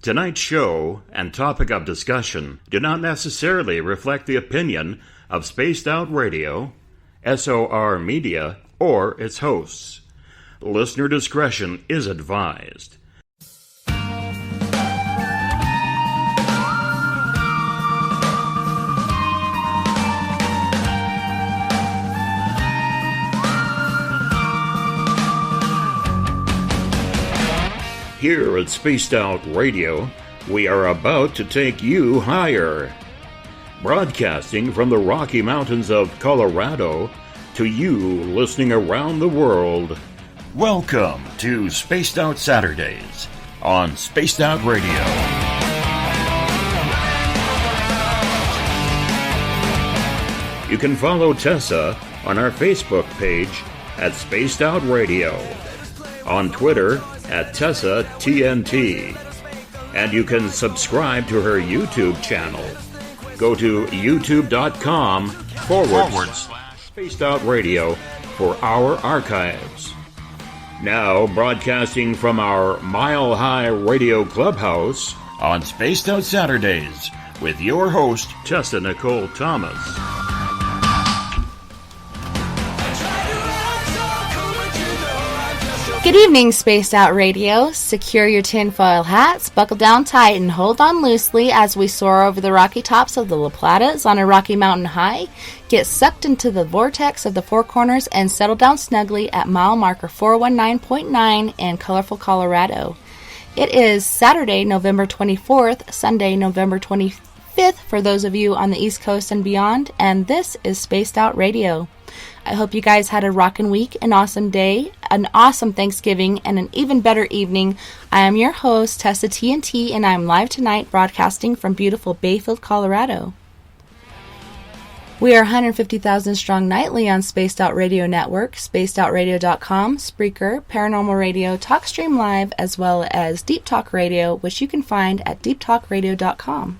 Tonight's show and topic of discussion do not necessarily reflect the opinion of Spaced Out Radio, SOR Media, or its hosts. Listener discretion is advised. Here at Spaced Out Radio, we are about to take you higher. Broadcasting from the Rocky Mountains of Colorado to you listening around the world. Welcome to Spaced Out Saturdays on Spaced Out Radio. You can follow Tessa on our Facebook page at Spaced Out Radio, on Twitter at TessaTNT, and you can subscribe to her YouTube channel. Go to youtube.com/Spaced Out Radio for our archives. Now broadcasting from our Mile High Radio Clubhouse on Spaced Out Saturdays with your host, Tessa Nicole Thomas. Good evening, Spaced Out Radio. Secure your tinfoil hats, buckle down tight, and hold on loosely as we soar over the rocky tops of the La Platas on a Rocky Mountain high. Get sucked into the vortex of the Four Corners and settle down snugly at mile marker 419.9 in colorful Colorado. It is Saturday, November 24th, Sunday, November 25th for those of you on the East Coast and beyond, and this is Spaced Out Radio. I hope you guys had a rockin' week, an awesome day, an awesome Thanksgiving, and an even better evening. I am your host, TessaTNT, and I am live tonight broadcasting from beautiful Bayfield, Colorado. We are 150,000 strong nightly on Spaced Out Radio Network, spacedoutradio.com, Spreaker, Paranormal Radio, TalkStream Live, as well as Deep Talk Radio, which you can find at deeptalkradio.com.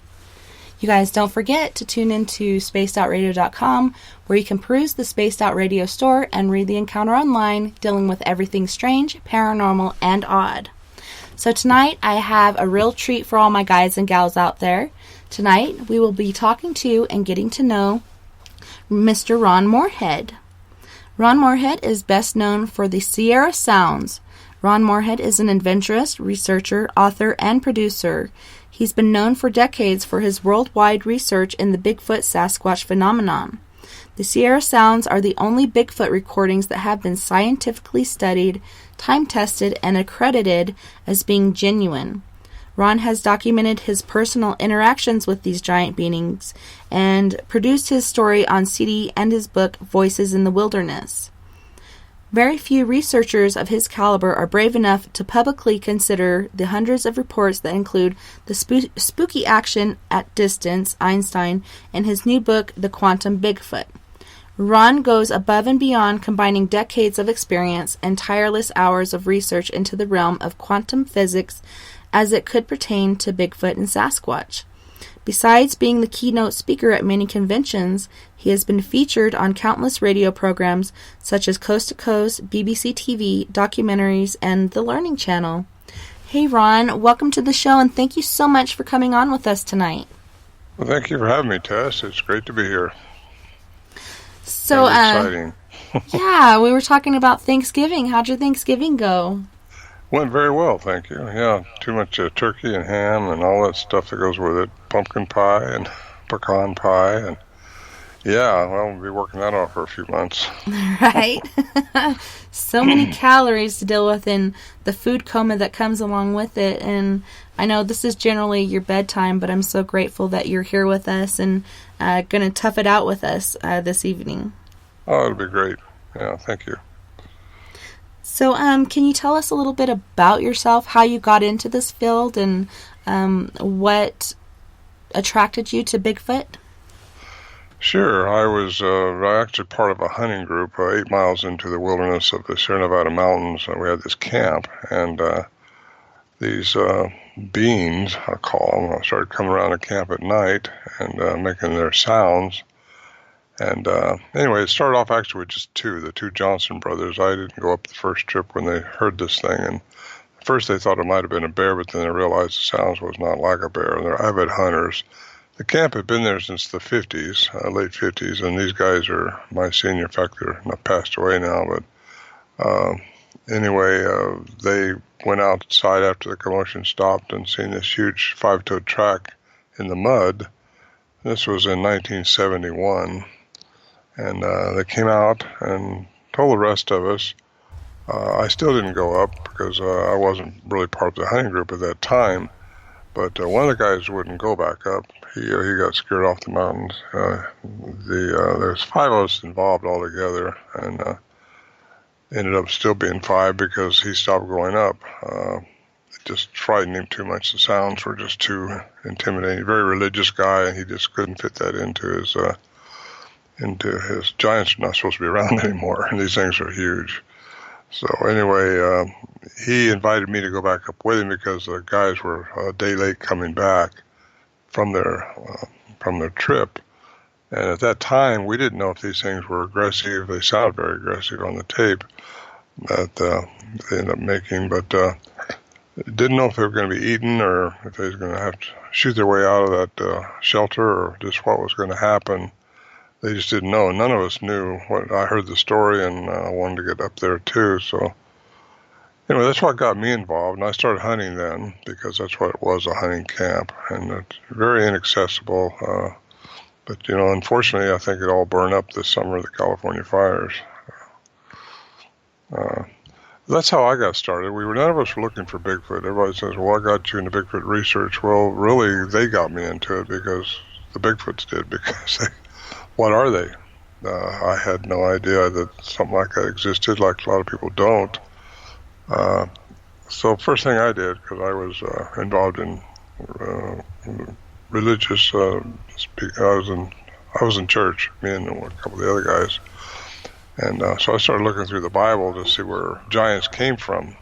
You guys don't forget to tune into spacedoutradio.com, where you can peruse the Spaced Out Radio store and read the Encounter Online, dealing with everything strange, paranormal, and odd. So tonight, I have a real treat for all my guys and gals out there. Tonight, we will be talking to and getting to know Mr. Ron Morehead. Ron Morehead is best known for the Sierra Sounds. Ron Morehead is an adventurous, researcher, author, and producer. He's been known for decades for his worldwide research in the Bigfoot Sasquatch phenomenon. The Sierra Sounds are the only Bigfoot recordings that have been scientifically studied, time-tested, and accredited as being genuine. Ron has documented his personal interactions with these giant beings and produced his story on CD and his book, Voices in the Wilderness. Very few researchers of his caliber are brave enough to publicly consider the hundreds of reports that include the spooky action at distance, Einstein, and his new book, The Quantum Bigfoot. Ron goes above and beyond, combining decades of experience and tireless hours of research into the realm of quantum physics as it could pertain to Bigfoot and Sasquatch. Besides being the keynote speaker at many conventions, he has been featured on countless radio programs such as Coast to Coast, BBC TV, documentaries, and The Learning Channel. Hey Ron, welcome to the show and thank you so much for coming on with us tonight. Well, thank you for having me, Tess. It's great to be here. So, exciting. Yeah, we were talking about Thanksgiving. How'd your Thanksgiving go? Went very well, thank you. Yeah, too much turkey and ham and all that stuff that goes with it. Pumpkin pie and pecan pie. And yeah, well, we'll be working that off for a few months. Right? So many calories to deal with and the food coma that comes along with it. And I know this is generally your bedtime, but I'm so grateful that you're here with us and going to tough it out with us this evening. Oh, it'll be great. Yeah, thank you. So, can you tell us a little bit about yourself, how you got into this field, and what attracted you to Bigfoot? Sure. I was actually part of a hunting group 8 miles into the wilderness of the Sierra Nevada mountains. We had this camp, and these beings, I call them, started coming around the camp at night and making their sounds. And anyway, it started off actually with just the two Johnson brothers. I didn't go up the first trip when they heard this thing, and first they thought it might have been a bear, but then they realized the sounds was not like a bear. They're avid hunters. The camp had been there since the 50s, late 50s, and these guys are my senior. In fact, they're not passed away now, but anyway, they went outside after the commotion stopped and seen this huge 5-toed track in the mud. This was in 1971, and they came out and told the rest of us. I still didn't go up because I wasn't really part of the hunting group at that time, but one of the guys wouldn't go back up. He got scared off the mountains. There's 5 of us involved altogether, and ended up still being 5 because he stopped going up. It just frightened him too much. The sounds were just too intimidating. Very religious guy, and he just couldn't fit that into his giants are not supposed to be around anymore, and these things are huge. So anyway, he invited me to go back up with him because the guys were a day late coming back from their trip. And at that time, we didn't know if these things were aggressive. They sounded very aggressive on the tape that they ended up making, but didn't know if they were going to be eaten or if they were going to have to shoot their way out of that shelter or just what was going to happen. They just didn't know. None of us knew. I heard the story, and I wanted to get up there too. So anyway, that's what got me involved, and I started hunting then because that's what it was, a hunting camp, and it's very inaccessible. But, unfortunately, I think it all burned up this summer, the California fires. That's how I got started. None of us were looking for Bigfoot. Everybody says, well, I got you into Bigfoot research. Well, really, they got me into it because the Bigfoots did, because what are they? I had no idea that something like that existed, like a lot of people don't. So first thing I did, because I was involved in religious, I was in church, me and a couple of the other guys, and so I started looking through the Bible to see where giants came from,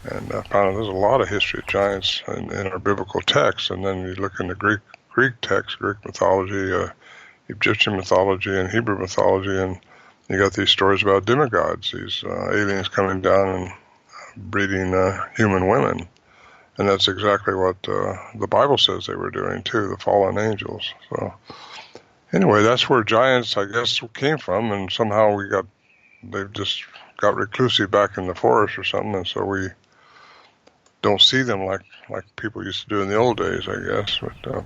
and I found there's a lot of history of giants in our biblical texts, and then you look into Greek texts, Greek mythology, Egyptian mythology, and Hebrew mythology, and you got these stories about demigods, these aliens coming down and breeding human women. And that's exactly what the Bible says they were doing, too, the fallen angels. So anyway, that's where giants, I guess, came from, and somehow they just got reclusive back in the forest or something, and so we don't see them like people used to do in the old days, I guess. But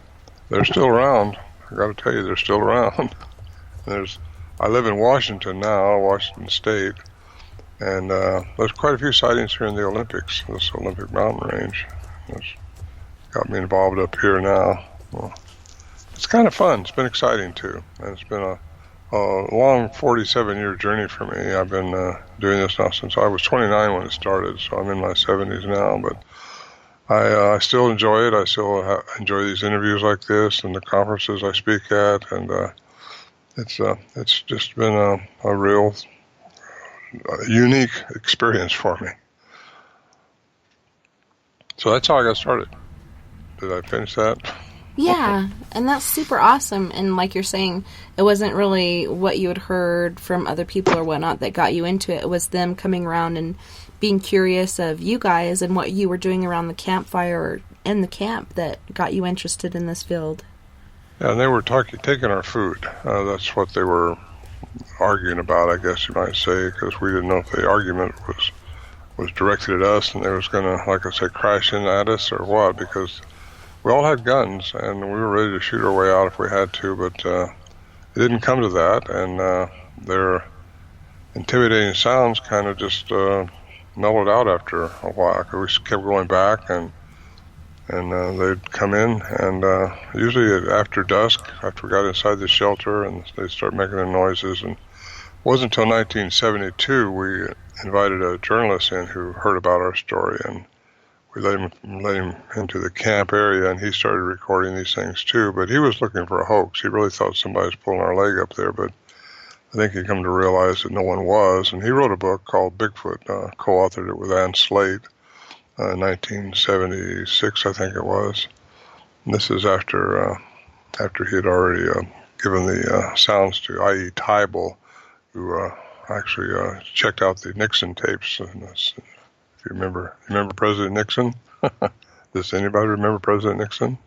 they're still around. I got to tell you, they're still around. I live in Washington now, Washington State, and there's quite a few sightings here in the Olympics, this Olympic mountain range. That's got me involved up here now. Well, it's kind of fun. It's been exciting, too. And it's been a long 47-year journey for me. I've been doing this now since I was 29 when it started, so I'm in my 70s now, but I still enjoy it. I still enjoy these interviews like this and the conferences I speak at, and it's just been a real unique experience for me. So that's how I got started. Did I finish that? Yeah, and that's super awesome. And like you're saying, it wasn't really what you had heard from other people or whatnot that got you into it. It was them coming around and being curious of you guys and what you were doing around the campfire or in the camp that got you interested in this field. Yeah, and they were taking our food. That's what they were arguing about, I guess you might say, because we didn't know if the argument was directed at us and they was going to, like I said, crash in at us or what, because we all had guns and we were ready to shoot our way out if we had to, but it didn't come to that, and their intimidating sounds kind of just mellowed out after a while. We kept going back, and they'd come in, and usually after dusk, after we got inside the shelter, and they'd start making the noises. And it wasn't until 1972 we invited a journalist in who heard about our story, and we let him into the camp area, and he started recording these things too. But he was looking for a hoax. He really thought somebody was pulling our leg up there, but I think he come to realize that no one was. And he wrote a book called Bigfoot, co-authored it with Ann Slate, 1976, I think it was. And this is after he had already given the sounds to I.E. Tybal, who actually checked out the Nixon tapes If you remember President Nixon? Does anybody remember President Nixon?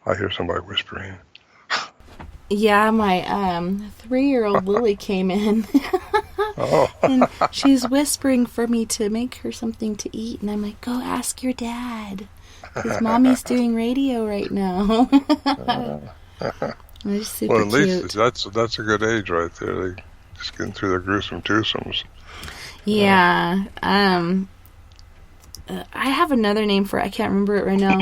I hear somebody whispering. Yeah, my 3-year-old Lily came in. Oh. And she's whispering for me to make her something to eat, and I'm like, go ask your dad, because Mommy's doing radio right now. They're super Well, at least cute. that's a good age right there. They just getting through their gruesome twosomes. Yeah. I have another name for it. I can't remember it right now.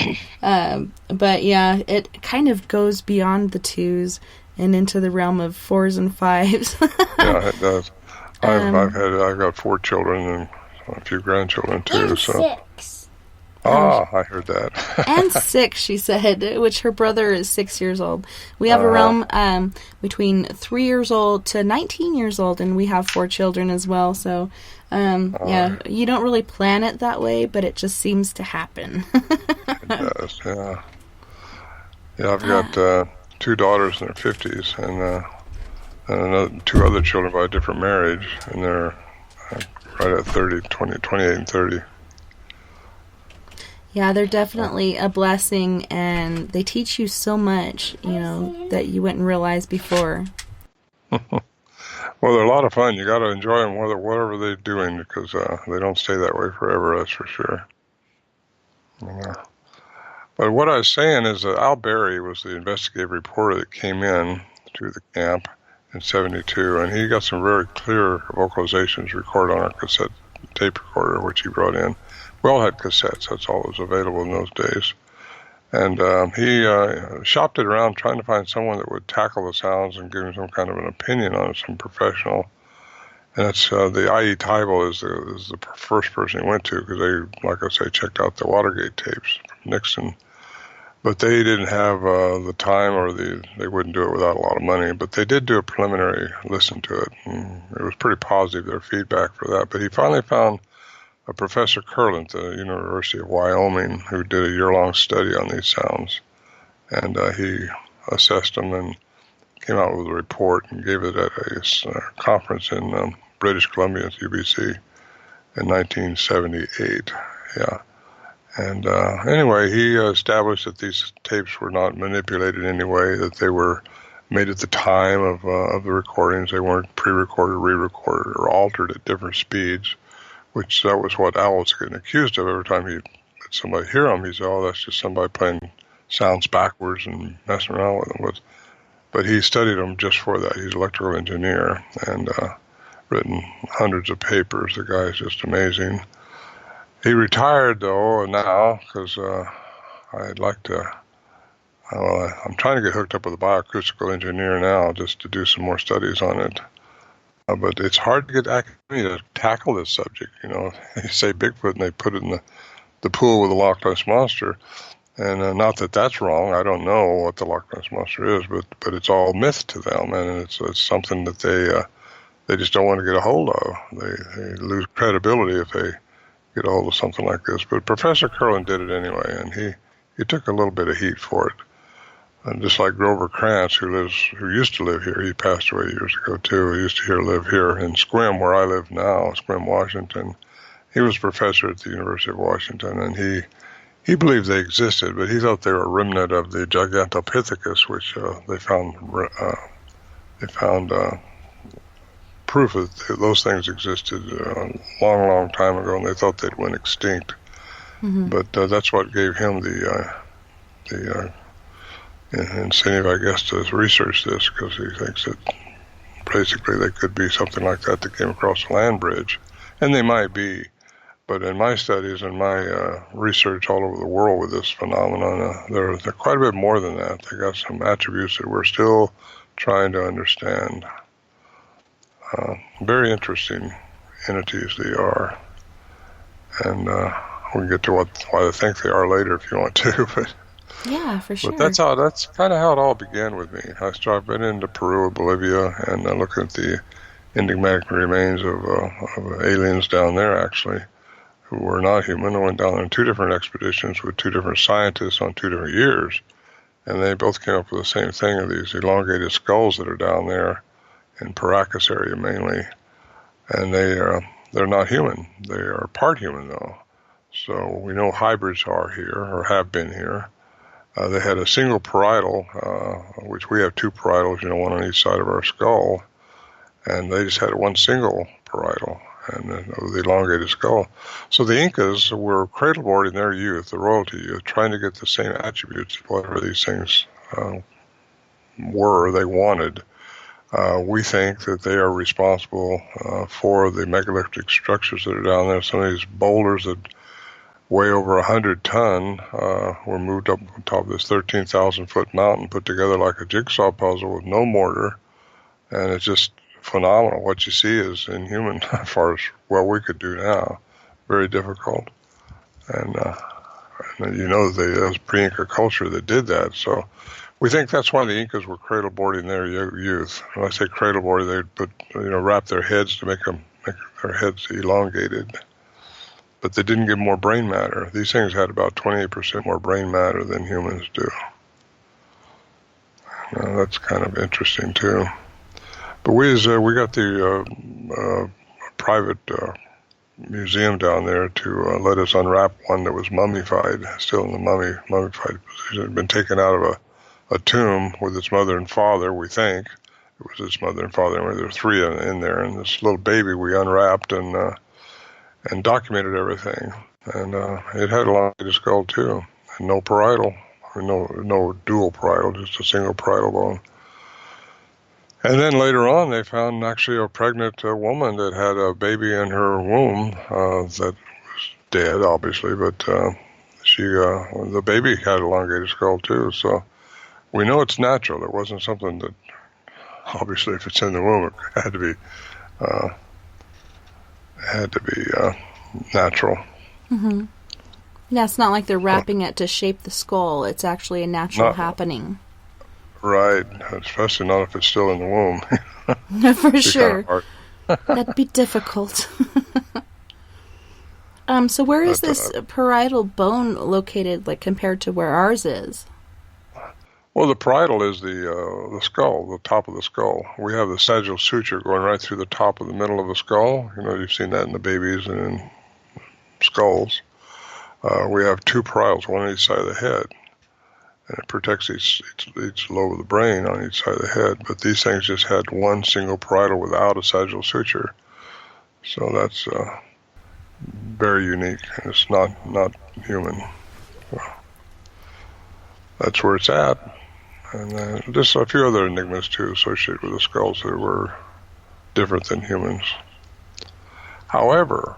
But yeah, it kind of goes beyond the 2s and into the realm of 4s and 5s. Yeah, it does. I've got 4 children and a few grandchildren too. And so 6. I heard that. And 6, she said, which her brother is 6 years old. We have a realm between 3 years old to 19 years old, and we have 4 children as well. So, yeah, you don't really plan it that way, but it just seems to happen. It does, yeah. Yeah, I've got 2 daughters in their 50s and 2 other children by a different marriage, and they're right at 28 and 30. Yeah, they're definitely a blessing, and they teach you so much, that you wouldn't realize before. Well, they're a lot of fun. You got to enjoy them, whatever they're doing, because they don't stay that way forever. That's for sure. Yeah. But what I was saying is that Al Berry was the investigative reporter that came in to the camp in '72, and he got some very clear vocalizations recorded on our cassette tape recorder, which he brought in. We all had cassettes. That's all that was available in those days. And he shopped it around trying to find someone that would tackle the sounds and give him some kind of an opinion on it, some professional. And that's the I.E. Tybal is the first person he went to, because they, like I say, checked out the Watergate tapes from Nixon. But they didn't have the time, or they wouldn't do it without a lot of money. But they did do a preliminary listen to it, and it was pretty positive, their feedback for that. But he finally found a Professor Curlin at the University of Wyoming, who did a year-long study on these sounds. And he assessed them and came out with a report and gave it at a conference in British Columbia at UBC in 1978. Yeah. And anyway, he established that these tapes were not manipulated in any way, that they were made at the time of the recordings. They weren't pre-recorded, re-recorded, or altered at different speeds, which that was what Al was getting accused of. Every time he let somebody hear them, he said, oh, that's just somebody playing sounds backwards and messing around with them. But he studied them just for that. He's an electrical engineer and written hundreds of papers. The guy is just amazing. He retired, though, now, because I'd like to, I'm trying to get hooked up with a bioacoustical engineer now just to do some more studies on it. But it's hard to get academia to tackle this subject. You say Bigfoot and they put it in the pool with the Loch Ness Monster. And not that that's wrong. I don't know what the Loch Ness Monster is, but it's all myth to them. And it's something that they just don't want to get a hold of. They lose credibility if they get a hold of something like this. But Professor Curlin did it anyway, and he took a little bit of heat for it. And just like Grover Krantz, who used to live here, he passed away years ago too. He used to live here in Sequim, where I live now, Sequim, Washington. He was professor at the University of Washington, and he believed they existed, but he thought they were a remnant of the Gigantopithecus, which they found proof that those things existed a long, long time ago, and they thought they'd went extinct. Mm-hmm. But that's what gave him the incentive, I guess, to research this, because he thinks that basically they could be something like that came across the land bridge. And they might be, but in my studies and my research all over the world with this phenomenon, they're quite a bit more than that. They got some attributes that we're still trying to understand. Very interesting entities they are. And we can get to why they think they are later if you want to, but yeah, for sure. But that's kind of how it all began with me. I've been into Peru, Bolivia, and looking at the enigmatic remains of aliens down there, actually, who were not human. I went down on 2 different expeditions with 2 different scientists on 2 different years, and they both came up with the same thing, of these elongated skulls that are down there in Paracas area mainly. And they're not human. They are part human, though. So we know hybrids are here, or have been here. They had a single parietal, which we have two parietals, one on each side of our skull, and they just had one single parietal, and the elongated skull. So the Incas were cradleboard in their youth, the royalty youth, trying to get the same attributes, whatever these things they wanted. We think that they are responsible for the megalithic structures that are down there. Some of these boulders that weigh over 100 ton were moved up on top of this 13,000-foot mountain, put together like a jigsaw puzzle with no mortar, and it's just phenomenal. What you see is inhuman as far as what we could do now. Very difficult. And that was pre-Inca culture that did that. So we think that's why the Incas were cradleboarding their youth. When I say cradleboard, they'd put, wrap their heads to make their heads elongated. But they didn't give more brain matter. These things had about 28% more brain matter than humans do. That's kind of interesting too. But we got the private museum down there to let us unwrap one that was mummified, still in the mummified position. It had been taken out of a tomb with its mother and father, we think. It was its mother and father. Anyway, there were three in there, and this little baby we unwrapped and documented everything. And it had a elongated skull too, and no parietal, or no dual parietal, just a single parietal bone. And then later on, they found actually a pregnant woman that had a baby in her womb that was dead, obviously, but the baby had elongated skull too. So we know it's natural. It wasn't something that, obviously, if it's in the womb, it had to be natural. Mm-hmm. Yeah, it's not like they're wrapping it to shape the skull. It's actually a natural happening. Right, especially not if it's still in the womb. For sure. That'd be difficult. So where is this parietal bone located, like, compared to where ours is? Well, the parietal is the skull, the top of the skull. We have the sagittal suture going right through the top of the middle of the skull. You've seen that in the babies and in skulls. We have two parietals, one on each side of the head. And it protects each lobe of the brain on each side of the head. But these things just had one single parietal without a sagittal suture. So that's very unique. It's not human. So that's where it's at. And just a few other enigmas, too, associated with the skulls that were different than humans. However,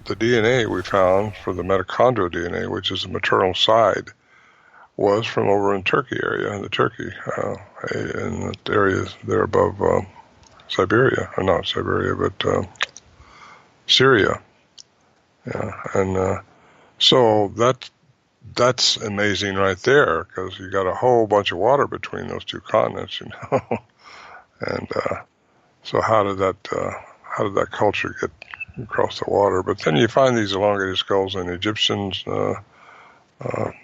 the DNA we found for the mitochondrial DNA, which is the maternal side, was from over in Turkey area, in the area there above Siberia, or not Siberia, but Syria. Yeah, and so that's amazing right there, because you got a whole bunch of water between those two continents, and so how did that culture get across the water? But then you find these elongated skulls in Egyptians.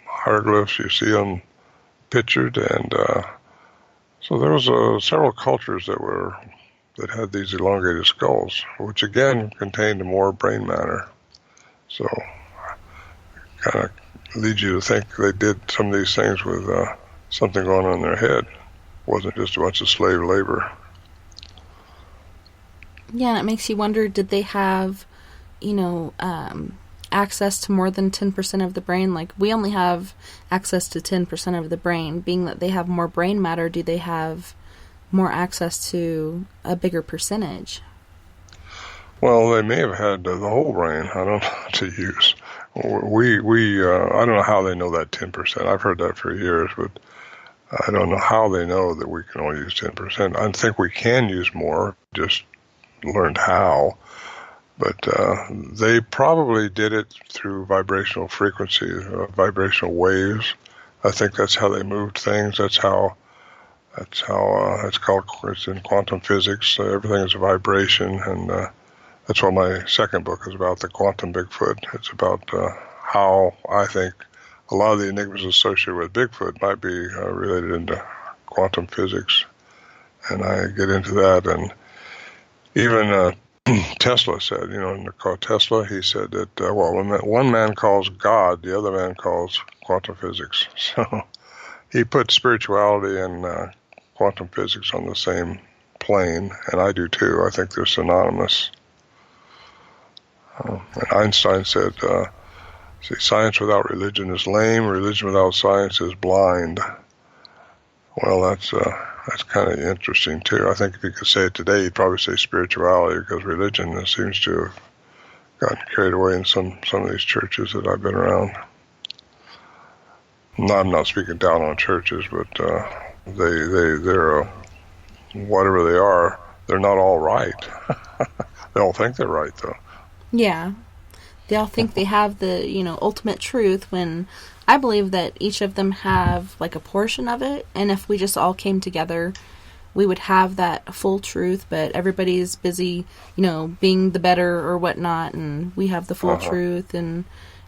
Hieroglyphs, you see them pictured, and so there was several cultures that had these elongated skulls, which again contained more brain matter. So kind of leads you to think they did some of these things with something going on in their head. It wasn't just a bunch of slave labor. Yeah, and it makes you wonder, did they have, access to more than 10% of the brain? Like, we only have access to 10% of the brain. Being that they have more brain matter, do they have more access to a bigger percentage? Well, they may have had the whole brain. I don't know how to use. I don't know how they know that 10%. I've heard that for years, but I don't know how they know that we can only use 10%. I think we can use more, just learned how. But they probably did it through vibrational frequency, vibrational waves. I think that's how they moved things. That's how it's called. It's in quantum physics. Everything is a vibration, and that's what my second book is about, the quantum Bigfoot. It's about how I think a lot of the enigmas associated with Bigfoot might be related into quantum physics, and I get into that, and even Tesla said, Nikola Tesla, he said that, when one man calls God, the other man calls quantum physics. So he put spirituality and quantum physics on the same plane, and I do too. I think they're synonymous. And Einstein said, science without religion is lame, religion without science is blind. Well, that's kind of interesting too. I think if you could say it today, you'd probably say spirituality, because religion seems to have gotten carried away in some of these churches that I've been around. No, I'm not speaking down on churches, but they're whatever they are, they're not all right. They all think they're right, though. Yeah. They all think they have the, ultimate truth, when I believe that each of them have, like, a portion of it, and if we just all came together, we would have that full truth, but everybody's busy, being the better or whatnot, and we have the full truth, and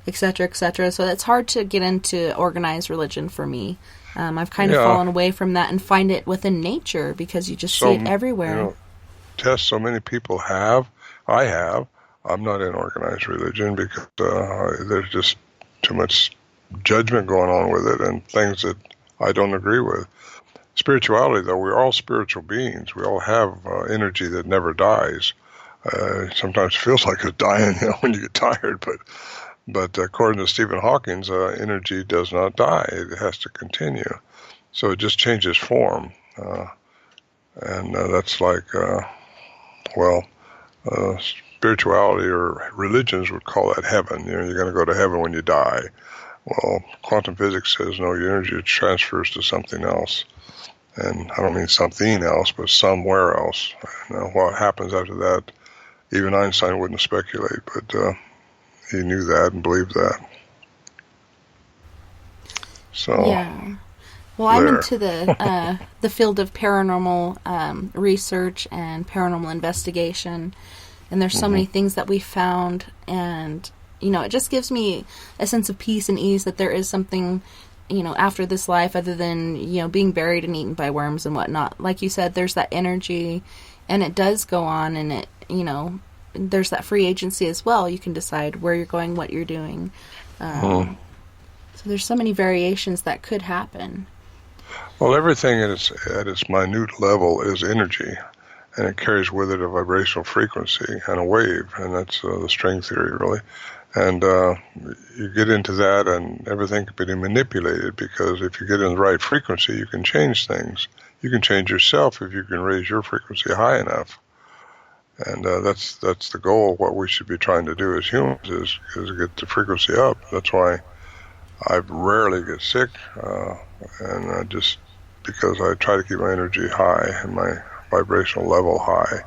et cetera, et cetera. So it's hard to get into organized religion for me. I've kind of fallen away from that and find it within nature, because you just see it everywhere. Tess, so many people I'm not in organized religion, because there's just too much judgment going on with it and things that I don't agree with. Spirituality, though, we're all spiritual beings. We all have energy that never dies. Sometimes feels like it's dying, when you get tired, but according to Stephen Hawking's, energy does not die. It has to continue. So it just changes form. And that's like, spirituality or religions would call that heaven. You're going to go to heaven when you die. Well, quantum physics says, no, your energy transfers to something else. And I don't mean something else, but somewhere else. What happens after that, even Einstein wouldn't speculate, but he knew that and believed that. So yeah. Well, I'm into the field of paranormal research and paranormal investigation, and there's so many things that we found, and it just gives me a sense of peace and ease that there is something, after this life, other than being buried and eaten by worms and whatnot. Like you said, there's that energy, and it does go on, and it there's that free agency as well. You can decide where you're going, what you're doing. So there's so many variations that could happen. Well, everything at its minute level is energy, and it carries with it a vibrational frequency and a wave, and that's the string theory, really. And you get into that, and everything can be manipulated, because if you get in the right frequency, you can change things. You can change yourself if you can raise your frequency high enough. And that's the goal. What we should be trying to do as humans is get the frequency up. That's why I rarely get sick, and because I try to keep my energy high and my vibrational level high.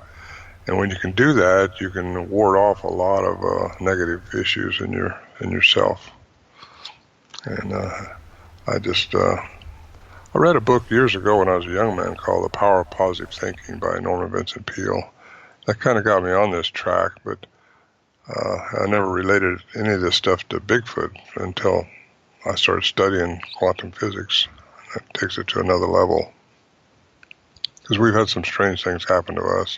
And when you can do that, you can ward off a lot of negative issues in yourself. And I read a book years ago when I was a young man called The Power of Positive Thinking by Norman Vincent Peale. That kind of got me on this track, but I never related any of this stuff to Bigfoot until I started studying quantum physics. That takes it to another level. Because we've had some strange things happen to us.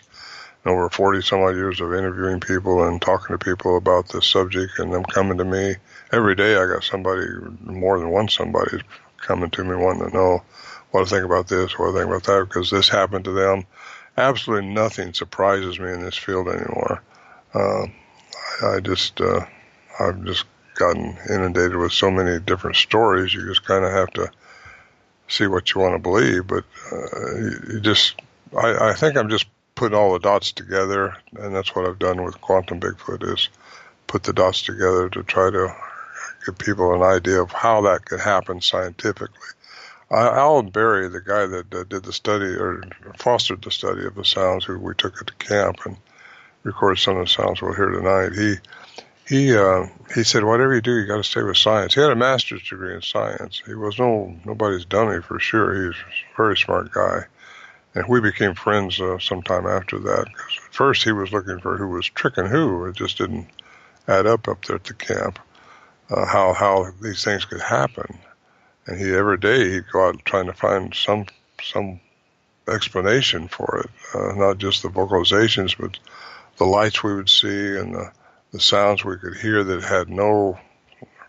Over 40 some odd years of interviewing people and talking to people about this subject, and them coming to me every day. I got somebody, more than one somebody, coming to me wanting to know what I think about this, what I think about that, because this happened to them. Absolutely nothing surprises me in this field anymore. I've just gotten inundated with so many different stories. You just kind of have to see what you want to believe, but I think I'm just putting all the dots together, and that's what I've done with Quantum Bigfoot, is put the dots together to try to give people an idea of how that could happen scientifically. Alan Berry, the guy that did the study, or fostered the study of the sounds, who we took at the camp and recorded some of the sounds we'll hear tonight, he said, whatever you do, you got to stay with science. He had a master's degree in science. He was nobody's dummy, for sure. He was a very smart guy. And we became friends sometime after that. Because at first he was looking for who was tricking who. It just didn't add up there at the camp, how these things could happen. And every day he'd go out trying to find some explanation for it, not just the vocalizations, but the lights we would see and the sounds we could hear that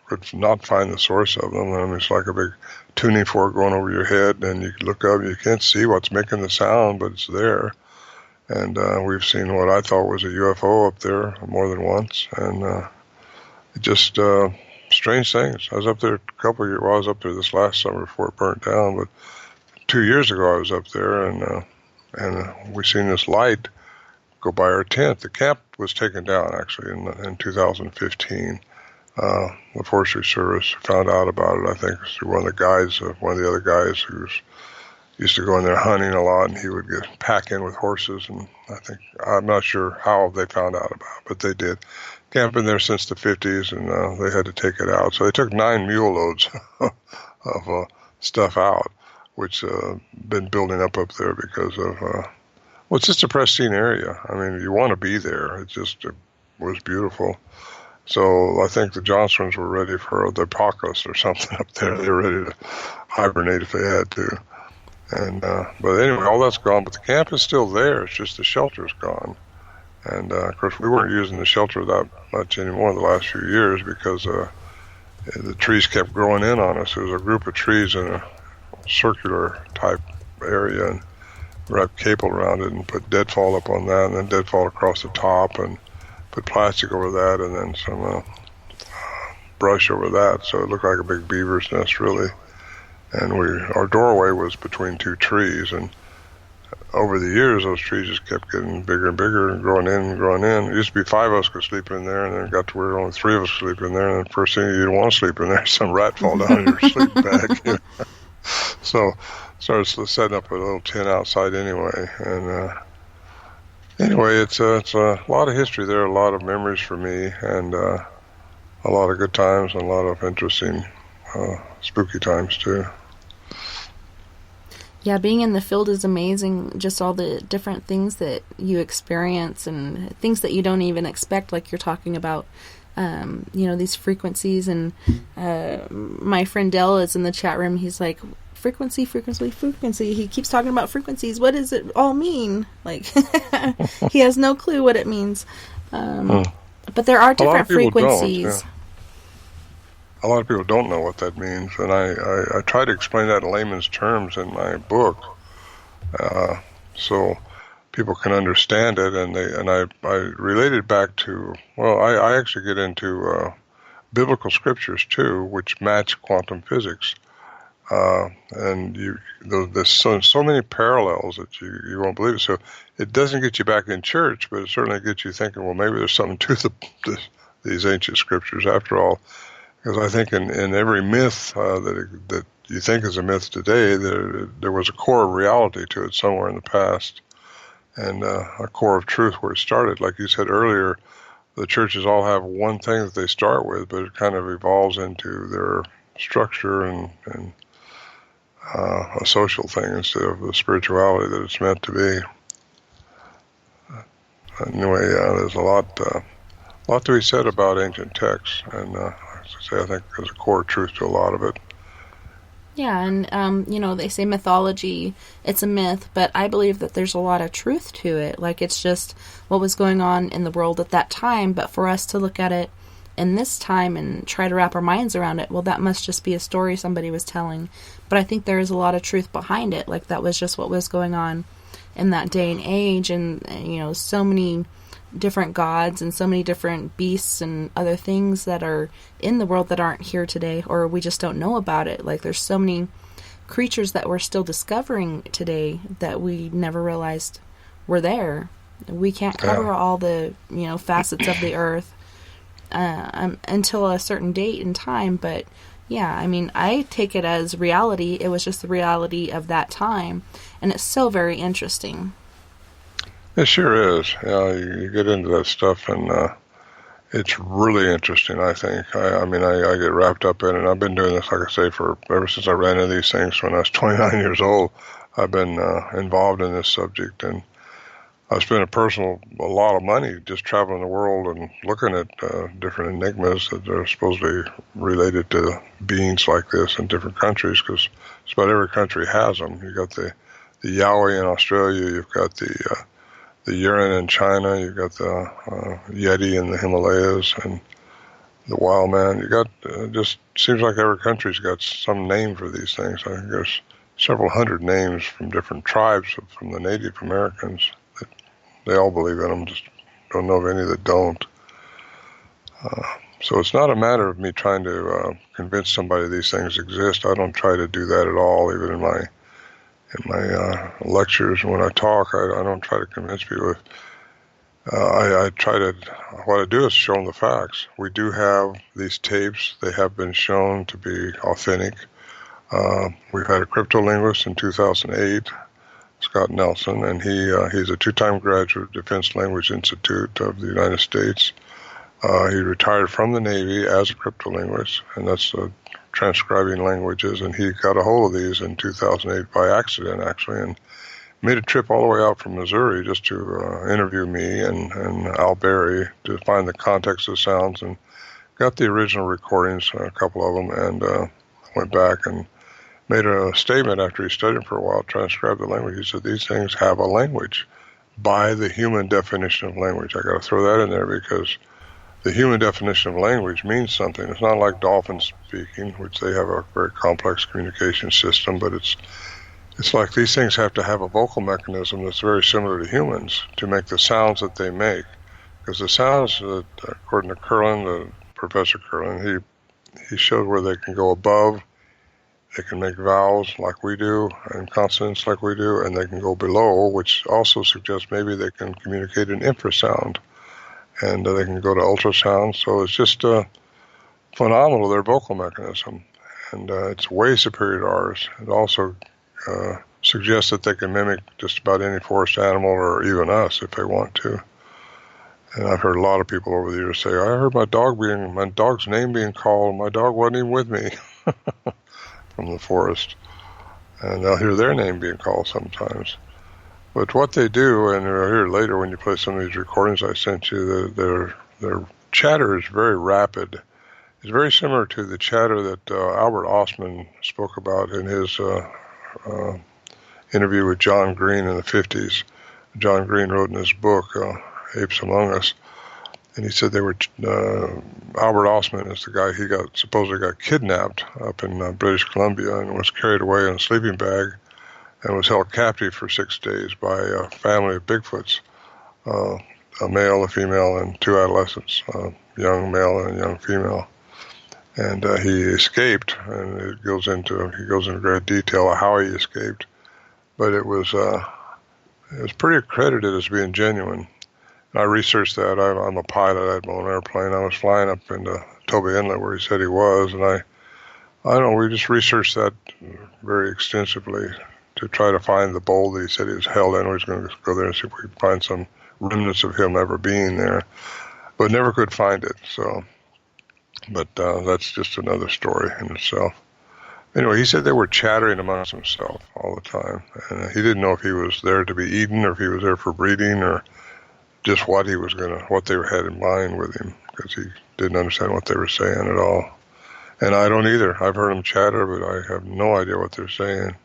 could not find the source of them. I mean, it's like a big tuning fork going over your head, and you can look up, you can't see what's making the sound, but it's there. And we've seen what I thought was a UFO up there more than once, and it just strange things. I was up there a couple of years. Well, I was up there this last summer before it burnt down, but 2 years ago I was up there, and we seen this light go by our tent. The camp was taken down actually in 2015. The Forestry Service found out about it, I think, through one of the other guys who used to go in there hunting a lot, and he would pack in with horses, and I'm not sure how they found out about it, but they did. Camp been there since the 50s, and they had to take it out. So they took 9 mule loads of stuff out, which been building up there because of, well, it's just a pristine area. I mean, you want to be there. It was beautiful. So I think the Johnsons were ready for the apocalypse or something up there. They were ready to hibernate if they had to. And but anyway, all that's gone. But the camp is still there. It's just the shelter's gone. And of course, we weren't using the shelter that much anymore the last few years because the trees kept growing in on us. There was a group of trees in a circular type area, and wrapped cable around it and put deadfall up on that, and then deadfall across the top, and put plastic over that, and then some brush over that, so it looked like a big beaver's nest, really. And our doorway was between 2 trees, and over the years, those trees just kept getting bigger and bigger and growing in and growing in. It used to be 5 of us could sleep in there, and then it got to where only 3 of us could sleep in there, and the first thing you didn't want to sleep in there, some rat fall down in your sleeping bag. You know? So started setting up a little tent outside anyway, and anyway, it's a lot of history there, a lot of memories for me, and a lot of good times and a lot of interesting, spooky times too. Yeah, being in the field is amazing. Just all the different things that you experience and things that you don't even expect, like you're talking about, these frequencies. And my friend Dell is in the chat room. He's like, frequency. He keeps talking about frequencies. What does it all mean? Like, he has no clue what it means. But there are different frequencies. A lot of people don't know what that means, and I try to explain that in layman's terms in my book, so people can understand it. And I relate it back to, well, I actually get into biblical scriptures too, which match quantum physics. And there's so many parallels that you won't believe it. So it doesn't get you back in church, but it certainly gets you thinking, well, maybe there's something to these ancient scriptures after all. Because I think in every myth that you think is a myth today, there was a core of reality to it somewhere in the past, and a core of truth where it started. Like you said earlier, the churches all have one thing that they start with, but it kind of evolves into their structure and a social thing instead of the spirituality that it's meant to be. Anyway, there's a lot to be said about ancient texts, and I think there's a core truth to a lot of it. Yeah, and they say mythology, it's a myth, but I believe that there's a lot of truth to it. Like, it's just what was going on in the world at that time, but for us to look at it in this time and try to wrap our minds around it, well, that must just be a story somebody was telling. But I think there is a lot of truth behind it. Like, that was just what was going on in that day and age, and so many different gods and so many different beasts and other things that are in the world that aren't here today, or we just don't know about it. Like, there's so many creatures that we're still discovering today that we never realized were there. We can't cover all the facets of the earth until a certain date in time, but yeah, I mean, I take it as reality. It was just the reality of that time, and it's so very interesting. It sure is. Yeah, you get into that stuff, and it's really interesting, I think. I get wrapped up in it. And I've been doing this, like I say, ever since I ran into these things when I was 29 years old. I've been involved in this subject, and I've spent a lot of money just traveling the world and looking at different enigmas that are supposedly related to beings like this in different countries, because just about every country has them. You've got the Yowie in Australia, you've got the the urine in China, you got the Yeti in the Himalayas, and the wild man. You got, just seems like every country's got some name for these things. I think there's several hundred names from different tribes, from the Native Americans. They all believe in them, just don't know of any that don't. So it's not a matter of me trying to convince somebody these things exist. I don't try to do that at all, even in my lectures. When I talk, I don't try to convince people. I try to, what I do is show them the facts. We do have these tapes. They have been shown to be authentic. We've had a cryptolinguist in 2008, Scott Nelson, and he's a 2-time graduate of Defense Language Institute of the United States. He retired from the Navy as a cryptolinguist, and that's transcribing languages, and he got a hold of these in 2008 by accident, actually, and made a trip all the way out from Missouri just to interview me and Al Berry to find the context of sounds, and got the original recordings, a couple of them, and went back and made a statement after he studied for a while, transcribed the language. He said, these things have a language by the human definition of language. I got to throw that in there because the human definition of language means something. It's not like dolphins speaking, which they have a very complex communication system, but it's like these things have to have a vocal mechanism that's very similar to humans to make the sounds that they make. Because the sounds, that, according to Curlin, Professor Curlin, he showed where they can go above, they can make vowels like we do, and consonants like we do, and they can go below, which also suggests maybe they can communicate an infrasound. And they can go to ultrasound. So it's just phenomenal, their vocal mechanism. And it's way superior to ours. It also suggests that they can mimic just about any forest animal or even us if they want to. And I've heard a lot of people over the years say, I heard my dog's name being called, my dog wasn't even with me from the forest. And they'll hear their name being called sometimes. But what they do, and you'll hear later when you play some of these recordings I sent you, their chatter is very rapid. It's very similar to the chatter that Albert Ostman spoke about in his interview with John Green in the 50s. John Green wrote in his book, Apes Among Us, and he said they were, Albert Ostman is the guy, he supposedly got kidnapped up in British Columbia and was carried away in a sleeping bag and was held captive for 6 days by a family of Bigfoots, a male, a female, and 2 adolescents, a young male and a young female. And he escaped, and he goes into great detail of how he escaped. But it was pretty accredited as being genuine. And I researched that. I'm a pilot. I had my own airplane. I was flying up into Toby Inlet where he said he was, and I don't know, we just researched that very extensively to try to find the bowl that he said he was held in. We was going to go there and see if we could find some remnants of him ever being there, but never could find it. So, but that's just another story in itself. Anyway, he said they were chattering amongst themselves all the time, and he didn't know if he was there to be eaten or if he was there for breeding or just what they had in mind with him, because he didn't understand what they were saying at all. And I don't either. I've heard them chatter, but I have no idea what they're saying.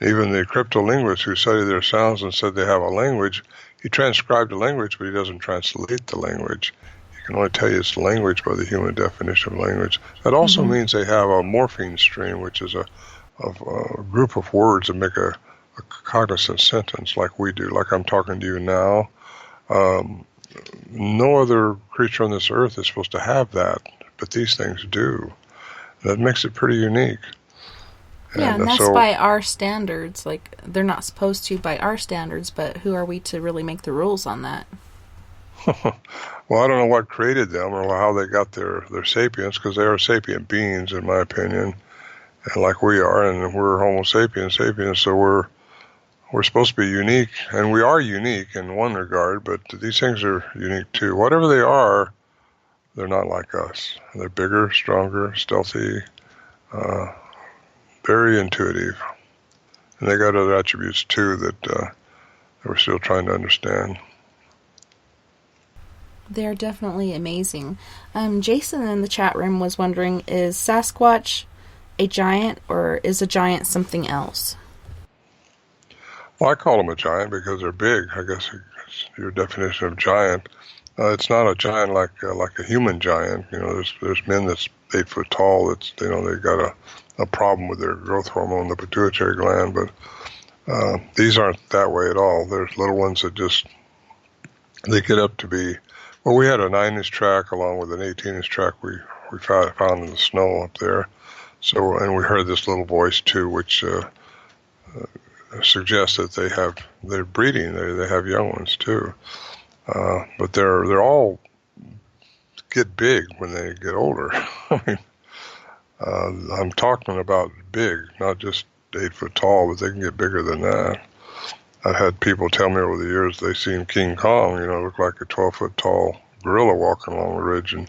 Even the cryptolinguist who studied their sounds and said they have a language, he transcribed the language, but he doesn't translate the language. He can only tell you it's language by the human definition of language. That also means they have a morpheme stream, which is a group of words that make a cognizant sentence like we do, like I'm talking to you now. No other creature on this earth is supposed to have that, but these things do. That makes it pretty unique. Yeah, and that's by our standards. Like, they're not supposed to by our standards, but who are we to really make the rules on that? Well, I don't know what created them or how they got their sapience, because they are sapient beings, in my opinion, and like we are, and we're Homo sapiens, so we're supposed to be unique, and we are unique in one regard, but these things are unique too. Whatever they are, they're not like us. They're bigger, stronger, stealthy, very intuitive. And they got other attributes too that we're still trying to understand. They're definitely amazing. Jason in the chat room was wondering, is Sasquatch a giant, or is a giant something else? Well, I call them a giant because they're big. I guess your definition of giant. It's not a giant like a human giant. There's men that's 8 foot tall. That's they got a problem with their growth hormone, the pituitary gland. But these aren't that way at all. There's little ones that they get up to be. Well, we had a 9-inch track along with an 18-inch track we found in the snow up there. So, and we heard this little voice too, which suggests that they're breeding. They have young ones too. But they're all get big when they get older. I mean, I'm talking about big, not just 8 foot tall, but they can get bigger than that. I've had people tell me over the years they seen King Kong, look like a 12 foot tall gorilla walking along the ridge, and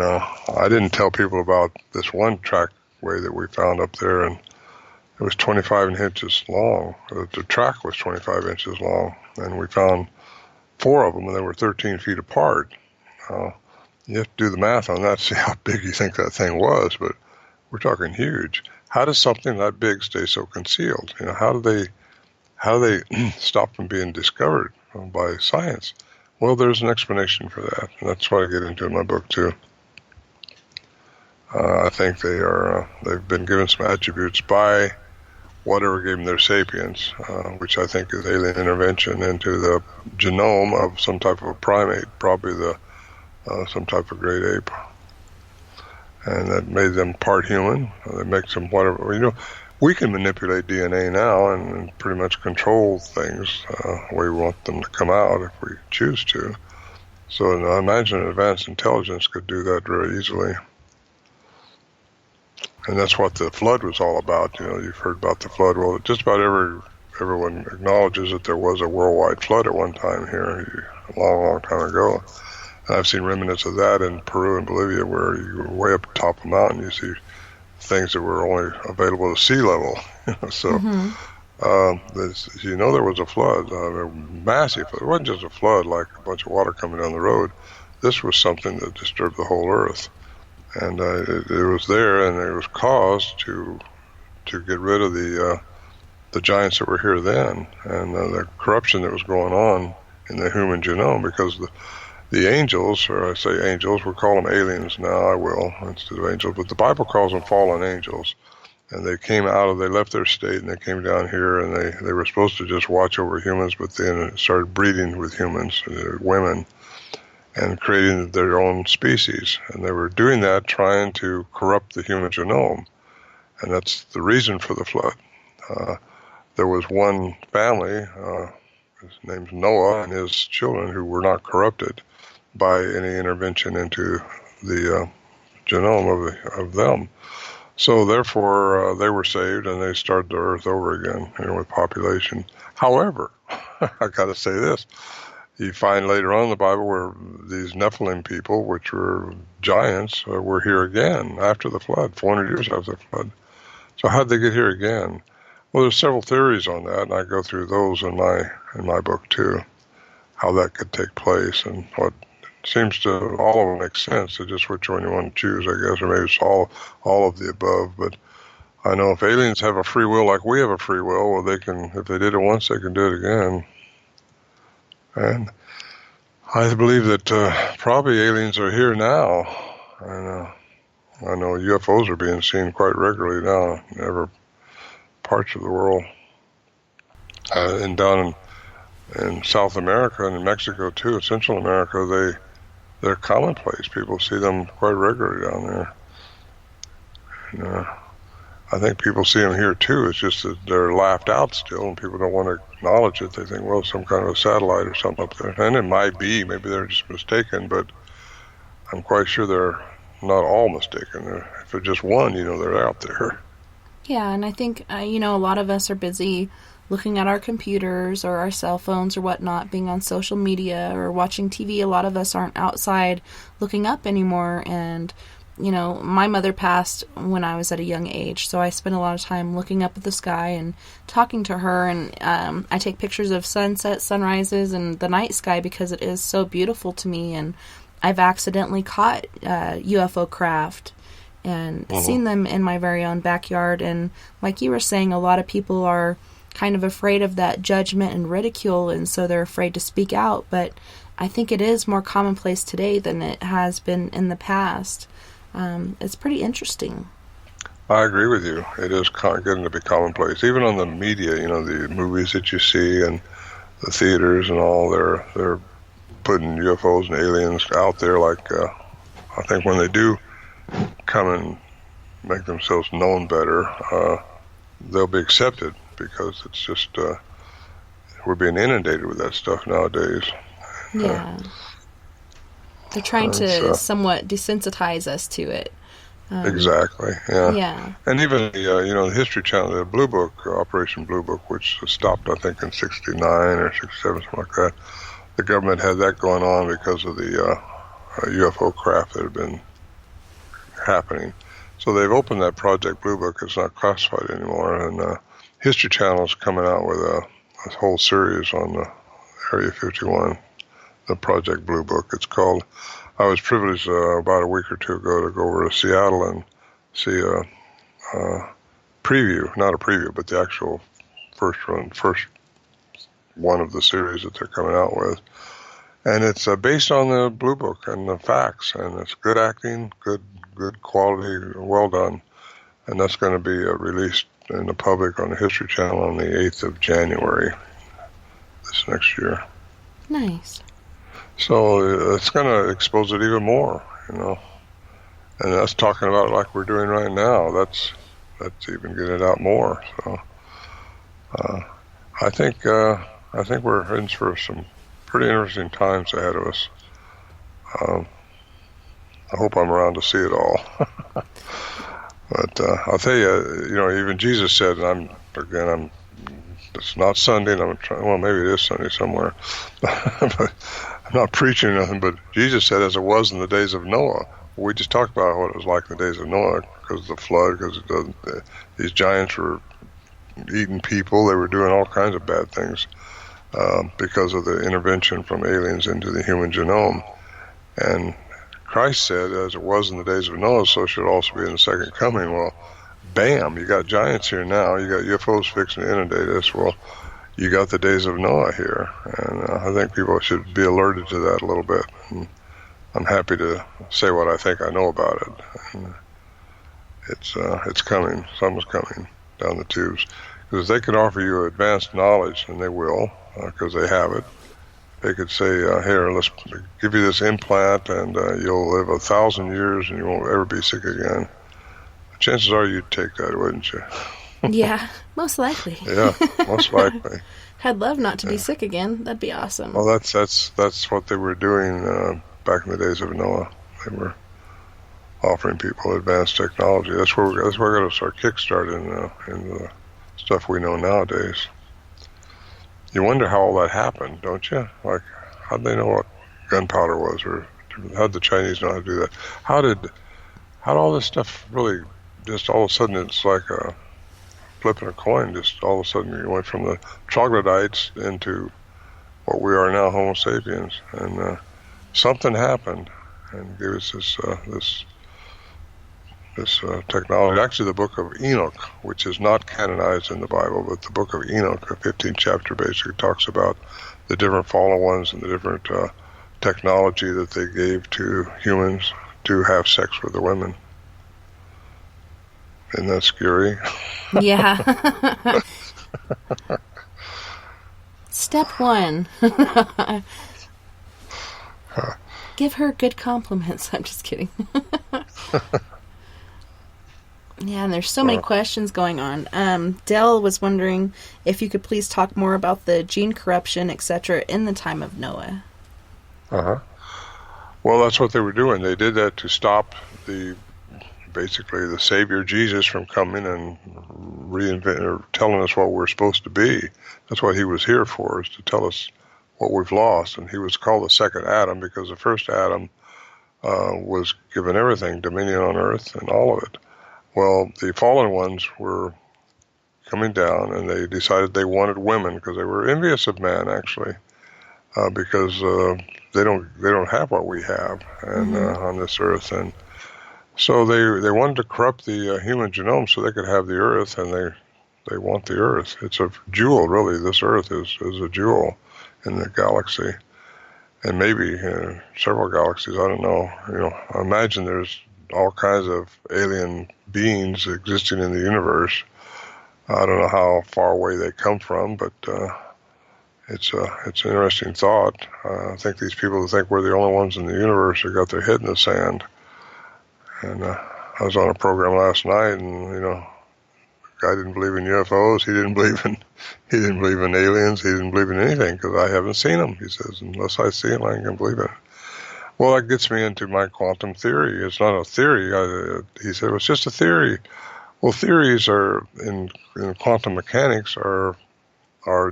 I didn't tell people about this one trackway that we found up there, and it was 25 inches long. The track was 25 inches long, and we found 4 of them, and they were 13 feet apart. You have to do the math on that to see how big you think that thing was, but we're talking huge. How does something that big stay so concealed? How do they stop from being discovered by science? Well, there's an explanation for that, and that's what I get into in my book too. I think they've been given some attributes by whatever gave them their sapience, which I think is alien intervention into the genome of some type of a primate, probably some type of great ape. And that made them part human. That makes them whatever. We can manipulate DNA now and pretty much control things the way we want them to come out if we choose to. So I imagine advanced intelligence could do that very easily. And that's what the flood was all about. You've heard about the flood. Well, just about everyone acknowledges that there was a worldwide flood at one time here a long, long time ago. And I've seen remnants of that in Peru and Bolivia, where you were way up top of a mountain. You see things that were only available to sea level. So, there was a flood, a massive flood. It wasn't just a flood like a bunch of water coming down the road. This was something that disturbed the whole earth. And it was there, and it was caused to get rid of the giants that were here then, and the corruption that was going on in the human genome, because the angels, or I say angels, we'll call them aliens now, I will, instead of angels, but the Bible calls them fallen angels. And they left their state, and they came down here, and they were supposed to just watch over humans, but then started breeding with humans, women, and creating their own species. And they were doing that trying to corrupt the human genome. And that's the reason for the flood. There was one family, his name's Noah, and his children who were not corrupted by any intervention into the genome of them. So therefore, they were saved, and they started the earth over again, with population. However, I got to say this. You find later on in the Bible where these Nephilim people, which were giants, were here again after the flood, 400 years after the flood. So how did they get here again? Well, there's several theories on that, and I go through those in my book too, how that could take place, and what seems to all of them make sense. It's just which one you want to choose, I guess, or maybe it's all of the above. But I know if aliens have a free will like we have a free will, well, they can. If they did it once, they can do it again. And I believe that probably aliens are here now. And I know UFOs are being seen quite regularly now in every parts of the world. And down in South America and in Mexico too, in Central America, they're commonplace. People see them quite regularly down there. And, I think people see them here too. It's just that they're laughed out still, and people don't want to acknowledge it. They think, well, some kind of a satellite or something up there. And it might be. Maybe they're just mistaken, but I'm quite sure they're not all mistaken. If it's just one, they're out there. Yeah, and I think, a lot of us are busy looking at our computers or our cell phones or whatnot, being on social media or watching TV. A lot of us aren't outside looking up anymore, and my mother passed when I was at a young age, so I spent a lot of time looking up at the sky and talking to her, and I take pictures of sunsets, sunrises, and the night sky because it is so beautiful to me, and I've accidentally caught UFO craft and seen them in my very own backyard, and like you were saying, a lot of people are kind of afraid of that judgment and ridicule, and so they're afraid to speak out. But I think it is more commonplace today than it has been in the past. It's pretty interesting. I agree with you. It is getting to be commonplace. Even on the media, the movies that you see and the theaters and all, they're putting UFOs and aliens out there. Like, I think when they do come and make themselves known better, they'll be accepted, because it's just, we're being inundated with that stuff nowadays. Yeah. They're trying to somewhat desensitize us to it. Exactly, yeah. Yeah. And even the History Channel, the Blue Book, Operation Blue Book, which stopped, I think, in 69 or 67, something like that. The government had that going on because of the UFO craft that had been happening. So they've opened that Project Blue Book. It's not classified anymore. And History Channel is coming out with a whole series on the Area 51, the Project Blue Book, it's called. I was privileged about a week or two ago to go over to Seattle and see a preview, not a preview, but the actual first one of the series that they're coming out with. And it's based on the Blue Book and the facts, and it's good acting, good quality, well done. And that's going to be released in the public on the History Channel on the 8th of January this next year. Nice. So it's going to expose it even more, And that's talking about it like we're doing right now. That's even getting it out more. So I think we're in for some pretty interesting times ahead of us. I hope I'm around to see it all. But I'll tell you, even Jesus said, and it's not Sunday, and maybe it is Sunday somewhere, but I'm not preaching nothing, but Jesus said, as it was in the days of Noah. We just talked about what it was like in the days of Noah, because of the flood, because these giants were eating people, they were doing all kinds of bad things because of the intervention from aliens into the human genome. And Christ said, as it was in the days of Noah, so should it also be in the second coming. Well, bam, you got giants here now, you got UFOs fixing to inundate us. Well, you got the days of Noah here, and I think people should be alerted to that a little bit. And I'm happy to say what I think I know about it. And it's coming. Something's coming down the tubes. Because they can offer you advanced knowledge, and they will, because they have it. They could say, here, let's give you this implant, and you'll live 1,000 years, and you won't ever be sick again. Chances are you'd take that, wouldn't you? Yeah, most likely. Yeah, most likely. I'd love not to be sick again. That'd be awesome. Well, that's what they were doing back in the days of Noah. They were offering people advanced technology. That's where we're going to start kickstarting in the stuff we know nowadays. You wonder how all that happened, don't you? Like, how'd they know what gunpowder was, or how'd the Chinese know how to do that? How'd all this stuff really just all of a sudden, it's like flipping a coin, just all of a sudden you went from the troglodytes into what we are now, Homo sapiens, and something happened and gave us this technology. Actually, the book of Enoch, which is not canonized in the Bible, but the book of Enoch, the 15th chapter, basically talks about the different fallen ones and the different technology that they gave to humans to have sex with the women. Isn't that scary? Yeah. Step 1. Give her good compliments. I'm just kidding. Yeah, and there's so many questions going on. Dell was wondering if you could please talk more about the gene corruption, etc., in the time of Noah. Well, that's what they were doing. They did that to stop basically the Savior Jesus from coming and reinventing or telling us what we're supposed to be. That's what he was here for, is to tell us what we've lost. And he was called the second Adam because the first Adam was given everything, dominion on earth and all of it. Well, the fallen ones were coming down, and they decided they wanted women because they were envious of man, actually, because they don't have what we have and on this earth, and so they wanted to corrupt the human genome so they could have the earth, and They want the Earth. It's a jewel, really. This Earth is a jewel in the galaxy, and maybe several galaxies. I don't know. I imagine there's all kinds of alien beings existing in the universe. I don't know how far away they come from, but it's an interesting thought. I think these people that think we're the only ones in the universe have got their head in the sand. And I was on a program last night, and the guy didn't believe in UFOs. He didn't believe in aliens. He didn't believe in anything because I haven't seen them. He says, unless I see them, I can believe it. Well, that gets me into my quantum theory. It's not a theory. He said, it's just a theory. Well, theories are in quantum mechanics are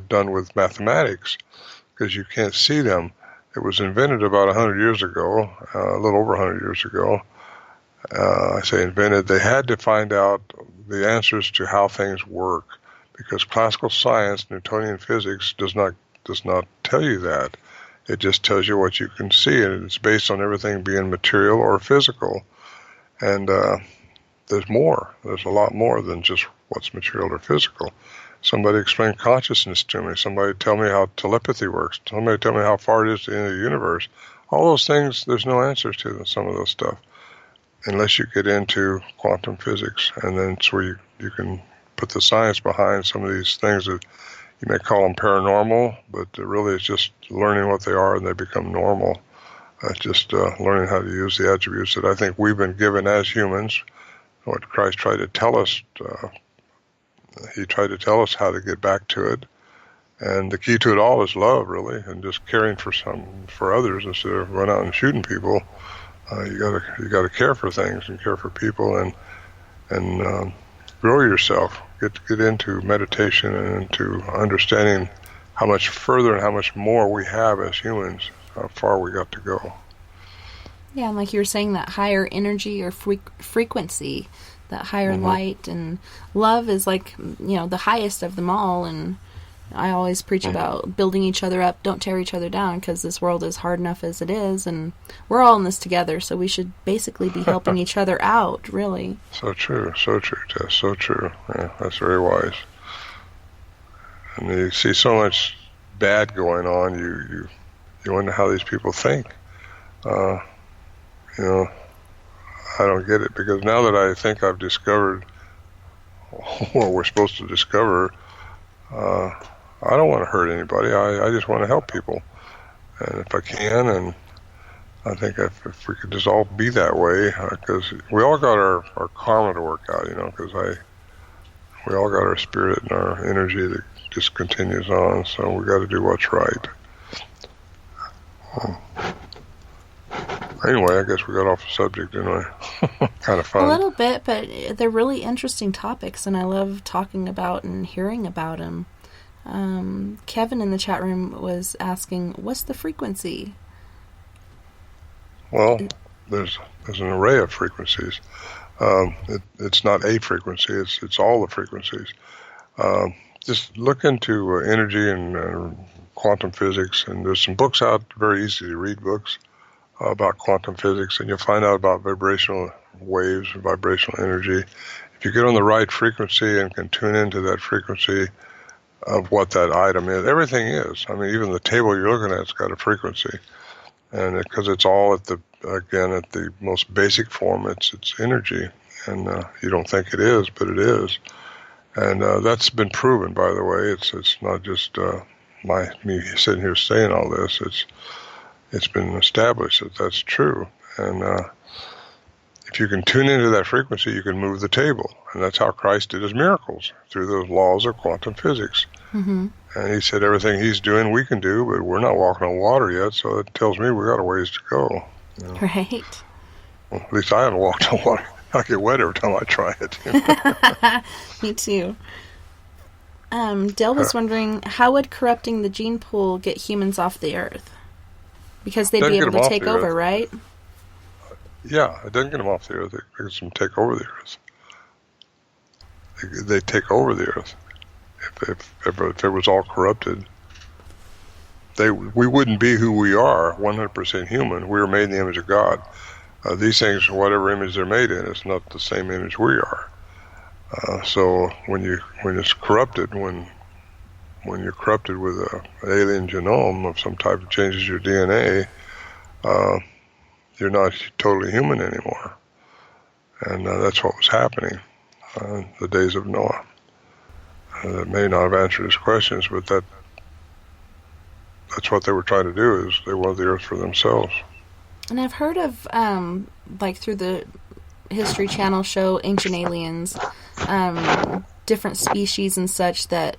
done with mathematics because you can't see them. It was invented about 100 years ago, a little over 100 years ago. I say invented. They had to find out the answers to how things work because classical science, Newtonian physics, does not tell you that. It just tells you what you can see, and it's based on everything being material or physical. And there's more. There's a lot more than just what's material or physical. Somebody explain consciousness to me. Somebody tell me how telepathy works. Somebody tell me how far it is to the end of the universe. All those things, there's no answers to some of those stuff unless you get into quantum physics. And then it's where you can put the science behind some of these things that you may call them paranormal, but really it's just learning what they are and they become normal. Just learning how to use the attributes that I think we've been given as humans. What Christ tried to tell us, he tried to tell us how to get back to it. And the key to it all is love, really, and just caring for others instead of going out and shooting people. You gotta care for things and care for people and grow yourself. Get into meditation and into understanding how much further and how much more we have as humans, how far we got to go. Yeah, and like you were saying, that higher energy or frequency, that higher light, and love is like, the highest of them all. And I always preach about building each other up, don't tear each other down, because this world is hard enough as it is, and we're all in this together, so we should basically be helping each other out, really. So true, Tess, so true. Yeah, that's very wise. And you see so much bad going on, you wonder how these people think. I don't get it, because now that I think I've discovered what we're supposed to discover, I don't want to hurt anybody. I just want to help people. And if I can, and I think if we could just all be that way, because we all got our karma to work out, because we all got our spirit and our energy that just continues on, so we got to do what's right. Anyway, I guess we got off the subject, didn't we? Kind of fun. A little bit, but they're really interesting topics, and I love talking about and hearing about them. Kevin in the chat room was asking, what's the frequency? Well, there's an array of frequencies. It's not a frequency, it's all the frequencies. Just look into energy and quantum physics, and there's some books out, very easy to read books about quantum physics, and you'll find out about vibrational waves, vibrational energy. If you get on the right frequency and can tune into that frequency of what that item is, everything is. I mean, even the table you're looking at has got a frequency, and because it's all at the most basic form, it's energy, and you don't think it is, but it is, and that's been proven. By the way, it's not just me sitting here saying all this. It's been established that that's true, and if you can tune into that frequency, you can move the table, and that's how Christ did his miracles, through those laws of quantum physics. Mm-hmm. And he said everything he's doing we can do, but we're not walking on water yet, so it tells me we got a ways to go. Right. Well, at least I haven't walked on water. I get wet every time I try it. Me too. Dale was wondering, how would corrupting the gene pool get humans off the Earth? Because they'd be able to take over, right? Yeah, it doesn't get them off the Earth. It makes them take over the Earth. They take over the Earth. If it was all corrupted, we wouldn't be who we are, 100% human. We were made in the image of God. These things, whatever image they're made in, is not the same image we are. So when it's corrupted, when you're corrupted with an alien genome of some type that changes your DNA, you're not totally human anymore. And that's what was happening in the days of Noah. That may not have answered his questions, but that's what they were trying to do, is they wanted the earth for themselves. And I've heard of, like through the History Channel show Ancient Aliens, different species and such that,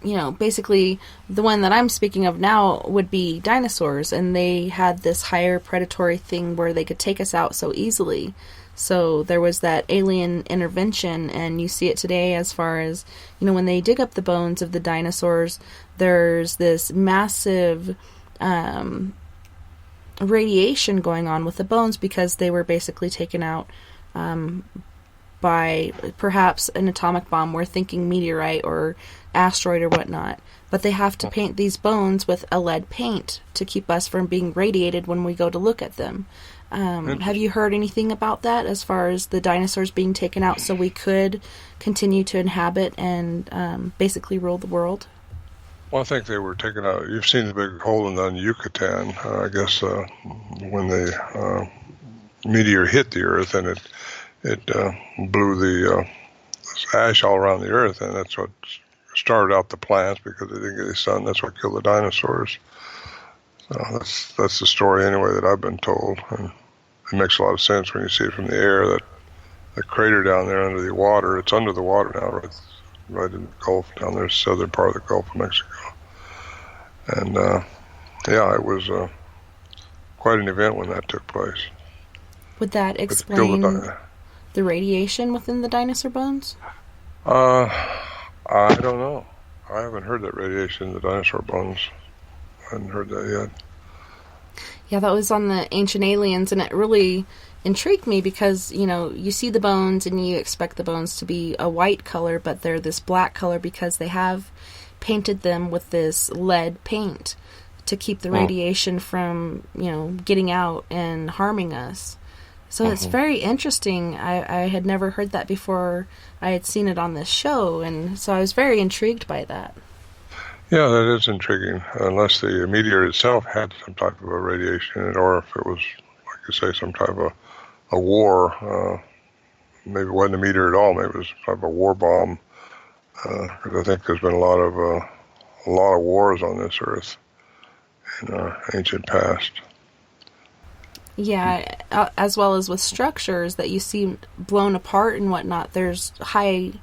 you know, basically the one that I'm speaking of now would be dinosaurs, and they had this higher predatory thing where they could take us out so easily. So there was that alien intervention, and you see it today as far as, you know, when they dig up the bones of the dinosaurs, there's this massive radiation going on with the bones because they were basically taken out by perhaps an atomic bomb. We're thinking meteorite or asteroid or whatnot. But they have to paint these bones with a lead paint to keep us from being radiated when we go to look at them. Have you heard anything about that as far as the dinosaurs being taken out so we could continue to inhabit and basically rule the world? Well, I think they were taken out. You've seen the big hole in the Yucatan. I guess when the meteor hit the Earth, and it blew the ash all around the Earth, and that's what started out the plants because they didn't get the sun. That's what killed the dinosaurs. So that's the story anyway that I've been told, and it makes a lot of sense when you see it from the air. That the crater down there under the water, it's under the water now, right in the Gulf down there, southern part of the Gulf of Mexico. And yeah, it was quite an event when that took place. Would that explain the radiation within the dinosaur bones? I don't know. I haven't heard that radiation in the dinosaur bones. I hadn't heard that yet. Yeah, that was on the Ancient Aliens, and it really intrigued me because, you know, you see the bones and you expect the bones to be a white color, but they're this black color because they have painted them with this lead paint to keep the radiation from, you know, getting out and harming us. So it's very interesting. I had never heard that before I had seen it on this show, and so I was very intrigued by that. Yeah, that is intriguing, unless the meteor itself had some type of a radiation in it, or if it was, like you say, some type of a war. Maybe it wasn't a meteor at all. Maybe it was type of a war bomb. Because I think there's been a lot of wars on this Earth in our ancient past. Yeah, as well as with structures that you see blown apart and whatnot, there's high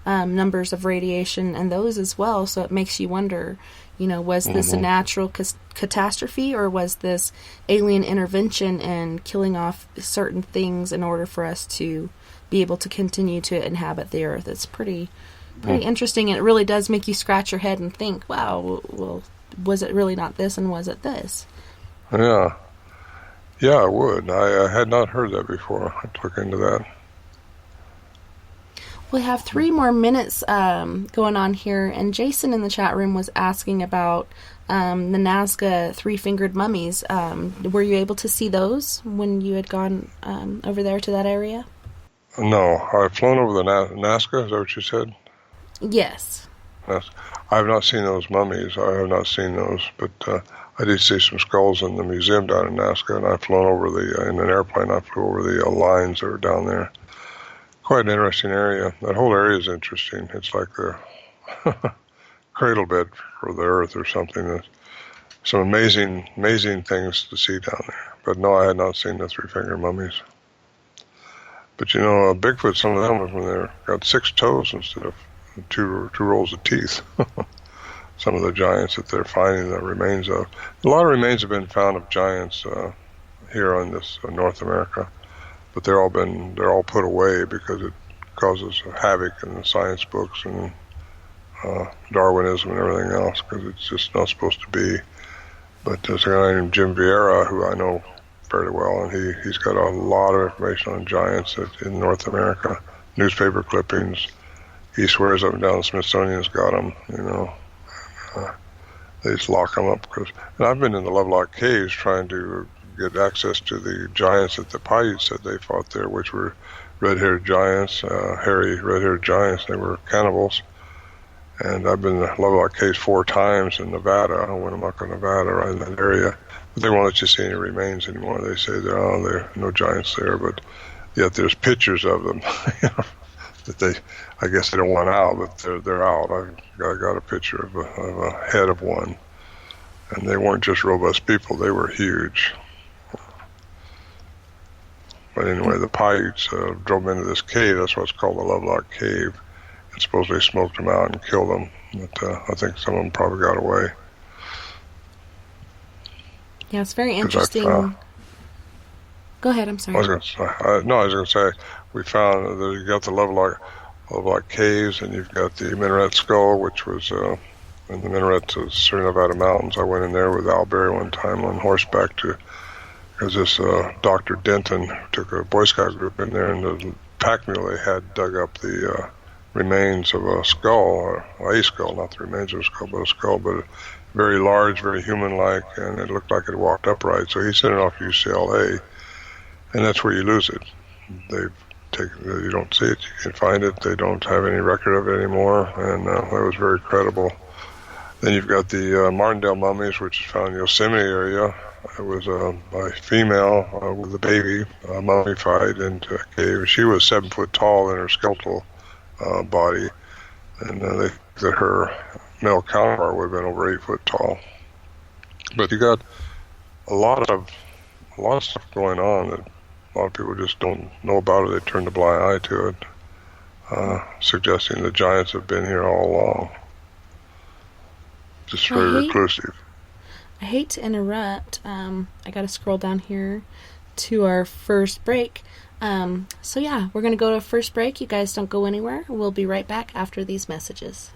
numbers of radiation and those as well. So it makes you wonder, you know, was this a natural catastrophe, or was this alien intervention and killing off certain things in order for us to be able to continue to inhabit the Earth? It's pretty interesting, and it really does make you scratch your head and think, wow, well, was it really not this, and was it this? Yeah. Yeah, I would. I had not heard that before. I'd look into that. We have 3 more minutes going on here, and Jason in the chat room was asking about the Nazca 3-fingered mummies. Were you able to see those when you had gone over there to that area? No. I've flown over the Nazca, is that what you said? Yes. I have not seen those mummies. I have not seen those, but I did see some skulls in the museum down in Nazca, and I've flown over in an airplane. I flew over the lines that are down there. Quite an interesting area. That whole area is interesting. It's like the cradle bed for the Earth or something. There's some amazing things to see down there. But no, I had not seen the 3-fingered mummies. But you know, Bigfoot, some of them, when they've got 6 toes instead of two rows of teeth. Some of the giants that they're finding the remains of. A lot of remains have been found of giants here on this North America, but they're all put away because it causes havoc in the science books and Darwinism and everything else, because it's just not supposed to be. But there's a guy named Jim Vieira who I know fairly well, and he's got a lot of information on giants in North America, newspaper clippings. He swears up and down the Smithsonian's got them, you know. They just lock them up. And I've been in the Lovelock Caves trying to get access to the giants that the Paiutes said they fought there, which were red-haired giants, hairy red-haired giants. They were cannibals. And I've been to Lovelock Caves 4 times in Nevada. I went to Nevada, right in that area. But they won't let you see any remains anymore. They say there are no giants there, but yet there's pictures of them. That I guess they don't want out, but they're out. I got a picture of a head of one. And they weren't just robust people, they were huge. But anyway, the Paiutes drove into this cave. That's what's called the Lovelock Cave. And supposedly smoked them out and killed them. But I think some of them probably got away. Yeah, it's very interesting. Go ahead, I'm sorry. I was going to say, we found that you got the Lovelock Caves, and you've got the Minaret Skull, which was in the Minaret of Sierra Nevada Mountains. I went in there with Al Berry one time on horseback because this Dr. Denton took a Boy Scout group in there, and the pack mule they had dug up the remains of a skull, or a skull, not the remains of a skull, but very large, very human-like, and it looked like it walked upright. So he sent it off to UCLA, and that's where you lose it. You don't see it, you can't find it, they don't have any record of it anymore, and that was very credible. Then you've got the Martindale mummies, which is found in the Yosemite area. It was a female with a baby mummified into a cave. She was 7 foot tall in her skeletal body, and they think that her male counterpart would have been over 8 foot tall. But you got a lot of stuff going on that a lot of people just don't know about it. They turn a blind eye to it, suggesting the giants have been here all along. Just very reclusive. I hate to interrupt. I got to scroll down here to our first break. So yeah, we're going to go to a first break. You guys don't go anywhere. We'll be right back after these messages.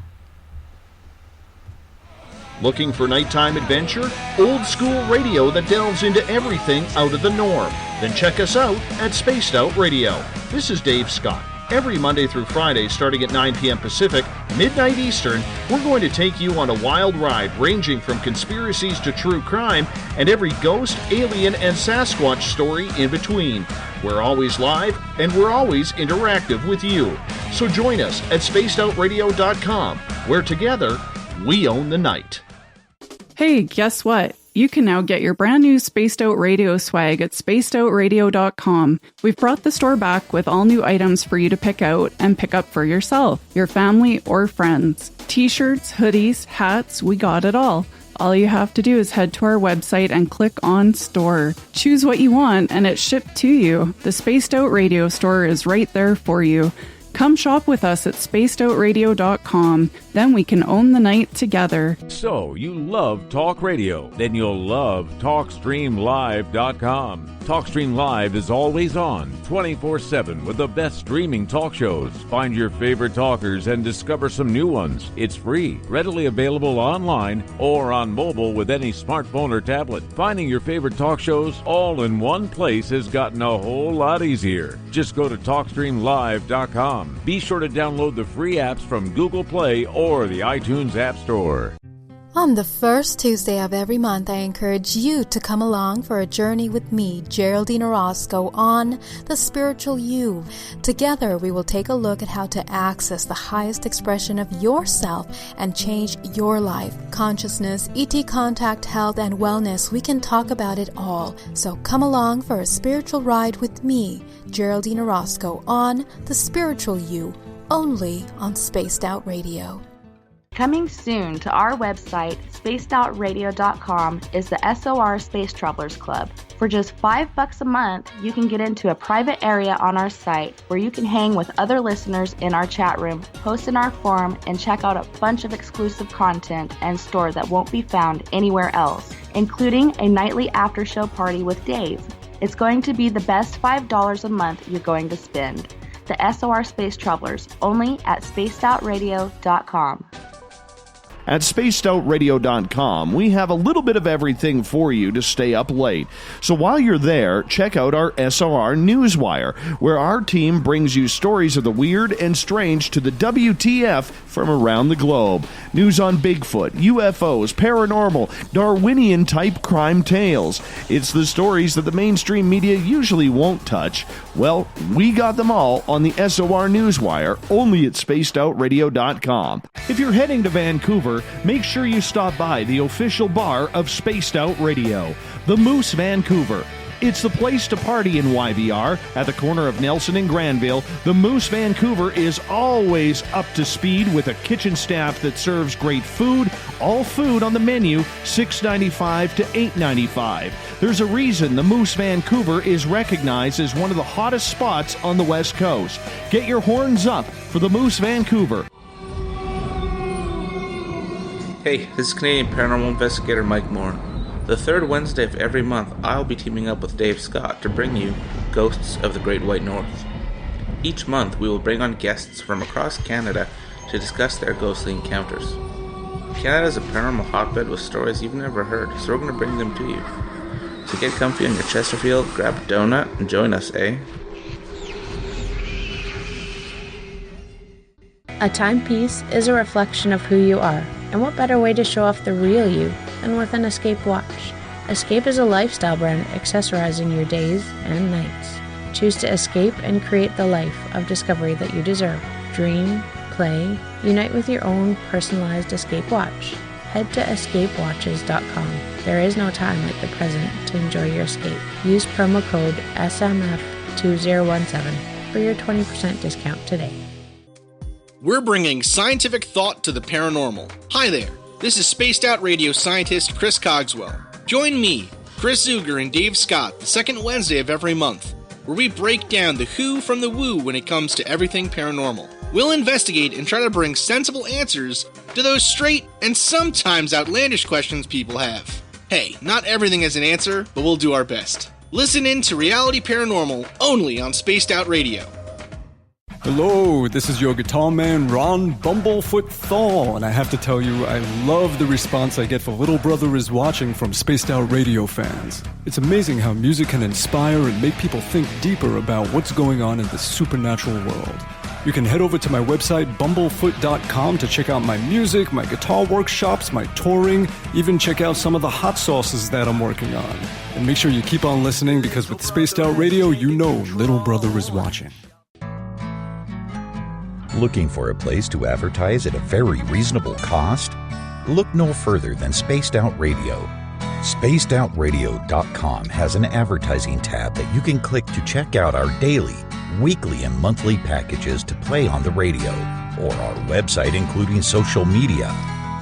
Looking for nighttime adventure? Old school radio that delves into everything out of the norm? Then check us out at Spaced Out Radio. This is Dave Scott. Every Monday through Friday, starting at 9 p.m. Pacific, midnight Eastern, we're going to take you on a wild ride ranging from conspiracies to true crime and every ghost, alien, and Sasquatch story in between. We're always live, and we're always interactive with you. So join us at spacedoutradio.com, where together, we own the night. Hey, guess what? You can now get your brand new Spaced Out Radio swag at spacedoutradio.com. We've brought the store back with all new items for you to pick out and pick up for yourself, your family, or friends. T-shirts, hoodies, hats, we got it all. All you have to do is head to our website and click on Store. Choose what you want and it's shipped to you. The Spaced Out Radio store is right there for you. Come shop with us at spacedoutradio.com. Then we can own the night together. So, you love talk radio? Then you'll love TalkStreamLive.com. TalkStream Live is always on, 24/7, with the best streaming talk shows. Find your favorite talkers and discover some new ones. It's free, readily available online or on mobile with any smartphone or tablet. Finding your favorite talk shows all in one place has gotten a whole lot easier. Just go to TalkStreamLive.com. Be sure to download the free apps from Google Play or the iTunes App Store. On the first Tuesday of every month, I encourage you to come along for a journey with me, Geraldine Orozco, on The Spiritual You. Together, we will take a look at how to access the highest expression of yourself and change your life. Consciousness, ET contact, health, and wellness, we can talk about it all. So come along for a spiritual ride with me, Geraldine Orozco, on The Spiritual You, only on Spaced Out Radio. Coming soon to our website, spacedoutradio.com, is the SOR Space Travelers Club. For just $5 a month, you can get into a private area on our site where you can hang with other listeners in our chat room, post in our forum, and check out a bunch of exclusive content and store that won't be found anywhere else, including a nightly after-show party with Dave. It's going to be the best $5 a month you're going to spend. The SOR Space Travelers, only at spacedoutradio.com. At spacedoutradio.com, we have a little bit of everything for you to stay up late. So while you're there, check out our SOR Newswire, where our team brings you stories of the weird and strange to the WTF from around the globe. News on Bigfoot, UFOs, paranormal, Darwinian-type crime tales. It's the stories that the mainstream media usually won't touch. Well, we got them all on the SOR Newswire, only at spacedoutradio.com. If you're heading to Vancouver, make sure you stop by the official bar of Spaced Out Radio, the Moose Vancouver. It's the place to party in YVR. At the corner of Nelson and Granville, the Moose Vancouver is always up to speed with a kitchen staff that serves great food. All food on the menu, $6.95 to $8.95. There's a reason the Moose Vancouver is recognized as one of the hottest spots on the West Coast. Get your horns up for the Moose Vancouver. Hey, this is Canadian Paranormal Investigator Mike Moore. The third Wednesday of every month, I'll be teaming up with Dave Scott to bring you Ghosts of the Great White North. Each month, we will bring on guests from across Canada to discuss their ghostly encounters. Canada is a paranormal hotbed with stories you've never heard, so we're going to bring them to you. So get comfy on your Chesterfield, grab a donut, and join us, eh? A timepiece is a reflection of who you are, and what better way to show off the real you than with an Escape watch? Escape is a lifestyle brand accessorizing your days and nights. Choose to escape and create the life of discovery that you deserve. Dream, play, unite with your own personalized Escape watch. Head to escapewatches.com. There is no time like the present to enjoy your escape. Use promo code SMF2017 for your 20% discount today. We're bringing scientific thought to the paranormal. Hi there, this is Spaced Out Radio scientist Chris Cogswell. Join me, Chris Zuger, and Dave Scott the second Wednesday of every month, where we break down the who from the woo when it comes to everything paranormal. We'll investigate and try to bring sensible answers to those straight and sometimes outlandish questions people have. Hey, not everything has an answer, but we'll do our best. Listen in to Reality Paranormal only on Spaced Out Radio. Hello, this is your guitar man, Ron Bumblefoot Thal, and I have to tell you, I love the response I get for Little Brother is Watching from Spaced Out Radio fans. It's amazing how music can inspire and make people think deeper about what's going on in the supernatural world. You can head over to my website, bumblefoot.com, to check out my music, my guitar workshops, my touring, even check out some of the hot sauces that I'm working on. And make sure you keep on listening, because with Spaced Out Radio, you know Little Brother is watching. Looking for a place to advertise at a very reasonable cost? Look no further than Spaced Out Radio. SpacedOutRadio.com has an advertising tab that you can click to check out our daily, weekly, and monthly packages to play on the radio, or our website including social media.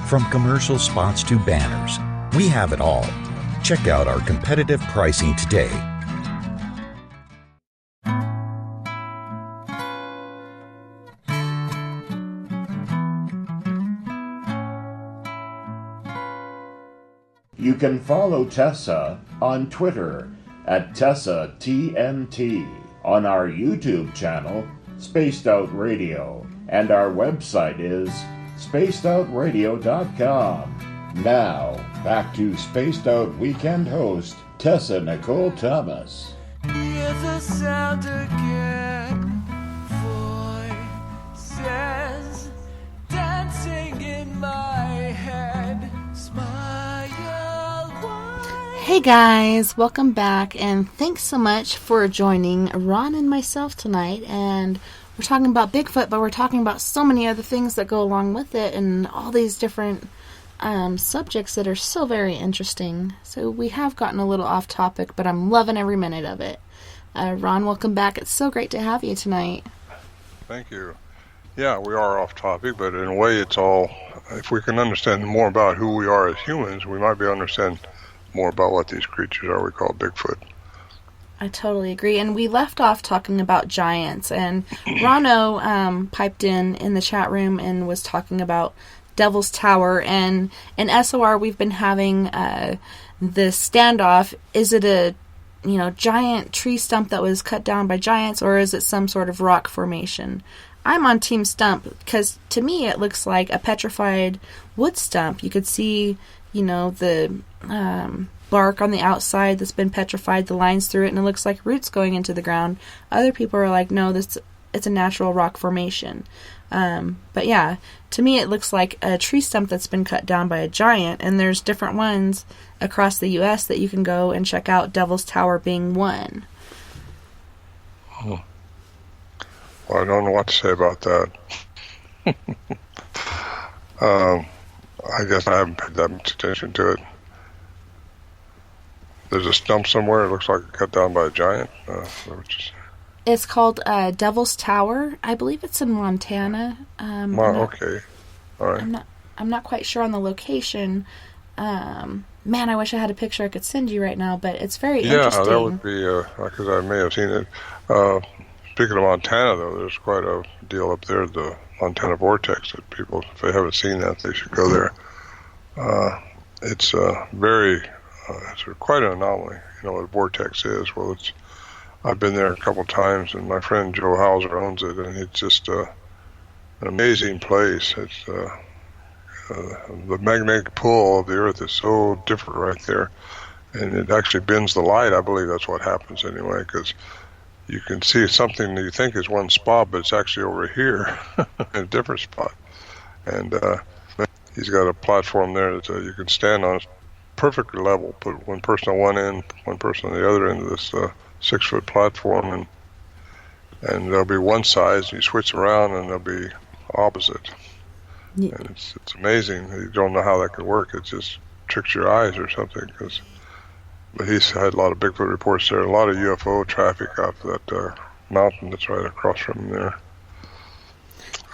From commercial spots to banners, we have it all. Check out our competitive pricing today. You can follow Tessa on Twitter at TessaTNT, on our YouTube channel, Spaced Out Radio, and our website is spacedoutradio.com. Now, back to Spaced Out Weekend host, Tessa Nicole Thomas. Hear the sound again, voices dancing in my head, smile. Hey guys, welcome back, and thanks so much for joining Ron and myself tonight. And we're talking about Bigfoot, but we're talking about so many other things that go along with it, and all these different subjects that are so very interesting. So we have gotten a little off topic, but I'm loving every minute of it. Ron, welcome back. It's so great to have you tonight. Thank you. Yeah, we are off topic, but in a way it's all, if we can understand more about who we are as humans, we might be able to understand more about what these creatures are we call Bigfoot. I totally agree. And we left off talking about giants, and Rano piped in the chat room and was talking about Devil's Tower, and in SOR we've been having this standoff. Is it a giant tree stump that was cut down by giants, or is it some sort of rock formation? I'm on Team Stump, because to me it looks like a petrified wood stump. You could see, the bark on the outside that's been petrified, the lines through it, and it looks like roots going into the ground. Other people are like, no, it's a natural rock formation. But yeah, to me it looks like a tree stump that's been cut down by a giant, and there's different ones across the U.S. that you can go and check out, Devil's Tower being one. Oh. Well, I don't know what to say about that. I guess I haven't paid that much attention to it. There's a stump somewhere. It looks like cut down by a giant. It's called Devil's Tower. I believe it's in Montana. Okay. All right. I'm not quite sure on the location. Man, I wish I had a picture I could send you right now, but it's very interesting. Yeah, that would be, because I may have seen it. Speaking of Montana, though, there's quite a deal up there, the Montana Vortex, that people, if they haven't seen that, they should go there. It's it's quite an anomaly. You know what a vortex is? Well, I've been there a couple times, and my friend Joe Hauser owns it, and it's just an amazing place. It's the magnetic pull of the Earth is so different right there, and it actually bends the light. I believe that's what happens anyway, because you can see something that you think is one spot, but it's actually over here in a different spot. And he's got a platform there that you can stand on. It's perfectly level. Put one person on one end, one person on the other end of this 6-foot platform, and there'll be one size, and you switch around, and they'll be opposite. Yeah. And it's amazing. You don't know how that could work. It just tricks your eyes or something. But he's had a lot of Bigfoot reports there, a lot of UFO traffic off that mountain that's right across from there.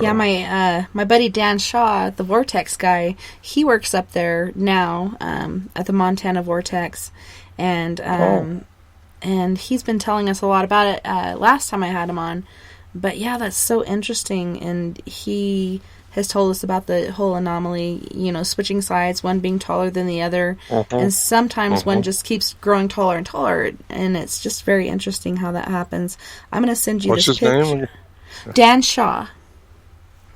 Yeah, my buddy Dan Shaw, the Vortex guy, he works up there now at the Montana Vortex, and he's been telling us a lot about it last time I had him on. But yeah, that's so interesting, and he has told us about the whole anomaly, switching sides, one being taller than the other, and sometimes one just keeps growing taller and taller, and it's just very interesting how that happens. I'm going to send you What's this his picture. name? Dan Shaw.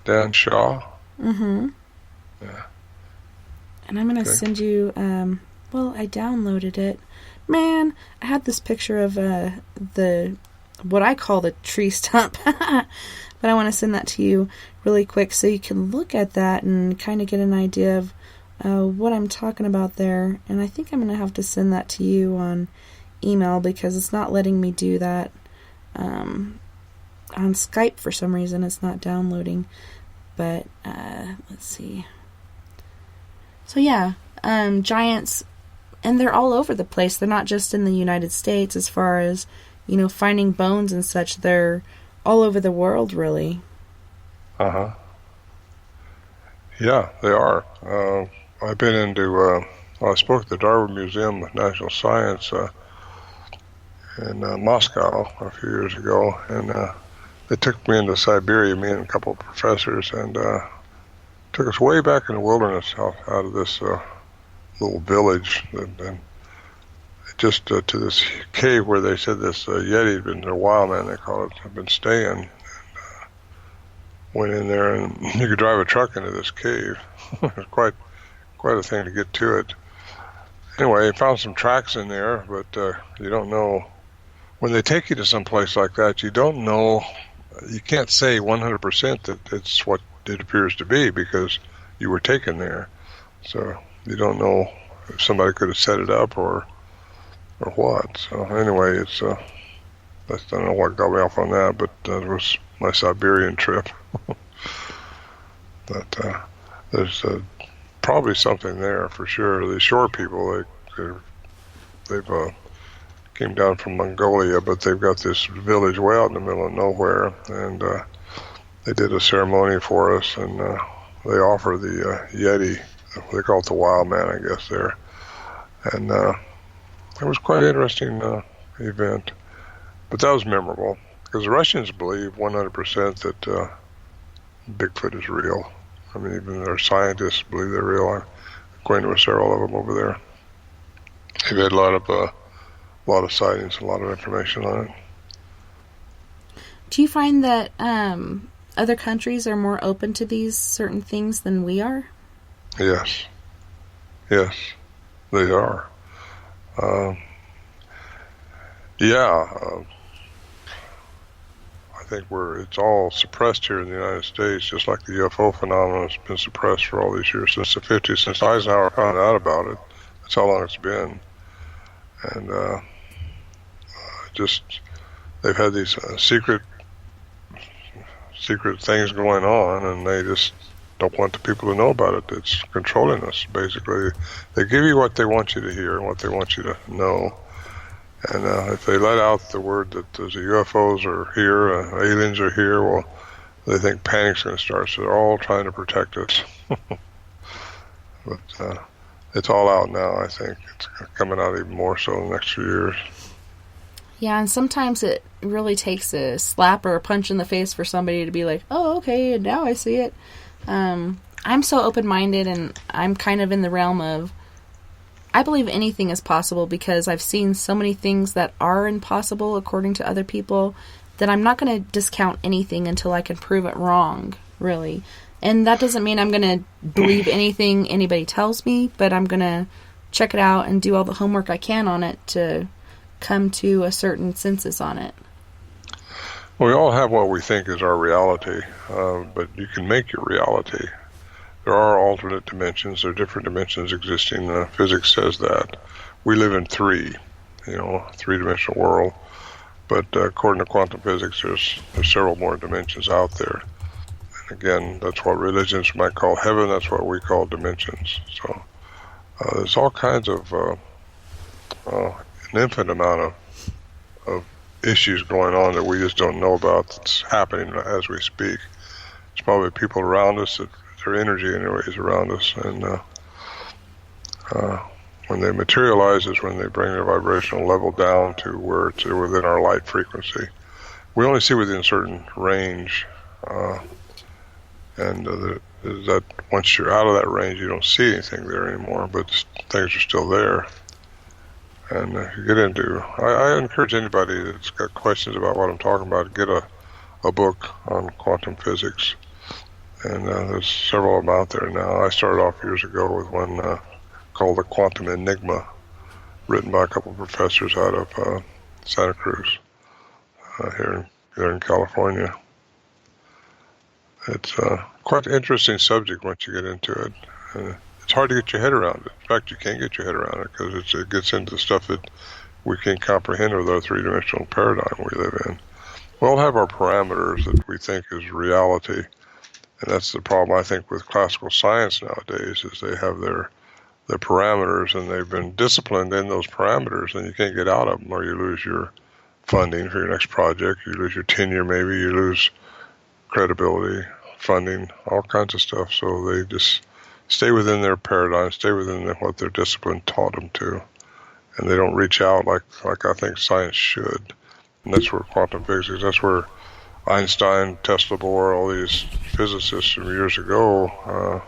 Dan Shaw? Mm-hmm. Yeah. And I'm going to send you, I downloaded it. Man, I had this picture of what I call the tree stump, but I want to send that to you really quick so you can look at that and kind of get an idea of what I'm talking about there. And I think I'm going to have to send that to you on email because it's not letting me do that on Skype for some reason. It's not downloading. But let's see. So yeah, giants, and they're all over the place. They're not just in the United States as far as, finding bones and such. They're all over the world, really. Uh-huh. Yeah, they are. I've been into, I spoke at the Darwin Museum of Natural Science in Moscow a few years ago, and they took me into Siberia, me and a couple of professors, and took us way back in the wilderness out of this little village, and just to this cave where they said this Yeti had been, their wild man, they call it, had been staying. And went in there, and you could drive a truck into this cave. It was quite a thing to get to it. Anyway, I found some tracks in there, but you don't know. When they take you to some place like that, you don't know. You can't say 100% that it's what it appears to be because you were taken there. So you don't know if somebody could have set it up or what. So anyway, it's I don't know what got me off on that, but it was my Siberian trip. But there's probably something there for sure. The shore people, they've came down from Mongolia, but they've got this village way out in the middle of nowhere, and they did a ceremony for us, and they offer the Yeti. They call it the wild man, I guess, there. And it was quite an interesting event. But that was memorable, because the Russians believe 100% that Bigfoot is real. I mean, even their scientists believe they're real. I'm acquainted with several of them over there. They've had a lot of sightings, a lot of information on it. Do you find that other countries are more open to these certain things than we are? Yes. Yes, they are. I think it's all suppressed here in the United States, just like the UFO phenomenon has been suppressed for all these years, since the 50s, since Eisenhower found out about it. That's how long it's been. And they've had these secret things going on, and they just don't want the people to know about it. It's controlling us, basically. They give you what they want you to hear and what they want you to know. And if they let out the word that the UFOs are here, aliens are here, well, they think panic's going to start. So they're all trying to protect us. But it's all out now, I think. It's coming out even more so in the next few years. Yeah, and sometimes it really takes a slap or a punch in the face for somebody to be like, oh, okay, now I see it. I'm so open-minded, and I'm kind of in the realm of, I believe anything is possible because I've seen so many things that are impossible according to other people that I'm not going to discount anything until I can prove it wrong, really. And that doesn't mean I'm going to believe anything anybody tells me, but I'm going to check it out and do all the homework I can on it to come to a certain census on it. Well, we all have what we think is our reality, but you can make your reality. There are alternate dimensions. There are different dimensions existing. Physics says that. We live in three-dimensional world. But according to quantum physics, there's several more dimensions out there. And again, that's what religions might call heaven. That's what we call dimensions. So there's all kinds of an infinite amount of issues going on that we just don't know about that's happening as we speak. It's probably people around us that their energy anyways around us, and when they materialize is when they bring their vibrational level down to where it's within our light frequency. We only see within a certain range, and that once you're out of that range you don't see anything there anymore, but things are still there. And if you get into, I encourage anybody that's got questions about what I'm talking about, get a book on quantum physics. And there's several of them out there now. I started off years ago with one called The Quantum Enigma, written by a couple of professors out of Santa Cruz, here in California. It's quite an interesting subject once you get into it. It's hard to get your head around it. In fact, you can't get your head around it because it gets into stuff that we can't comprehend with our three-dimensional paradigm we live in. We all have our parameters that we think is reality. And that's the problem, I think, with classical science nowadays, is they have their parameters, and they've been disciplined in those parameters, and you can't get out of them, or you lose your funding for your next project, you lose your tenure maybe, you lose credibility, funding, all kinds of stuff. So they just stay within their paradigm, stay within what their discipline taught them to, and they don't reach out like I think science should. And that's where quantum physics, that's where Einstein, Tesla, Bohr, all these physicists from years ago,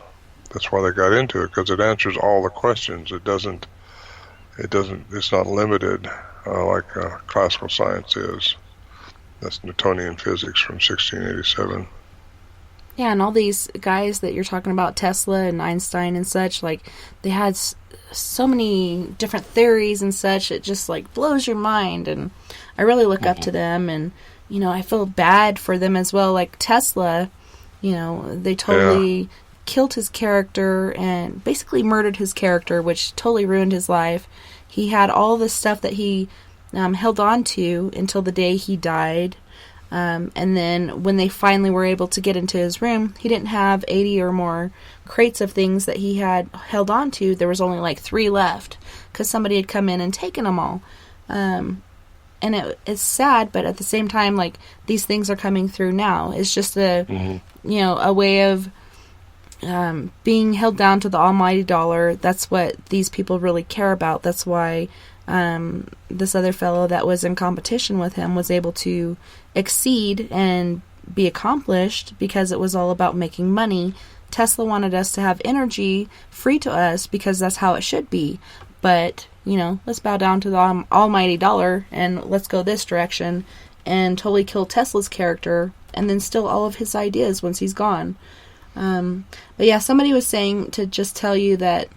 that's why they got into it, because it answers all the questions. It's not limited like classical science is. That's Newtonian physics from 1687. Yeah, and all these guys that you're talking about, Tesla and Einstein and such, like, they had so many different theories and such, it just, like, blows your mind, and I really look up to them, and I feel bad for them as well. Like Tesla, they totally killed his character and basically murdered his character, which totally ruined his life. He had all the stuff that he held on to until the day he died. And then when they finally were able to get into his room, he didn't have 80 or more crates of things that he had held on to. There was only like 3 left because somebody had come in and taken them all. And it's sad, but at the same time, like, these things are coming through now. It's just a way of being held down to the almighty dollar. That's what these people really care about. That's why this other fellow that was in competition with him was able to exceed and be accomplished, because it was all about making money. Tesla wanted us to have energy free to us because that's how it should be. But let's bow down to the almighty dollar and let's go this direction, and totally kill Tesla's character and then steal all of his ideas once he's gone. But yeah, somebody was saying to just tell you that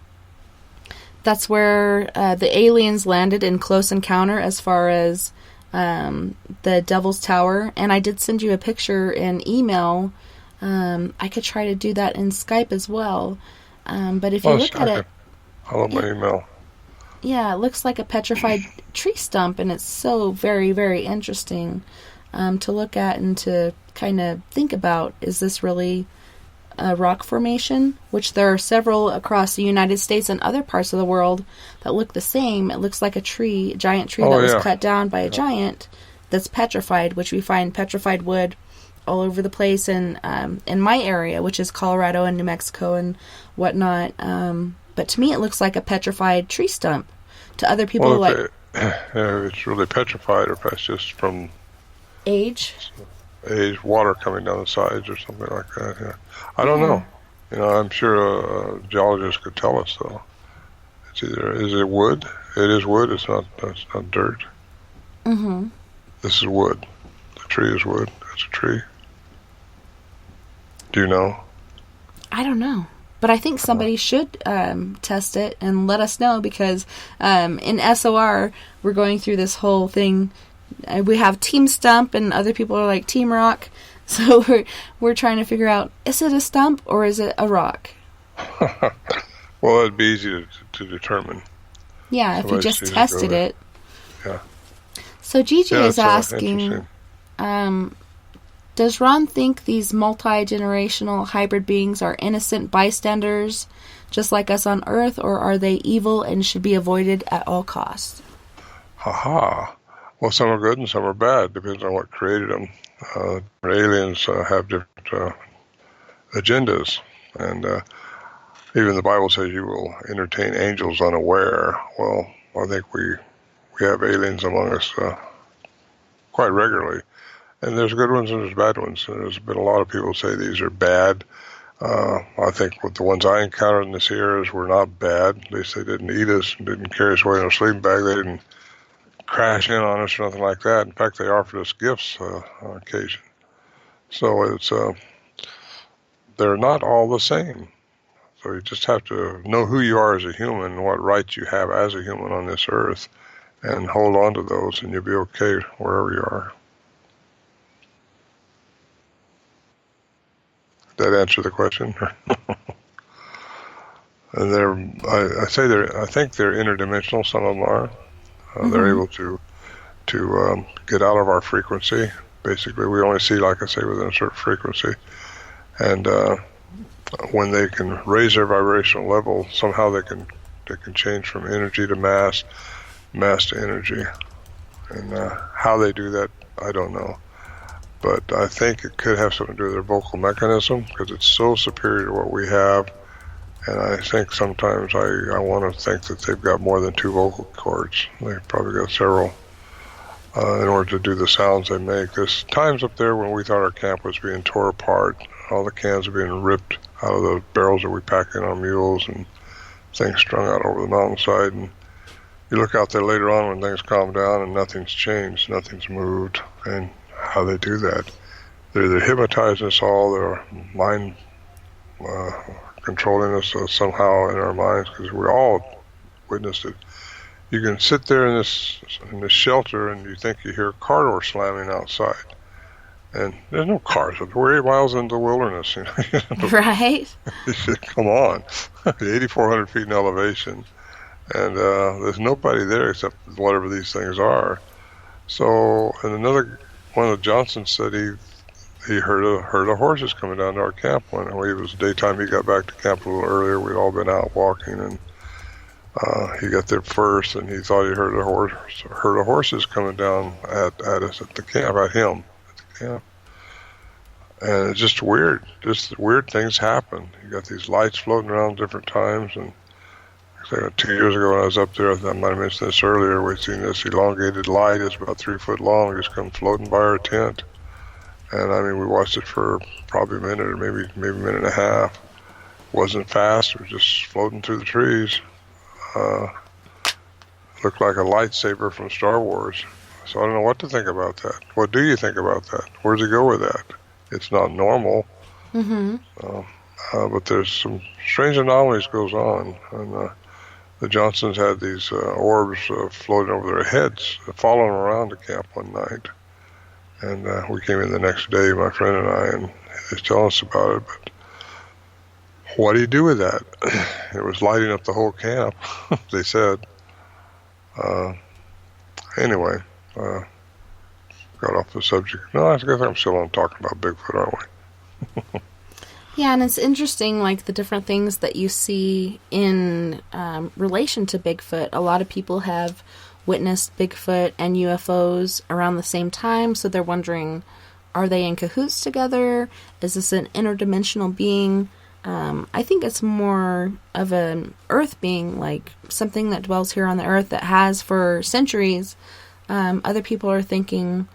that's where the aliens landed in Close Encounter as far as the Devil's Tower. And I did send you a picture in email. I could try to do that in Skype as well. But if you look at it... I love my email. Yeah, it looks like a petrified tree stump, and it's so very, very interesting to look at and to kind of think about. Is this really a rock formation? Which there are several across the United States and other parts of the world that look the same. It looks like a tree, a giant tree that was cut down by a giant that's petrified, which we find petrified wood all over the place in my area, which is Colorado and New Mexico and whatnot. But to me, it looks like a petrified tree stump. To other people, it's really petrified, or if that's just from age, water coming down the sides or something like that. Yeah, I don't know. I'm sure a geologist could tell us though. It's either is it wood? It is wood. It's not dirt. Mm-hmm. This is wood. The tree is wood. It's a tree. Do you know? I don't know. But I think somebody should test it and let us know, because in SOR, we're going through this whole thing. We have Team Stump, and other people are like Team Rock. So we're trying to figure out, is it a stump or is it a rock? Well, it'd be easy to determine. Yeah, if you just tested it. Yeah. So Gigi is asking... does Ron think these multi-generational hybrid beings are innocent bystanders, just like us on Earth, or are they evil and should be avoided at all costs? Well, some are good and some are bad. Depends on what created them. Aliens have different agendas, and even the Bible says you will entertain angels unaware. Well, I think we have aliens among us quite regularly. And there's good ones and there's bad ones. And there's been a lot of people say these are bad. I think with the ones I encountered in this areas were not bad. At least they didn't eat us and didn't carry us away in a sleeping bag. They didn't crash in on us or nothing like that. In fact, they offered us gifts on occasion. So it's they're not all the same. So you just have to know who you are as a human and what rights you have as a human on this earth, and hold on to those, and you'll be okay wherever you are. That answer the question? And I think they're interdimensional. Some of them are. They're able to get out of our frequency. Basically, we only see, like I say, within a certain frequency. And when they can raise their vibrational level, somehow they can change from energy to mass to energy. And how they do that, I don't know. But I think it could have something to do with their vocal mechanism, because it's so superior to what we have. And I think sometimes I want to think that they've got more than 2 vocal cords. They've probably got several in order to do the sounds they make. There's times up there when we thought our camp was being tore apart. All the cans are being ripped out of the barrels that we pack in on mules, and things strung out over the mountainside. And you look out there later on when things calm down and nothing's changed, nothing's moved. And how they do that, they're either hypnotizing us all, they're mind controlling us somehow in our minds, because we all witnessed it. You can sit there in this shelter and you think you hear a car door slamming outside, and there's no cars up there. We're 8 miles into the wilderness, you know. Right. Come on, 8,400 feet in elevation, and there's nobody there except whatever these things are. So, and one of the Johnsons said he heard a herd of horses coming down to our camp when it was daytime. He got back to camp a little earlier. We'd all been out walking, and he got there first, and he thought he heard a herd of horses coming down at us at the camp, at him at the camp. And it's just weird. Just weird things happen. You got these lights floating around at different times, and 2 years ago when I was up there, I might have mentioned this earlier, we'd seen this elongated light. It's about 3 foot long, just come floating by our tent. And I mean, we watched it for probably a minute or maybe a minute and a half. Wasn't fast, it was just floating through the trees. Looked like a lightsaber from Star Wars. So I don't know what to think about that. What do you think about that? Where's he go with that? it's not normal. But there's some strange anomalies goes on, and the Johnsons had these orbs floating over their heads, following around the camp one night. And we came in the next day, my friend and I, and he was telling us about it. But what do you do with that? It was lighting up the whole camp, they said. Anyway, got off the subject. No, I guess I'm still on talking about Bigfoot, aren't we? Yeah, and it's interesting, like, the different things that you see in relation to Bigfoot. A lot of people have witnessed Bigfoot and UFOs around the same time, so they're wondering, are they in cahoots together? Is this an interdimensional being? I think it's more of an Earth being, like something that dwells here on the Earth that has for centuries. Other people are thinking,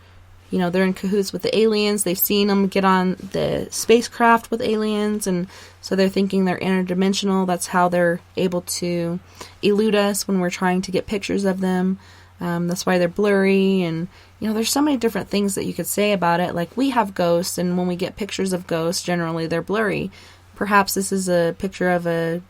you know, they're in cahoots with the aliens. They've seen them get on the spacecraft with aliens, and so they're thinking they're interdimensional. That's how they're able to elude us when we're trying to get pictures of them. That's why they're blurry, and, you know, there's so many different things that you could say about it. Like, we have ghosts, and when we get pictures of ghosts, generally they're blurry. Perhaps this is a picture of a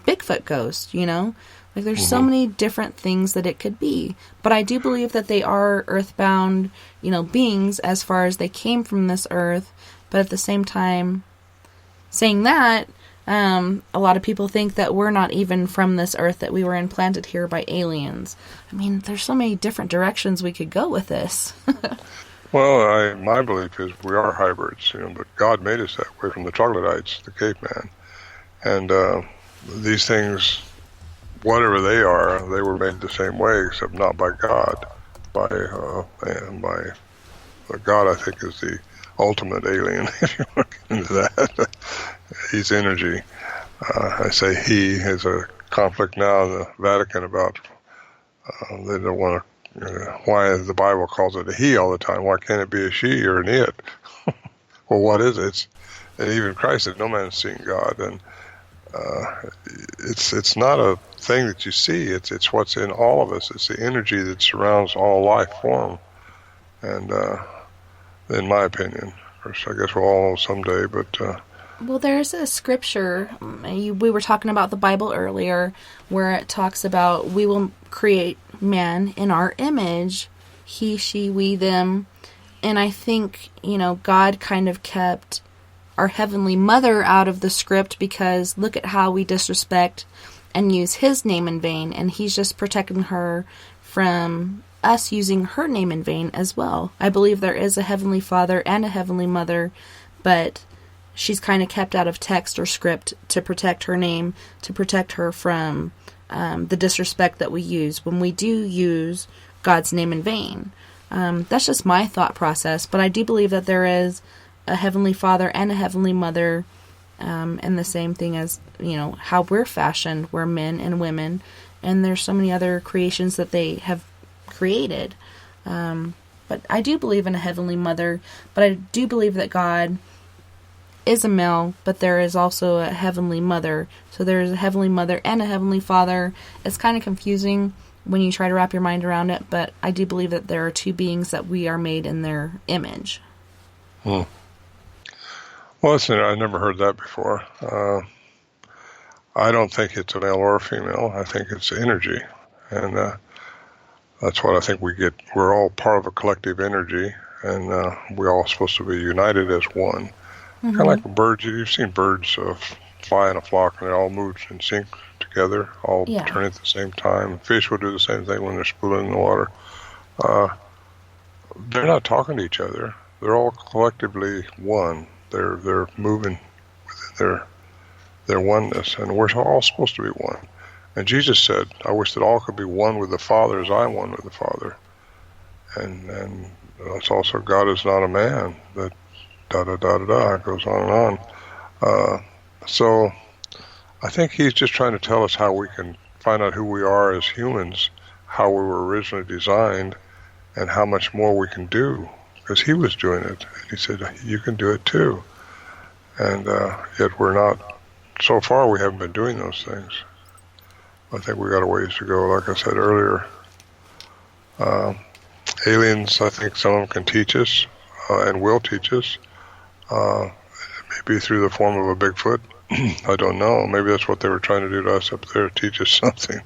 Bigfoot ghost, you know? Like, there's so many different things that it could be. But I do believe that they are earthbound, you know, beings as far as they came from this earth. But at the same time, saying that, a lot of people think that we're not even from this earth, that we were implanted here by aliens. I mean, there's so many different directions we could go with this. Well, my belief is we are hybrids, you know, but God made us that way from the troglodytes, the caveman. And these things, whatever they are, they were made the same way, except not by God. By God, I think, is the ultimate alien, if you look into that. He's energy. I say he is a conflict now in the Vatican about they don't want to, why the Bible calls it a he all the time. Why can't it be a she or an it? Well, what is it? And even Christ said, no man has seen God. And it's not a thing that you see. It's what's in all of us. It's the energy that surrounds all life form. And in my opinion, of course, I guess we'll all know someday, but... Well, there's a scripture, we were talking about the Bible earlier, where it talks about we will create man in our image, he, she, we, them. And I think, you know, God kind of kept our Heavenly Mother out of the script, because look at how we disrespect and use his name in vain, and he's just protecting her from us using her name in vain as well. I believe there is a Heavenly Father and a Heavenly Mother, but she's kind of kept out of text or script to protect her name, to protect her from the disrespect that we use when we do use God's name in vain. That's just my thought process, but I do believe that there is a Heavenly Father and a Heavenly Mother, and the same thing as, you know, how we're fashioned, we're men and women, and there's so many other creations that they have created. But I do believe in a Heavenly Mother, but I do believe that God is a male, but there is also a Heavenly Mother. So there is a Heavenly Mother and a Heavenly Father. It's kind of confusing when you try to wrap your mind around it, but I do believe that there are two beings that we are made in their image. Well, listen, I never heard that before. I don't think it's a male or a female. I think it's energy. And that's what I think we get. We're all part of a collective energy, and we're all supposed to be united as one. Kind of like birds. You've seen birds fly in a flock, and they all move in sync together, all turn at the same time. Fish will do the same thing when they're spooling in the water. They're not talking to each other. They're all collectively one. They're moving within their oneness, and we're all supposed to be one. And Jesus said, "I wish that all could be one with the Father as I am one with the Father." And that's also, God is not a man. That it goes on and on. So I think he's just trying to tell us how we can find out who we are as humans, how we were originally designed, and how much more we can do, because he was doing it. And he said, you can do it too. And yet we're not, so far we haven't been doing those things. I think we got a ways to go, like I said earlier. Aliens, I think some of them can teach us and will teach us. Maybe through the form of a Bigfoot. I don't know. Maybe that's what they were trying to do to us up there, teach us something.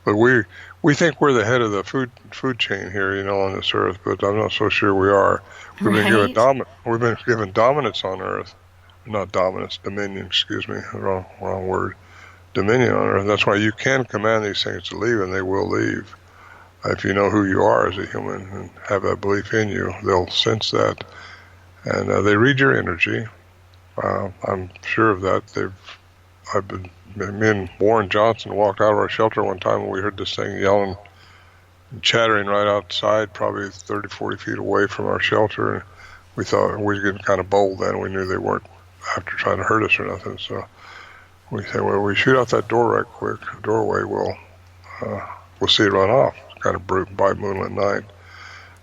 But we think we're the head of the food chain here, you know, on this earth. But I'm not so sure we are. We've been given dominance on Earth, not dominance, dominion. Excuse me, wrong word. Dominion on Earth. That's why you can command these things to leave, and they will leave. If you know who you are as a human and have that belief in you, they'll sense that, and they read your energy. I'm sure of that. Me and Warren Johnson walked out of our shelter one time and we heard this thing yelling and chattering right outside, probably 30, 40 feet away from our shelter. And we thought, we were getting kind of bold then. We knew they weren't after trying to hurt us or nothing. So we said, well, we shoot out that door right quick, doorway, we'll see it run off. It's kind of bright moonlit night.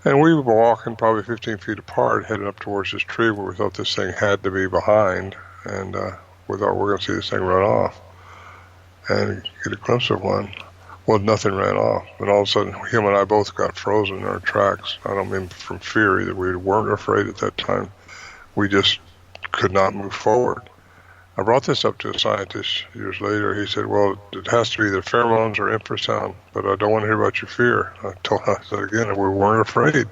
And we were walking probably 15 feet apart, heading up towards this tree where we thought this thing had to be behind. And we thought we're going to see this thing run off and get a glimpse of one. Well, nothing ran off. But all of a sudden, him and I both got frozen in our tracks. I don't mean from fear either. We weren't afraid at that time. We just could not move forward. I brought this up to a scientist years later. He said, well, it has to be either pheromones or infrasound, but I don't want to hear about your fear. I said again, we weren't afraid. It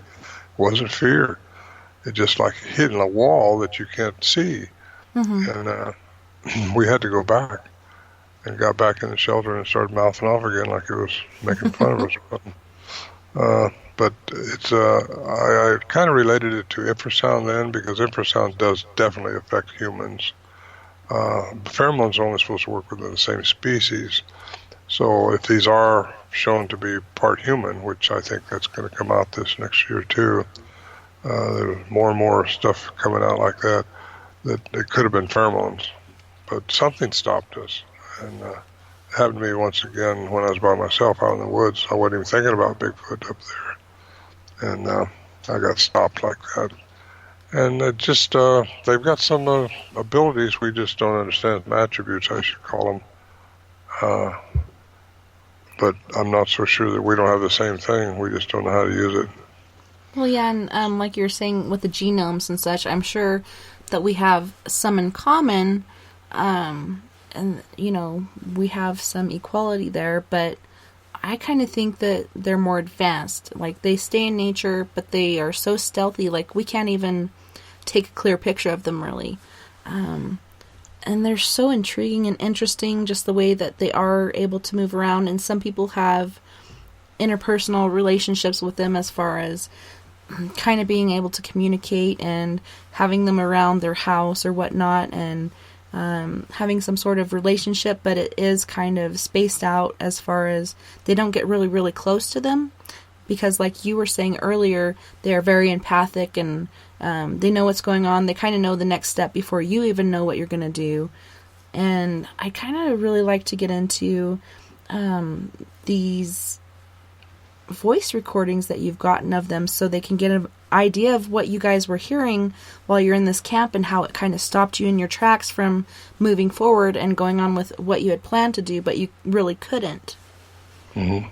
wasn't fear. It just like hitting a wall that you can't see. And we had to go back and got back in the shelter and started mouthing off again like it was making fun of us. But it's I kind of related it to infrasound then, because infrasound does definitely affect humans. Pheromones are only supposed to work within the same species. So if these are shown to be part human, which I think that's going to come out this next year too, there's more and more stuff coming out like that it could have been pheromones. But something stopped us. And it happened to me once again when I was by myself out in the woods. I wasn't even thinking about Bigfoot up there. And I got stopped like that. And it just, they've got some abilities we just don't understand, some attributes I should call them. But I'm not so sure that we don't have the same thing. We just don't know how to use it. Well, yeah, and like you were saying with the genomes and such, I'm sure that we have some in common, and, you know, we have some equality there, but I kind of think that they're more advanced. Like, they stay in nature, but they are so stealthy, like, we can't even take a clear picture of them, really. And they're so intriguing and interesting, just the way that they are able to move around, and some people have interpersonal relationships with them as far as kind of being able to communicate and having them around their house or whatnot, and having some sort of relationship, but it is kind of spaced out as far as they don't get really, really close to them, because like you were saying earlier, they are very empathic, and they know what's going on. They kind of know the next step before you even know what you're going to do. And I kind of really like to get into these voice recordings that you've gotten of them, so they can get an idea of what you guys were hearing while you're in this camp and how it kind of stopped you in your tracks from moving forward and going on with what you had planned to do, but you really couldn't. You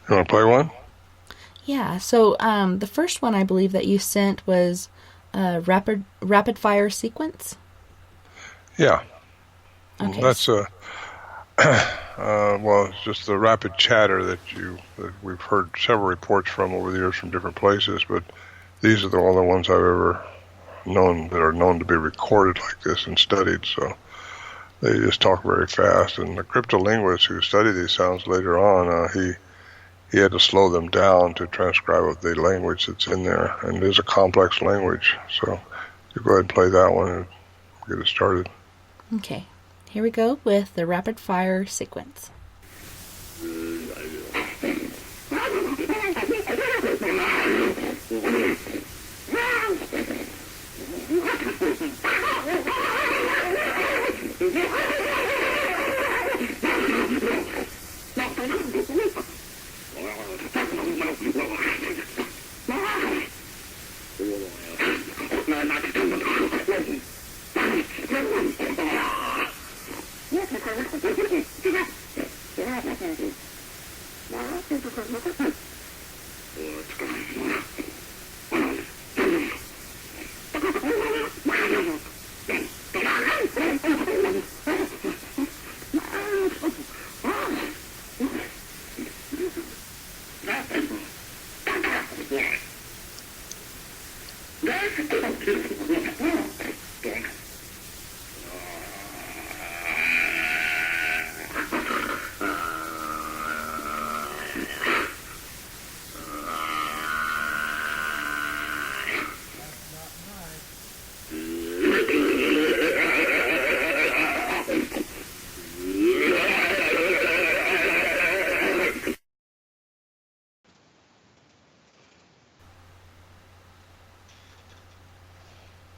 want to play one? Yeah, so the first one I believe that you sent was a rapid fire sequence. Yeah. Okay. That's well, it's just the rapid chatter that we've heard several reports from over the years from different places, but these are the only ones I've ever known that are known to be recorded like this and studied. So they just talk very fast, and the cryptolinguist who studied these sounds later on, he had to slow them down to transcribe the language that's in there, and it is a complex language. So you go ahead and play that one and get it started. Okay, here we go with the rapid fire sequence.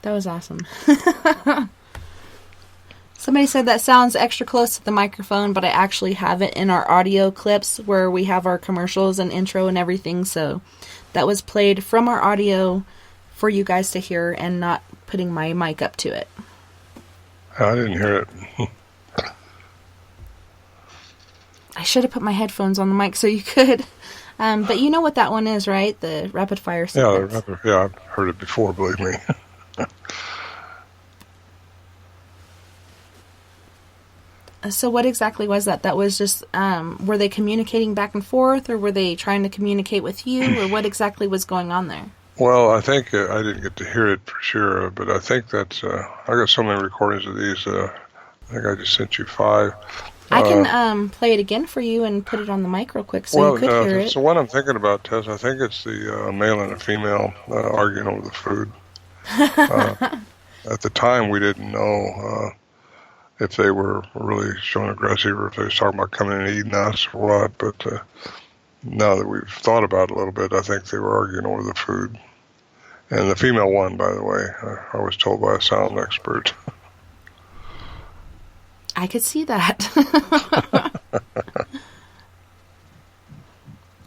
That was awesome. Somebody said that sounds extra close to the microphone, but I actually have it in our audio clips where we have our commercials and intro and everything, so that was played from our audio for you guys to hear and not putting my mic up to it. I didn't hear it. I should have put my headphones on the mic so you could. But you know what that one is, right? The rapid fire sequence. Yeah, I've heard it before, believe me. So what exactly was that? That was just, were they communicating back and forth, or were they trying to communicate with you, or what exactly was going on there? Well, I think I didn't get to hear it for sure, but I think that's, I got so many recordings of these, I think I just sent you 5. I can play it again for you and put it on the mic real quick so you could hear it. So what I'm thinking about, Tess, I think it's the male and a female arguing over the food. At the time, we didn't know if they were really showing aggressive or if they was talking about coming in and eating us or what. But now that we've thought about it a little bit, I think they were arguing over the food. And the female won, by the way. I was told by a sound expert. I could see that.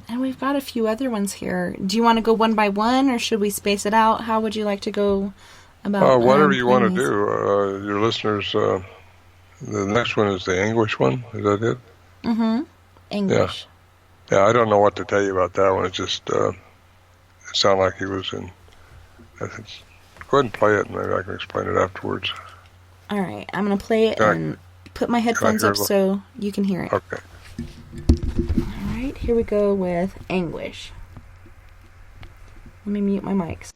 And we've got a few other ones here. Do you want to go one by one, or should we space it out? How would you like to go about whatever you want to do. Your listeners, the next one is the Anguish one. Is that it? Mm-hmm. Anguish. Yeah, I don't know what to tell you about that one. It just it sounded like he was in... Go ahead and play it, and maybe I can explain it afterwards. All right, I'm going to play it and put my headphones up so you can hear it. Okay. All right, here we go with Anguish. Let me mute my mics.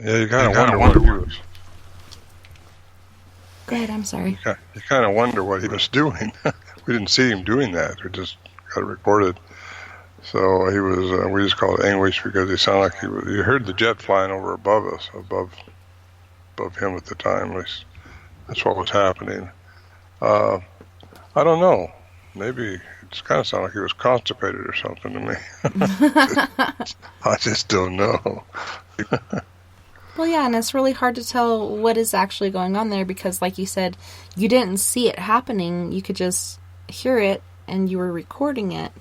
Yeah, you kind of wonder what he was. Go ahead, I'm sorry. You kind of wonder what he was doing. We didn't see him doing that. We just got it recorded. So he was, we just called it Anguish because he sounded like he was, you heard the jet flying over above us, above him at the time. At least that's what was happening. I don't know. Maybe it just kind of sounded like he was constipated or something to me. I just don't know. Well, yeah, and it's really hard to tell what is actually going on there because, like you said, you didn't see it happening. You could just hear it, and you were recording it.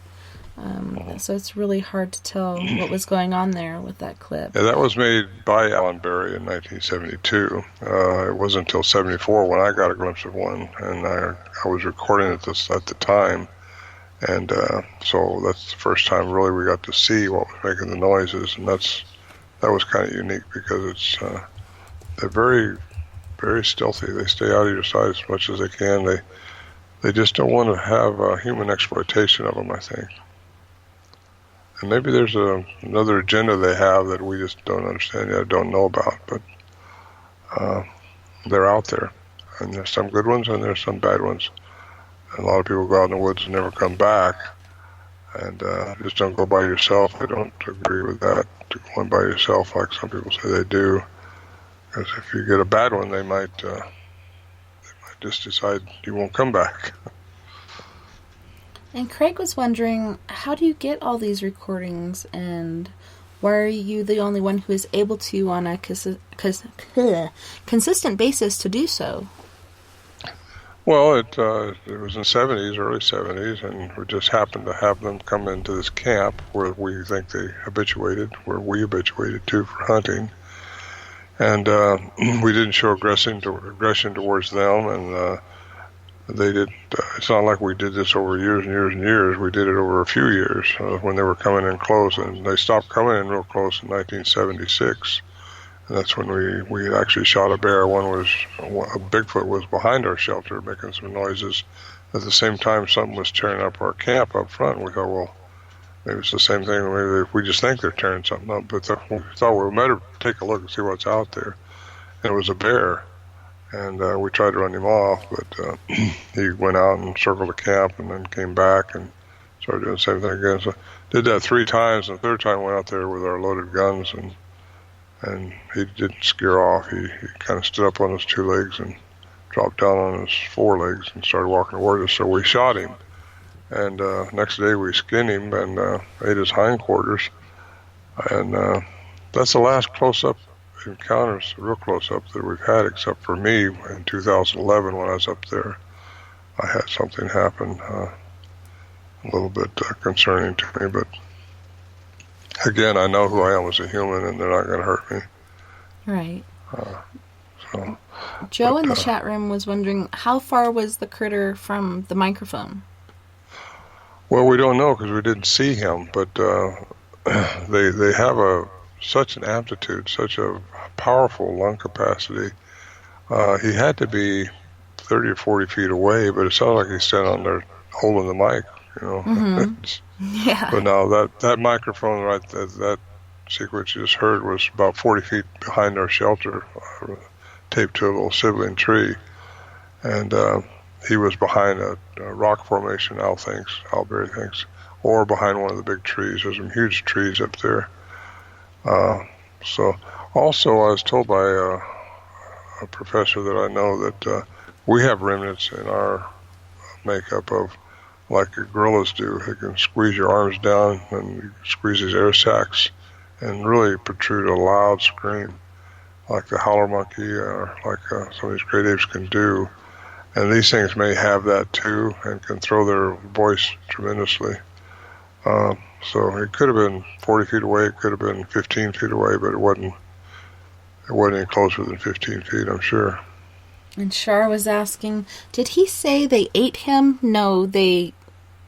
So it's really hard to tell what was going on there with that clip. Yeah, that was made by Alan Berry in 1972. It wasn't until 74 when I got a glimpse of one, and I was recording it at the time. And so that's the first time really we got to see what was making the noises, and that was kind of unique because they're very, very stealthy. They stay out of your sight as much as they can. They just don't want to have human exploitation of them, I think. And maybe there's another agenda they have that we just don't understand yet, don't know about. But they're out there, and there's some good ones and there's some bad ones. And a lot of people go out in the woods and never come back. And just don't go by yourself. I don't agree with that, to going by yourself like some people say they do. Because if you get a bad one, they might just decide you won't come back. And Craig was wondering, how do you get all these recordings, and Why are you the only one who is able to, on a consistent basis, to do so? Well, it was in the early 70s, and we just happened to have them come into this camp where we think they habituated, where we habituated to for hunting. And we didn't show aggression towards them, and they did. It's not like we did this over years and years and years. We did it over a few years when they were coming in close, and they stopped coming in real close in 1976. And that's when we actually shot a bear. A Bigfoot was behind our shelter making some noises. At the same time, something was tearing up our camp up front. We thought, well, maybe it's the same thing. Maybe we just think they're tearing something up. But we thought we better take a look and see what's out there. And it was a bear. And we tried to run him off, but he went out and circled the camp and then came back and started doing the same thing again. So did that 3 times, and the 3rd time went out there with our loaded guns, and he didn't scare off. He kind of stood up on his 2 legs and dropped down on his 4 legs and started walking toward us. So we shot him, and next day we skinned him and ate his hindquarters. And that's the last close-up encounters, real close-up that we've had, except for me in 2011 when I was up there. I had something happen a little bit concerning to me, but again, I know who I am as a human, and they're not going to hurt me. Right. Joe in the chat room was wondering, how far was the critter from the microphone? Well, we don't know because we didn't see him, but they have such an amplitude, such a powerful lung capacity. He had to be 30 or 40 feet away, but it sounded like he's standing on there holding the mic, you know. Mm-hmm. Yeah. But now that microphone, right, that sequence you just heard was about 40 feet behind our shelter, taped to a little sibling tree. And he was behind a rock formation, Alberry thinks, or behind one of the big trees. There's some huge trees up there. So also I was told by a professor that I know that we have remnants in our makeup of like gorillas do. They can squeeze your arms down and squeeze these air sacs and really protrude a loud scream like the howler monkey or like some of these great apes can do. And these things may have that too and can throw their voice tremendously. So it could have been 40 feet away, it could have been 15 feet away, but it wasn't any closer than 15 feet, I'm sure. And Shar was asking, did he say they ate him? No, they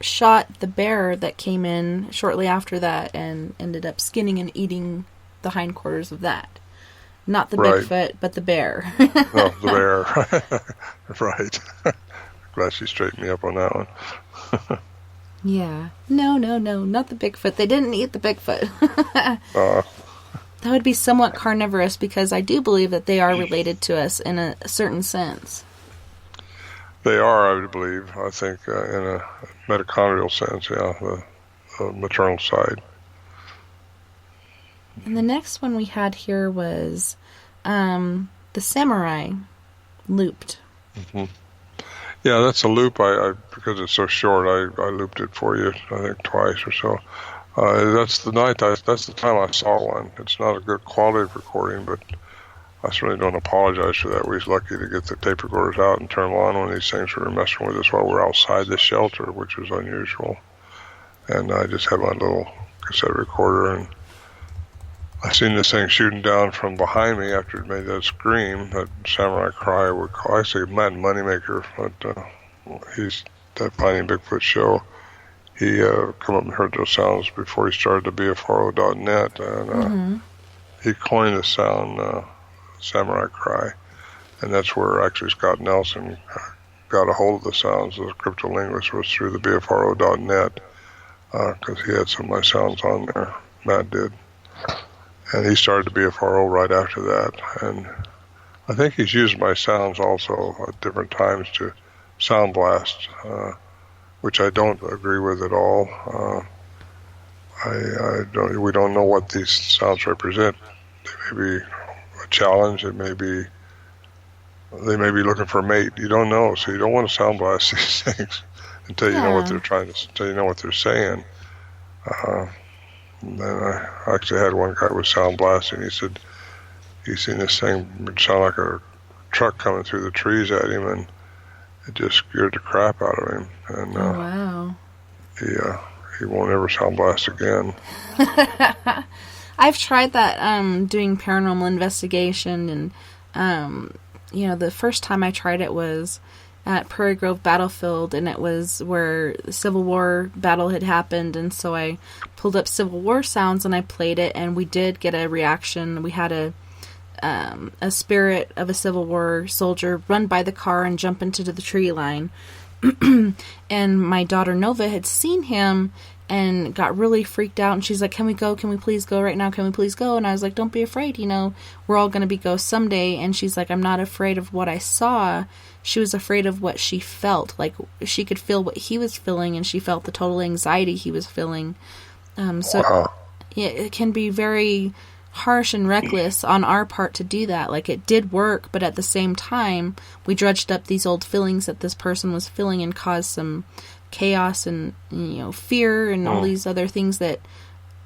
shot the bear that came in shortly after that and ended up skinning and eating the hindquarters of that. Not the Bigfoot, but the bear. No, the bear. Right. Glad she straightened me up on that one. Yeah. No, not the Bigfoot. They didn't eat the Bigfoot. That would be somewhat carnivorous because I do believe that they are related to us in a certain sense. They are, I would believe. I think in a mitochondrial sense, yeah, the maternal side. And the next one we had here was the samurai looped. Mm-hmm. Yeah, that's a loop. I because it's so short, I looped it for you, I think twice or so. That's the time I saw one. It's not a good quality of recording, but I certainly don't apologize for that. We was lucky to get the tape recorders out and turn them on when these things were messing with us while we're outside the shelter, which was unusual. And I just had my little cassette recorder, and I seen this thing shooting down from behind me after it made that scream, that samurai cry I would call. I say Mad Moneymaker, but he's that Finding Bigfoot show. He come up and heard those sounds before he started the BFRO.net, and he coined the sound samurai cry, and that's where actually Scott Nelson got a hold of the sounds. The cryptolinguist was through the BFRO.net because he had some of my sounds on there. Matt did. And he started the BFRO right after that. And I think he's used my sounds also at different times to sound blast, which I don't agree with at all. We don't know what these sounds represent. They may be a challenge. They may be looking for a mate. You don't know, so you don't want to sound blast these things until you know what they're until you know what they're saying. then I actually had one guy with sound blasting. He said he's seen this thing sound like a truck coming through the trees at him, and it just scared the crap out of him. And oh, wow. He won't ever sound blast again. I've tried that doing paranormal investigation, and the first time I tried it was at Prairie Grove Battlefield, and it was where the Civil War battle had happened, and so I pulled up Civil War sounds and I played it, and we did get a reaction. We had a spirit of a Civil War soldier run by the car and jump into the tree line. And my daughter Nova had seen him and got really freaked out, and she's like, can we go? Can we please go right now? Can we please go? And I was like, don't be afraid, we're all going to be ghosts someday. And she's like, I'm not afraid of what I saw. She was afraid of what she felt. Like, she could feel what he was feeling, and she felt the total anxiety he was feeling. So it can be very harsh and reckless on our part to do that. Like, it did work, but at the same time, we dredged up these old feelings that this person was feeling and caused some chaos and, fear and all these other things that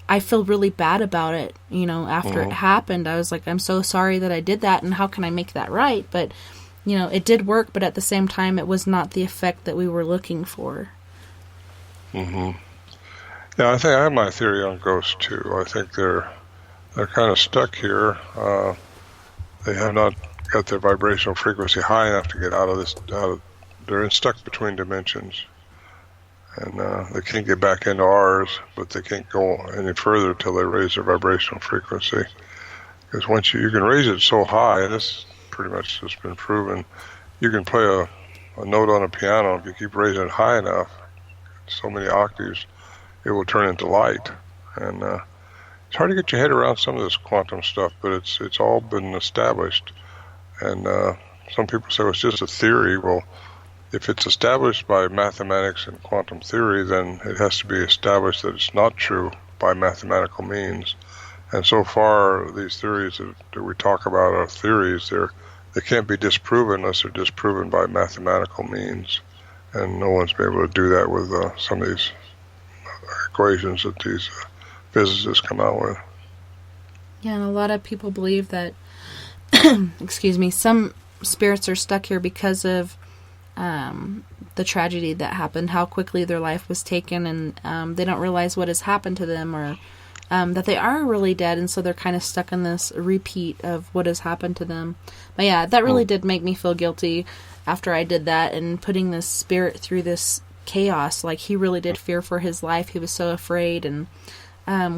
I feel really bad about it, after it happened. I was like, I'm so sorry that I did that, and how can I make that right? But, it did work, but at the same time, it was not the effect that we were looking for. Mm-hmm. Yeah, I think I have my theory on ghosts, too. I think they're kind of stuck here. They have not got their vibrational frequency high enough to get out of this. They're stuck between dimensions, and they can't get back into ours, but they can't go any further until they raise their vibrational frequency. Because once you can raise it so high, and this pretty much has been proven, you can play a note on a piano. If you keep raising it high enough, so many octaves, it will turn into light. And it's hard to get your head around some of this quantum stuff, but it's all been established. And some people say, well, it's just a theory. Well, if it's established by mathematics and quantum theory, then it has to be established that it's not true by mathematical means. And so far, these theories that we talk about are theories. They can't be disproven unless they're disproven by mathematical means. And no one's been able to do that with some of these equations that these physicists come out with. Yeah, and a lot of people believe that, excuse me, some spirits are stuck here because of the tragedy that happened, how quickly their life was taken, and they don't realize what has happened to them, or that they are really dead, and so they're kind of stuck in this repeat of what has happened to them. But yeah, that really did make me feel guilty after I did that, and putting this spirit through this chaos. Like, he really did fear for his life. He was so afraid, and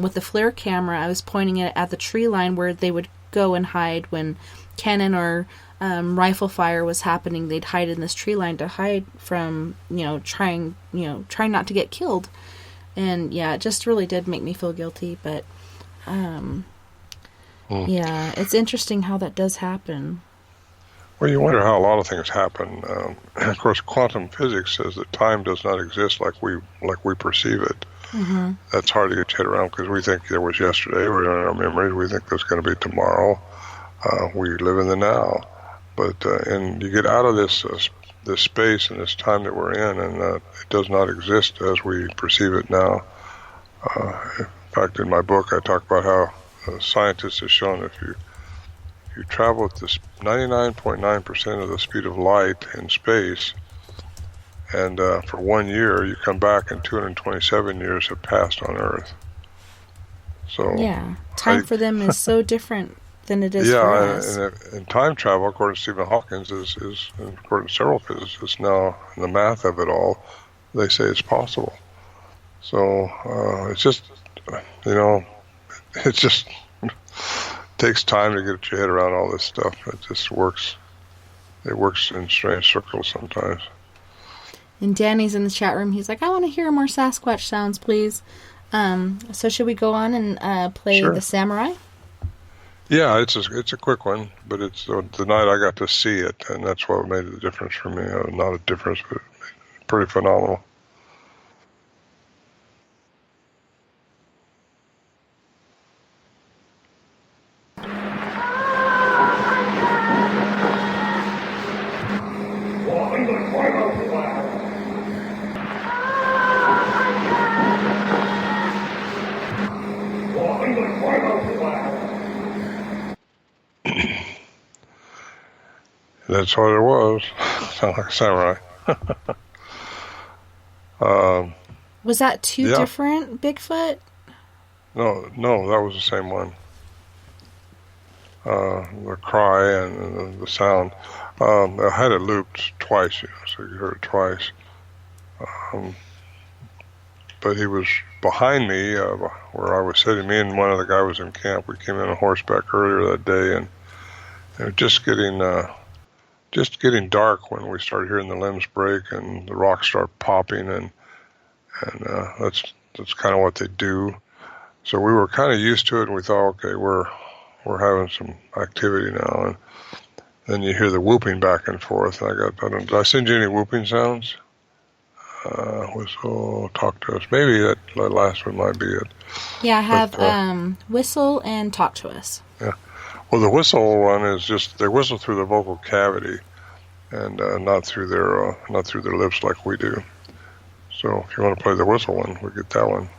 with the flare camera, I was pointing it at the tree line where they would go and hide when cannon or rifle fire was happening. They'd hide in this tree line to hide from, trying not to get killed. And yeah, it just really did make me feel guilty. But yeah, it's interesting how that does happen. Well, you wonder how a lot of things happen. Of course, quantum physics says that time does not exist like we perceive it. Mm-hmm. That's hard to get your head around because we think there was yesterday. We're in our memories. We think there's going to be tomorrow. We live in the now. But and you get out of this space and this time that we're in, and it does not exist as we perceive it now. In fact, in my book, I talk about how scientists have shown if you travel at this 99.9% of the speed of light in space, and for 1 year, you come back and 227 years have passed on Earth. So yeah, time for them is so different than it is for us. And time travel, according to Stephen Hawking, is according to several physicists now, in the math of it all, they say it's possible. So it's just, it just takes time to get your head around all this stuff. It just works. It works in strange circles sometimes. And Danny's in the chat room. He's like, I want to hear more Sasquatch sounds, please. So should we go on and play the Samurai? Yeah, it's a quick one, but it's the night I got to see it, and that's what made the difference for me. Not a difference, but pretty phenomenal. That's what it was. Sound like a samurai. Was that two different Bigfoot? No, that was the same one. The cry and the sound. I had it looped twice, so you heard it twice. But he was behind me where I was sitting. Me and one other guy was in camp. We came in on horseback earlier that day, and it was just getting dark when we started hearing the limbs break and the rocks start popping, and that's kind of what they do. So we were kind of used to it, and we thought, okay, we're having some activity now. And then you hear the whooping back and forth. Did I send you any whooping sounds? Whistle, talk to us. Maybe that last one might be it. Yeah, I have whistle and talk to us. Yeah. Well, the whistle one is just they whistle through the vocal cavity, and not through their lips like we do. So if you want to play the whistle one, we get that one.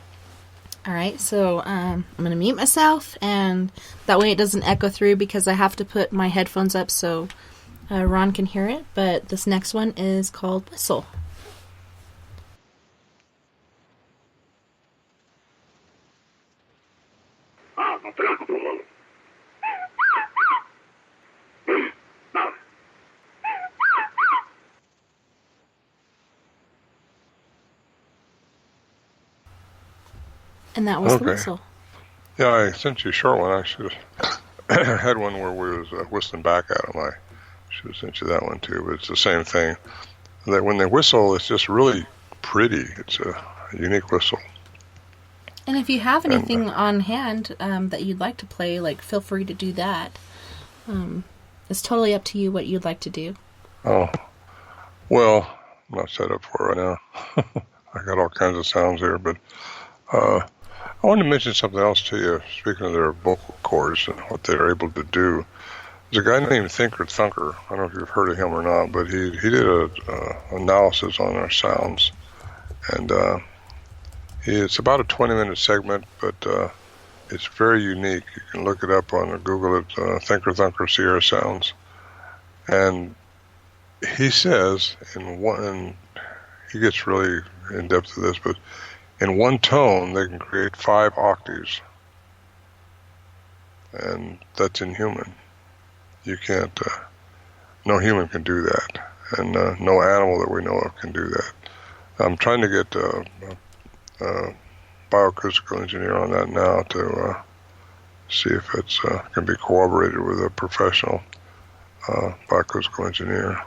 All right, so I'm going to mute myself, and that way it doesn't echo through because I have to put my headphones up so Ron can hear it. But this next one is called Whistle. And that was the whistle. Yeah, I sent you a short one. I should have had one where we was whistling back at them. I should have sent you that one too, but it's the same thing. That when they whistle, it's just really pretty. It's a unique whistle. And if you have anything on hand that you'd like to play, like, feel free to do that. It's totally up to you what you'd like to do. Oh, well, I'm not set up for it right now. I got all kinds of sounds here, but I wanted to mention something else to you, speaking of their vocal cords and what they're able to do. There's a guy named Thinker Thunker. I don't know if you've heard of him or not, but he did a analysis on our sounds. And it's about a 20-minute segment, but it's very unique. You can look it up on Google it, Thinker Thunker Sierra Sounds. And he says, he gets really in-depth to this, but in one tone, they can create 5 octaves. And that's inhuman. You can't, no human can do that. And no animal that we know of can do that. I'm trying to get a bioacoustical engineer on that now to see if it's can be corroborated with a professional bioacoustical engineer.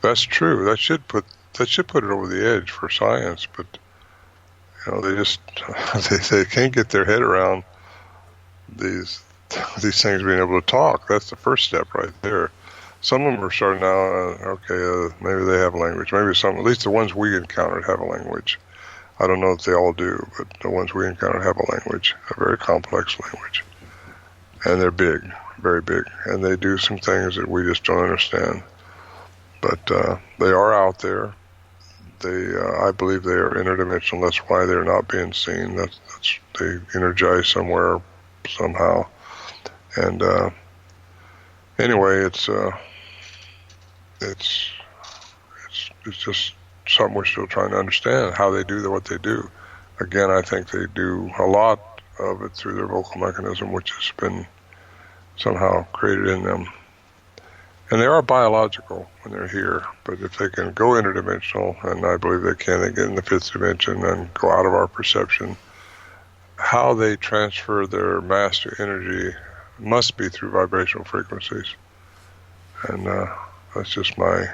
That's true. That should put it over the edge for science, but they just they can't get their head around these things being able to talk. That's the first step right there. Some of them are starting now. Maybe they have a language. Maybe some, at least the ones we encountered, have a language. I don't know if they all do, but the ones we encountered have a language, a very complex language, and they're big, very big, and they do some things that we just don't understand. But they are out there. I believe they are interdimensional. That's why they're not being seen. That's they energize somewhere, somehow. And anyway, it's just something we're still trying to understand how they do what they do. Again, I think they do a lot of it through their vocal mechanism, which has been somehow created in them. And they are biological when they're here, but if they can go interdimensional, and I believe they get in the 5th dimension and go out of our perception, how they transfer their mass to energy must be through vibrational frequencies. And that's just my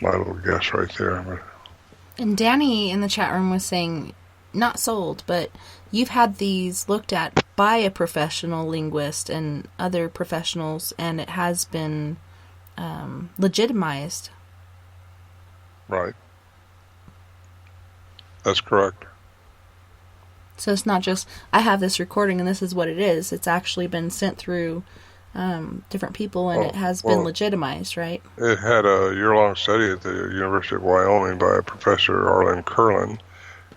little guess right there. And Danny in the chat room was saying, not sold, but you've had these looked at by a professional linguist and other professionals, and it has been legitimized. Right. That's correct. So it's not just, I have this recording and this is what it is. It's actually been sent through different people, and it has been legitimized, right? It had a year-long study at the University of Wyoming by a professor, Arlen Curlin,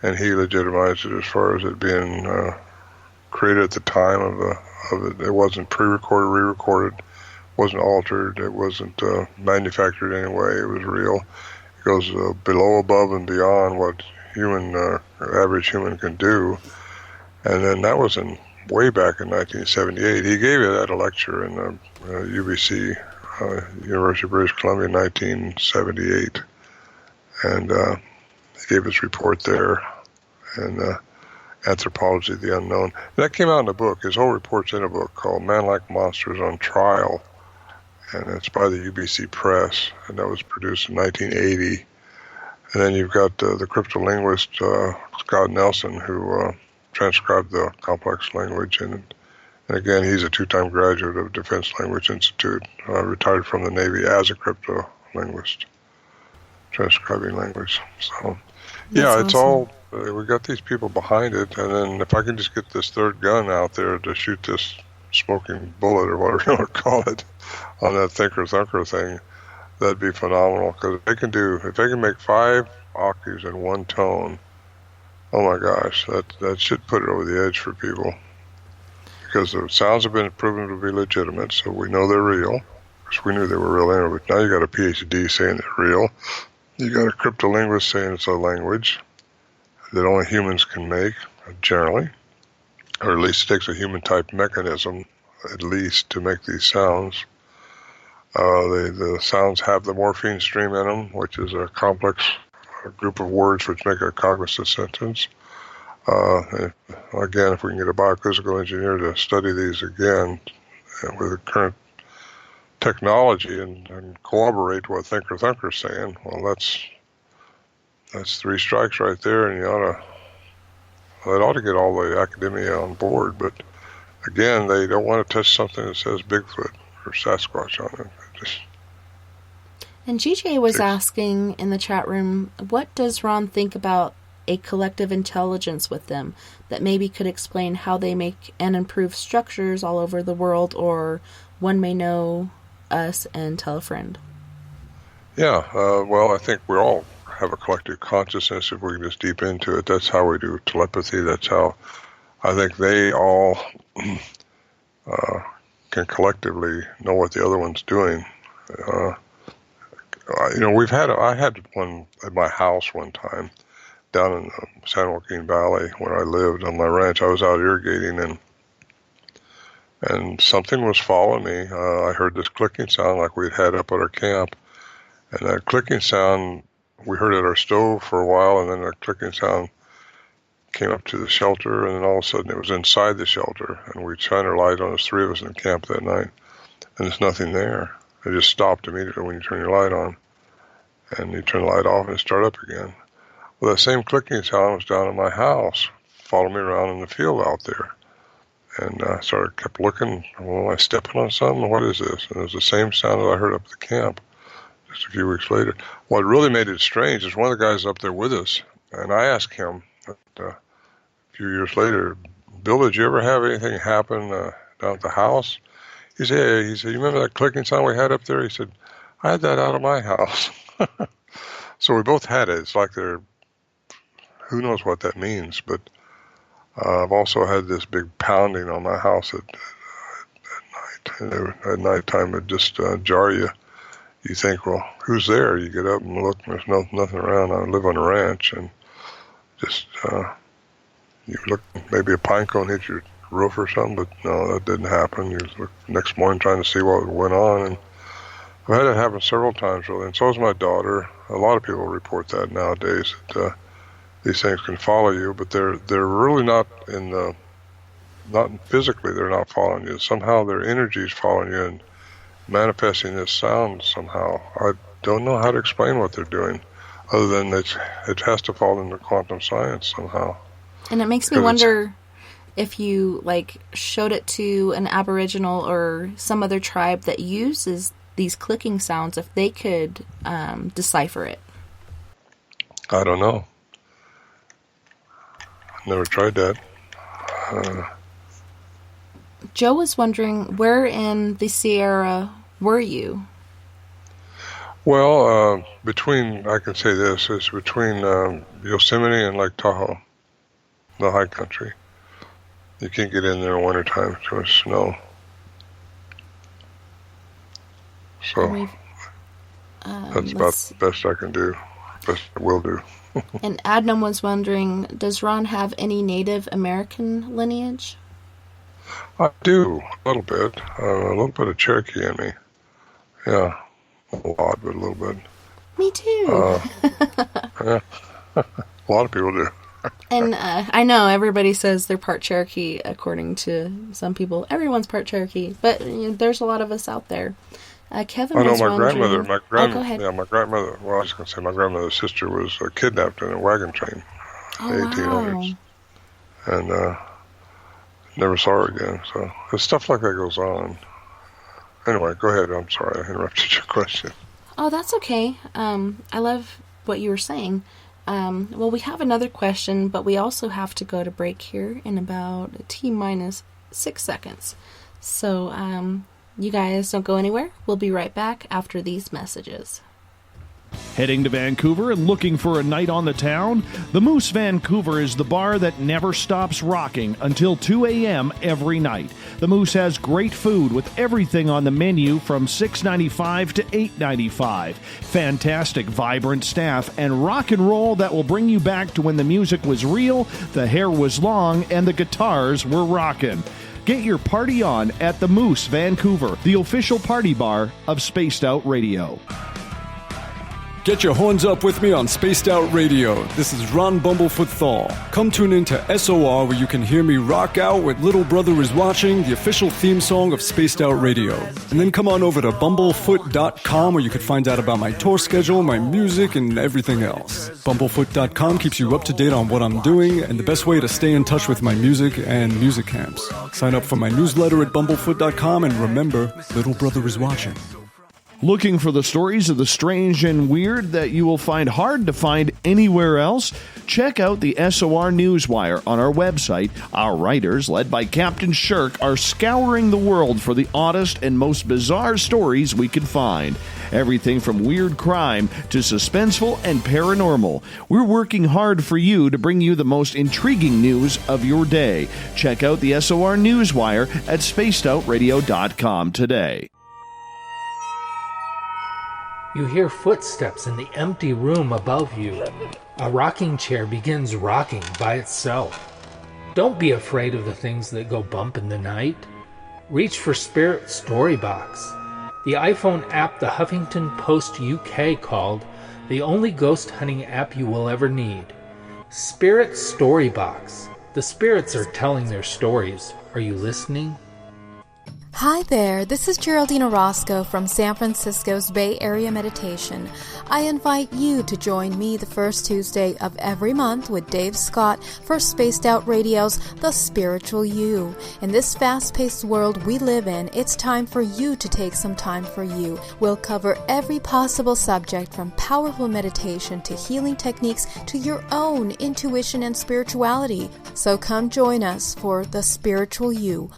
and he legitimized it as far as it being created at the time of it. It wasn't pre-recorded, re-recorded. wasn't altered. It wasn't manufactured in any way. It was real. It goes below, above, and beyond what average human can do. And then that was way back in 1978. He gave it at a lecture in UBC, University of British Columbia, in 1978. And he gave his report there, and Anthropology of the Unknown. That came out in a book. His whole report's in a book called Man-Like Monsters on Trial, and it's by the UBC Press, and that was produced in 1980. And then you've got the cryptolinguist Scott Nelson, who transcribed the complex language, and again, he's a 2-time graduate of Defense Language Institute, retired from the Navy as a cryptolinguist, transcribing language. So, yeah, it's all, we got these people behind it, and then if I can just get this third gun out there to shoot this smoking bullet, or whatever you want to call it, on that Thinker Thunker thing, that'd be phenomenal, because if they can make 5 octaves in one tone, oh my gosh, that should put it over the edge for people. Because the sounds have been proven to be legitimate, so we know they're real. Because we knew they were real anyway, but now you got a PhD saying they're real. You got a cryptolinguist saying it's a language that only humans can make, generally. Or at least it takes a human-type mechanism, at least, to make these sounds. The sounds have the morphine stream in them, which is a complex group of words which make a cognizant sentence. Again, if we can get a biophysical engineer to study these again with the current technology and corroborate what Thinker Thunker's saying, well, that's 3 strikes right there, and that ought to get all the academia on board. But again, they don't want to touch something that says Bigfoot or Sasquatch on it. And GJ was asking in the chat room, what does Ron think about a collective intelligence with them that maybe could explain how they make and improve structures all over the world, or one may know us and tell a friend? Yeah, well, I think we all have a collective consciousness if we can just deep into it. That's how we do telepathy. That's how I think they all can collectively know what the other one's doing. I had one at my house one time down in the San Joaquin Valley where I lived on my ranch. I was out irrigating, and something was following me. I heard this clicking sound like we'd had up at our camp, and that clicking sound, we heard it at our stove for a while, and then that clicking sound came up to the shelter, and then all of a sudden it was inside the shelter, and we shined our light on. There's 3 of us in camp that night, and there's nothing there. It just stopped immediately when you turn your light on, and you turn the light off and it start up again. Well, that same clicking sound was down in my house, following me around in the field out there. And I kept looking, well, am I stepping on something? What is this? And it was the same sound that I heard up at the camp just a few weeks later. What really made it strange is one of the guys up there with us, and I asked him a few years later, Bill, did you ever have anything happen down at the house? He said, you remember that clicking sound we had up there? He said, I had that out of my house. So we both had it. It's like who knows what that means, but I've also had this big pounding on my house at night. And at nighttime, it just jar you. You think, well, who's there? You get up and look, and there's nothing around. I live on a ranch, and just you look, maybe a pine cone hit your roof or something, but no, that didn't happen. You look next morning trying to see what went on, and I've had it happen several times, really, and so has my daughter. A lot of people report that nowadays, that these things can follow you, but they're really not physically, they're not following you. Somehow their energy is following you and manifesting this sound somehow. I don't know how to explain what they're doing, other than it has to fall into quantum science somehow. And it makes me wonder if you showed it to an Aboriginal or some other tribe that uses these clicking sounds, if they could decipher it. I don't know. I've never tried that. Joe was wondering, where in the Sierra were you? Well, I can say this, it's between Yosemite and Lake Tahoe, the high country. You can't get in there in wintertime, too much snow. So that's about the best I can do. Best I will do. And Adnam was wondering, does Ron have any Native American lineage? I do, a little bit of Cherokee in me. Yeah, a lot, but a little bit. Me too. Yeah, a lot of people do. And I know everybody says they're part Cherokee, according to some people. Everyone's part Cherokee, but there's a lot of us out there. Kevin I know was my wondering... grandmother. Oh, go ahead. Yeah, my grandmother. Well, I was going to say my grandmother's sister was kidnapped in a wagon train in the 1800s, and never saw her again. So there's stuff like that goes on. Anyway, go ahead. I'm sorry I interrupted your question. Oh, that's okay. I love what you were saying. Well, we have another question, but we also have to go to break here in about T-minus 6 seconds. So, you guys don't go anywhere. We'll be right back after these messages. Heading to Vancouver and looking for a night on the town? The Moose Vancouver is the bar that never stops rocking until 2 a.m. every night. The Moose has great food with everything on the menu from $6.95 to $8.95. Fantastic, vibrant staff and rock and roll that will bring you back to when the music was real, the hair was long, and the guitars were rockin'. Get your party on at the Moose Vancouver, the official party bar of Spaced Out Radio. Get your horns up with me on Spaced Out Radio. This is Ron Bumblefoot Thal. Come tune in to SOR where you can hear me rock out with Little Brother Is Watching, the official theme song of Spaced Out Radio. And then come on over to bumblefoot.com where you can find out about my tour schedule, my music, and everything else. Bumblefoot.com keeps you up to date on what I'm doing and the best way to stay in touch with my music and music camps. Sign up for my newsletter at bumblefoot.com and remember, Little Brother Is Watching. Looking for the stories of the strange and weird that you will find hard to find anywhere else? Check out the SOR Newswire on our website. Our writers, led by Captain Shirk, are scouring the world for the oddest and most bizarre stories we can find. Everything from weird crime to suspenseful and paranormal. We're working hard for you to bring you the most intriguing news of your day. Check out the SOR Newswire at spacedoutradio.com today. You hear footsteps in the empty room above you. A rocking chair begins rocking by itself. Don't be afraid of the things that go bump in the night. Reach for Spirit Storybox, the iPhone app the Huffington Post UK called the only ghost hunting app you will ever need. Spirit Storybox. The spirits are telling their stories. Are you listening? Hi there, this is Geraldine Orozco from San Francisco's Bay Area Meditation. I invite you to join me the first Tuesday of every month with Dave Scott for Spaced Out Radio's The Spiritual You. In this fast-paced world we live in, it's time for you to take some time for you. We'll cover every possible subject from powerful meditation to healing techniques to your own intuition and spirituality. So come join us for The Spiritual You.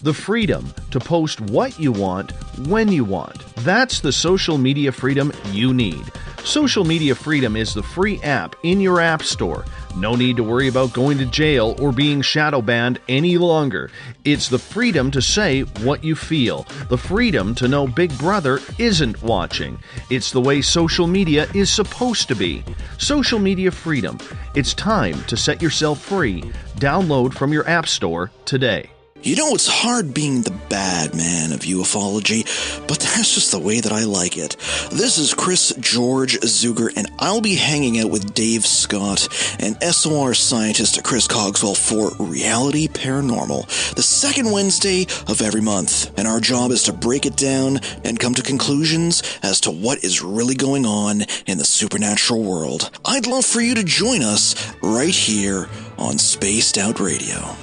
The freedom to post what you want, when you want. That's the social media freedom you need. Social Media Freedom is the free app in your app store. No need to worry about going to jail or being shadow banned any longer. It's the freedom to say what you feel. The freedom to know Big Brother isn't watching. It's the way social media is supposed to be. Social Media Freedom. It's time to set yourself free. Download from your app store today. You know, it's hard being the bad man of ufology, but that's just the way that I like it. This is Chris George Zuger, and I'll be hanging out with Dave Scott and SOR scientist Chris Cogswell for Reality Paranormal, the second Wednesday of every month. And our job is to break it down and come to conclusions as to what is really going on in the supernatural world. I'd love for you to join us right here on Spaced Out Radio.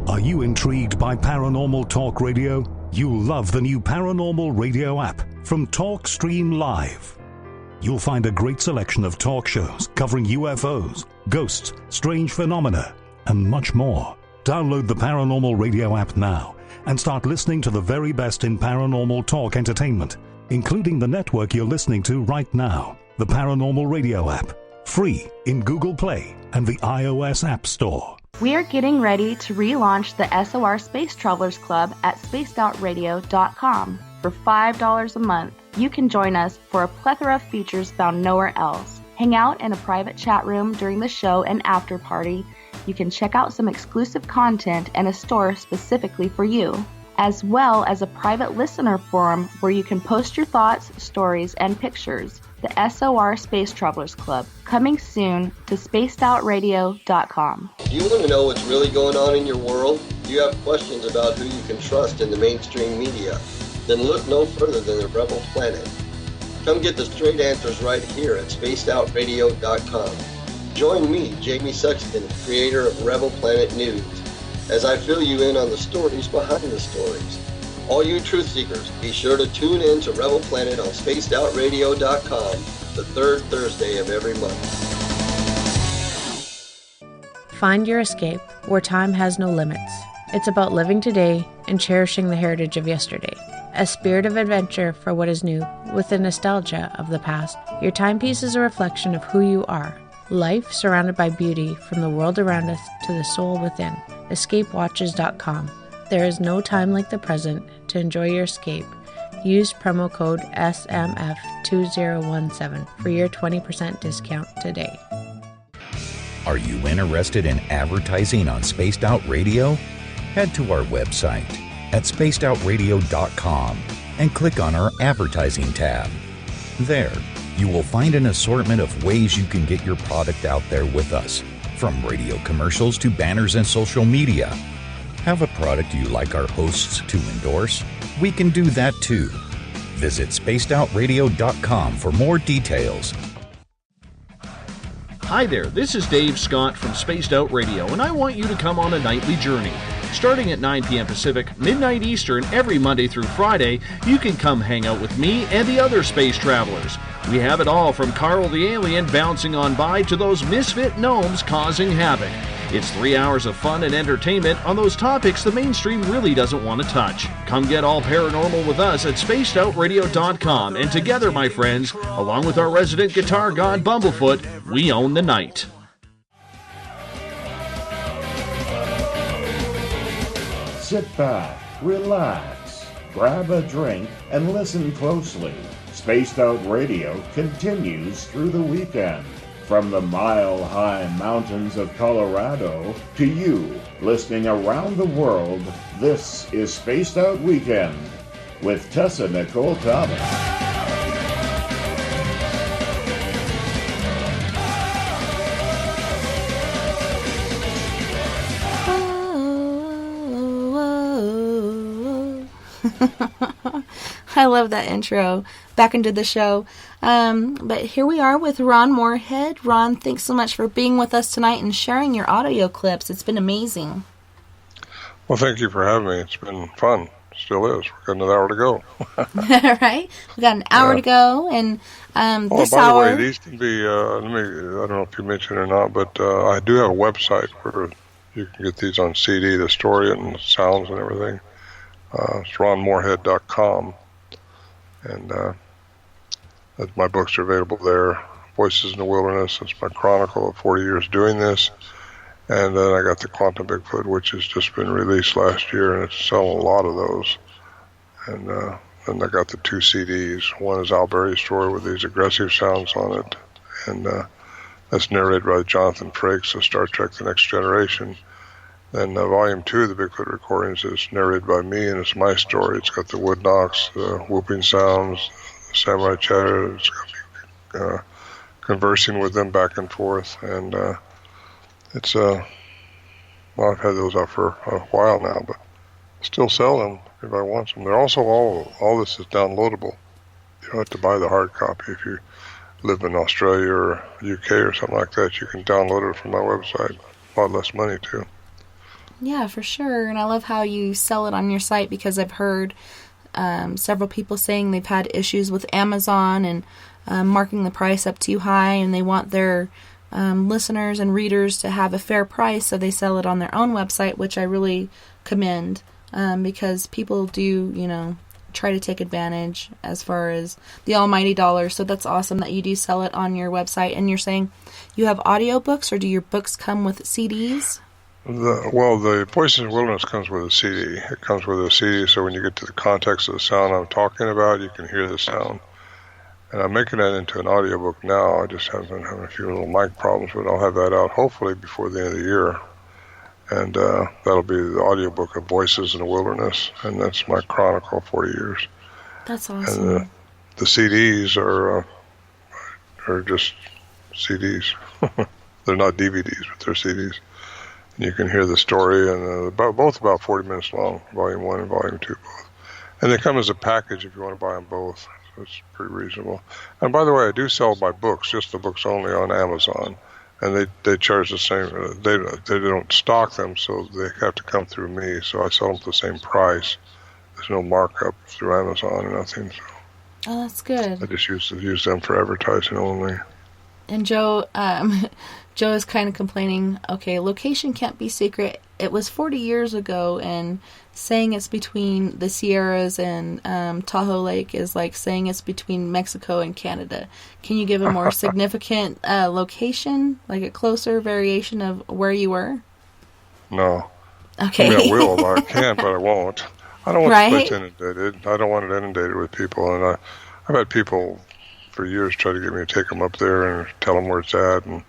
Are you intrigued by Paranormal Talk Radio? You'll love the new Paranormal Radio app from TalkStream Live. You'll find a great selection of talk shows covering UFOs, ghosts, strange phenomena, and much more. Download the Paranormal Radio app now and start listening to the very best in paranormal talk entertainment, including the network you're listening to right now, the Paranormal Radio app, free in Google Play and the iOS App Store. We are getting ready to relaunch the SOR Space Travelers Club at spacedoutradio.com. For For $5 a month, you can join us for a plethora of features found nowhere else. Hang out in a private chat room during the show and after party. You can check out some exclusive content and a store specifically for you, as well as a private listener forum where you can post your thoughts, stories, and pictures. The SOR Space Travelers Club, coming soon to spacedoutradio.com. Do you want to know what's really going on in your world? Do you have questions about who you can trust in the mainstream media? Then look no further than the Rebel Planet. Come get the straight answers right here at spacedoutradio.com. Join me, Jamie Sexton, creator of Rebel Planet News, as I fill you in on the stories behind the stories. All you truth seekers, be sure to tune in to Rebel Planet on spacedoutradio.com the third Thursday of every month. Find your escape where time has no limits. It's about living today and cherishing the heritage of yesterday. A spirit of adventure for what is new, with the nostalgia of the past. Your timepiece is a reflection of who you are. Life surrounded by beauty from the world around us to the soul within. EscapeWatches.com. There is no time like the present to enjoy your escape. Use promo code SMF2017 for your 20% discount today. Are you interested in advertising on Spaced Out Radio? Head to our website at spacedoutradio.com and click on our advertising tab. There, you will find an assortment of ways you can get your product out there with us, from radio commercials to banners and social media. Have a product you like our hosts to endorse? We can do that too. Visit spacedoutradio.com for more details. Hi there, this is Dave Scott from Spaced Out Radio, and I want you to come on a nightly journey. Starting at 9 p.m. Pacific, midnight Eastern, every Monday through Friday, you can come hang out with me and the other space travelers. We have it all from Carl the Alien bouncing on by to those misfit gnomes causing havoc. It's 3 hours of fun and entertainment on those topics the mainstream really doesn't want to touch. Come get all paranormal with us at spacedoutradio.com, and together, my friends, along with our resident guitar god Bumblefoot, we own the night. Sit back, relax, grab a drink, and listen closely. Spaced Out Radio continues through the weekend. From the mile-high mountains of Colorado to you, listening around the world, this is Spaced Out Weekend with Tessa Nicole Thomas. I love that intro. Back into the show. But here we are with Ron Morehead. Ron, thanks so much for being with us tonight and sharing your audio clips. It's been amazing. Well, thank you for having me. It's been fun. Still is. We've got another hour to go. Right? We've got an hour to go. And this by hour... the way, these can be, I don't know if you mentioned it or not, but I do have a website where you can get these on CD, the story and the sounds and everything. It's ronmorehead.com. And my books are available there. Voices in the Wilderness, it's my chronicle of 40 years doing this. And then I got the Quantum Bigfoot, which has just been released last year, and it's selling a lot of those. And then I got the 2 CDs. One is Al Berry's story with these aggressive sounds on it, and that's narrated by Jonathan Frakes of Star Trek The Next Generation. Then Volume 2 of the Bigfoot recordings is narrated by me, and it's my story. It's got the wood knocks, the whooping sounds, the samurai chatter. It's got me conversing with them back and forth. And it's, well, I've had those out for a while now, but still sell them if anybody wants them. They're also, all this is downloadable. You don't have to buy the hard copy. If you live in Australia or UK or something like that, you can download it from my website. A lot less money, too. Yeah, for sure. And I love how you sell it on your site, because I've heard several people saying they've had issues with Amazon and marking the price up too high, and they want their listeners and readers to have a fair price, so they sell it on their own website, which I really commend, because people do, try to take advantage as far as the almighty dollar. So that's awesome that you do sell it on your website. And you're saying you have audiobooks, or do your books come with CDs? The Voices in the Wilderness comes with a CD. It comes with a CD, so when you get to the context of the sound I'm talking about, you can hear the sound. And I'm making that into an audiobook now. I just have been having a few little mic problems, but I'll have that out hopefully before the end of the year. And that'll be the audiobook of Voices in the Wilderness, and that's my chronicle, 40 years. That's awesome. And the CDs are just CDs. They're not DVDs, but they're CDs. And you can hear the story, and both about 40 minutes long, Volume 1 and Volume 2 both. And they come as a package if you want to buy them both. So it's pretty reasonable. And by the way, I do sell my books, just the books only, on Amazon. And they charge the same. They don't stock them, so they have to come through me. So I sell them at the same price. There's no markup through Amazon or nothing. So Oh, that's good. I just use them for advertising only. And Joe is kind of complaining, okay, location can't be secret. It was 40 years ago, and saying it's between the Sierras and Tahoe Lake is like saying it's between Mexico and Canada. Can you give a more significant location, like a closer variation of where you were? No. Okay. I mean, I will, but I can't, but I won't. I don't want Right? the place inundated. I don't want it inundated with people. And I've had people for years try to get me to take them up there and tell them where it's at, and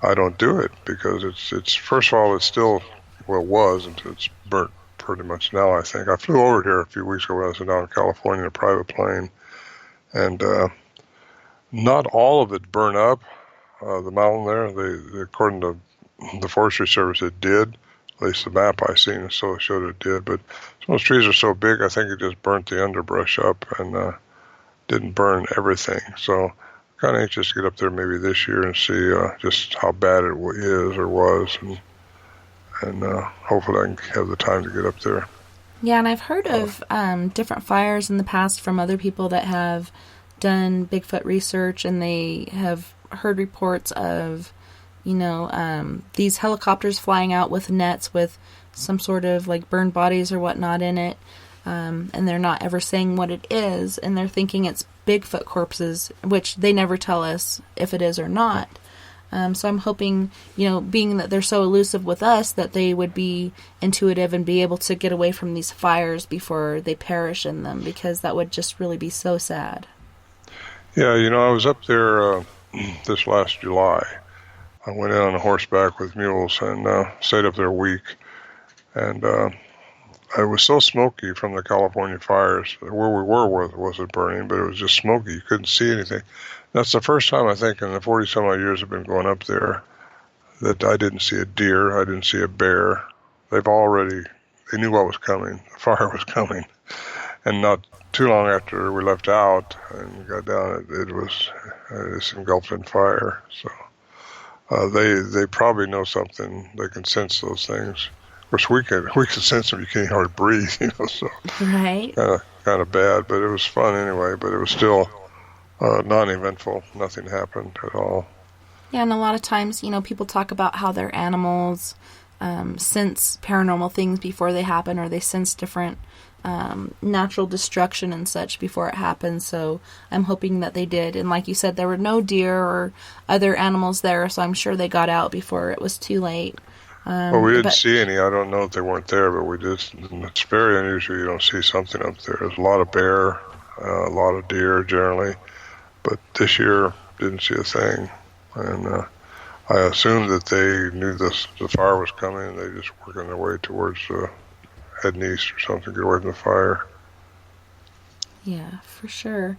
I don't do it because it's first of all, it's still, well, it was until it's burnt pretty much now, I think. I flew over here a few weeks ago when I was down in California in a private plane, and not all of it burned up, the mountain there. They according to the Forestry Service, it did. At least the map I seen showed it did. But some of those trees are so big, I think it just burnt the underbrush up and didn't burn everything. So kind of anxious to get up there maybe this year and see just how bad it is or was, and hopefully I can have the time to get up there. Yeah, and I've heard of different fires in the past from other people that have done Bigfoot research, and they have heard reports of, these helicopters flying out with nets with some sort of like burned bodies or whatnot in it, and they're not ever saying what it is, and they're thinking it's Bigfoot corpses, which they never tell us if it is or not. So I'm hoping, being that they're so elusive with us, that they would be intuitive and be able to get away from these fires before they perish in them, because that would just really be so sad. Yeah, I was up there this last July. I went in on a horseback with mules and stayed up there a week. And it was so smoky from the California fires. Where we were wasn't burning, but it was just smoky. You couldn't see anything. That's the first time, I think, in the 40-some-odd years I've been going up there that I didn't see a deer. I didn't see a bear. They knew what was coming. The fire was coming. And not too long after we left out and got down, it was engulfed in fire. So they probably know something. They can sense those things. Of course, we can sense them. You can't hardly breathe, so right. Kind of bad, but it was fun anyway. But it was still non-eventful. Nothing happened at all. Yeah, and a lot of times, people talk about how their animals sense paranormal things before they happen, or they sense different natural destruction and such before it happens. So I'm hoping that they did. And like you said, there were no deer or other animals there, so I'm sure they got out before it was too late. Well, we didn't see any. I don't know if they weren't there, but it's very unusual you don't see something up there. There's a lot of bear, a lot of deer generally, but this year didn't see a thing. And I assumed that they knew the fire was coming, and they just working their way towards heading east or something, get away from the fire. Yeah, for sure.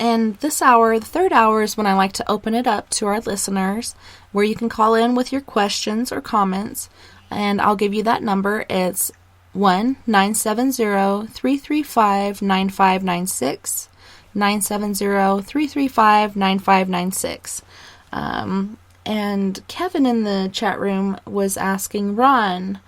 And this hour, the third hour, is when I like to open it up to our listeners, where you can call in with your questions or comments, and I'll give you that number. It's 1-970-335-9596, 970-335-9596. And Kevin in the chat room was asking, Ron,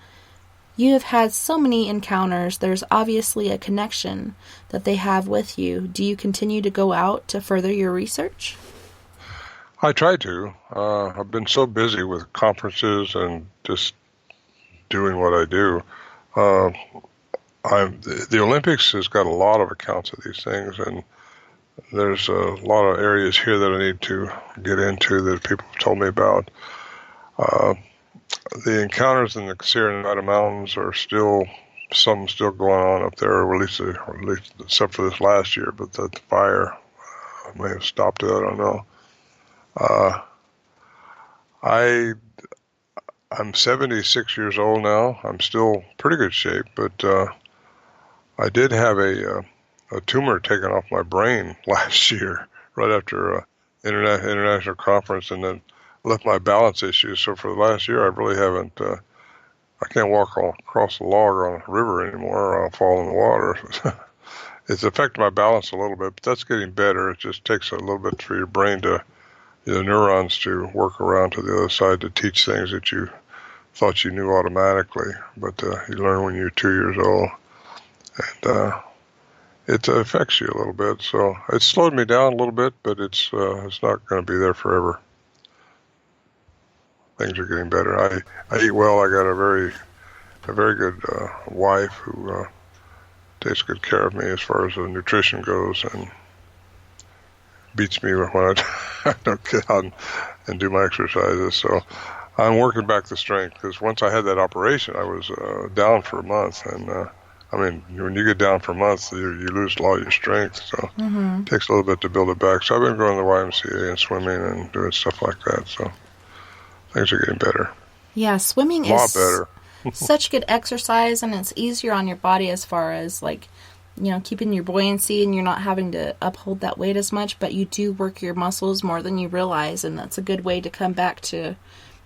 you have had so many encounters. There's obviously a connection that they have with you. Do you continue to go out to further your research? I try to. I've been so busy with conferences and just doing what I do. The Olympics has got a lot of accounts of these things, and there's a lot of areas here that I need to get into that people have told me about. the encounters in the Sierra Nevada mountains are still going on up there, or at least except for this last year. But that fire may have stopped it. I don't know. I'm 76 years old now. I'm still pretty good shape, but I did have a tumor taken off my brain last year, right after an international conference, and then left my balance issues. So for the last year, I really haven't. I can't walk across the log on a river anymore, or I'll fall in the water. It's affected my balance a little bit, but that's getting better. It just takes a little bit for your brain to, the neurons to work around to the other side to teach things that you thought you knew automatically, but you learn when you're 2 years old, and it affects you a little bit. So it slowed me down a little bit, but it's not going to be there forever. Things are getting better. I eat well. I got a very good wife who takes good care of me as far as the nutrition goes, and beats me when I don't get out and do my exercises. So I'm working back the strength, because once I had that operation, I was down for a month, and I mean, when you get down for a month, you lose a lot of your strength. So it takes a little bit to build it back. So I've been going to the YMCA and swimming and doing stuff like that. So things are getting better. Yeah, swimming a lot is better. Such good exercise, and it's easier on your body as far as, like, you know, keeping your buoyancy, and you're not having to uphold that weight as much, but you do work your muscles more than you realize, and that's a good way to come back to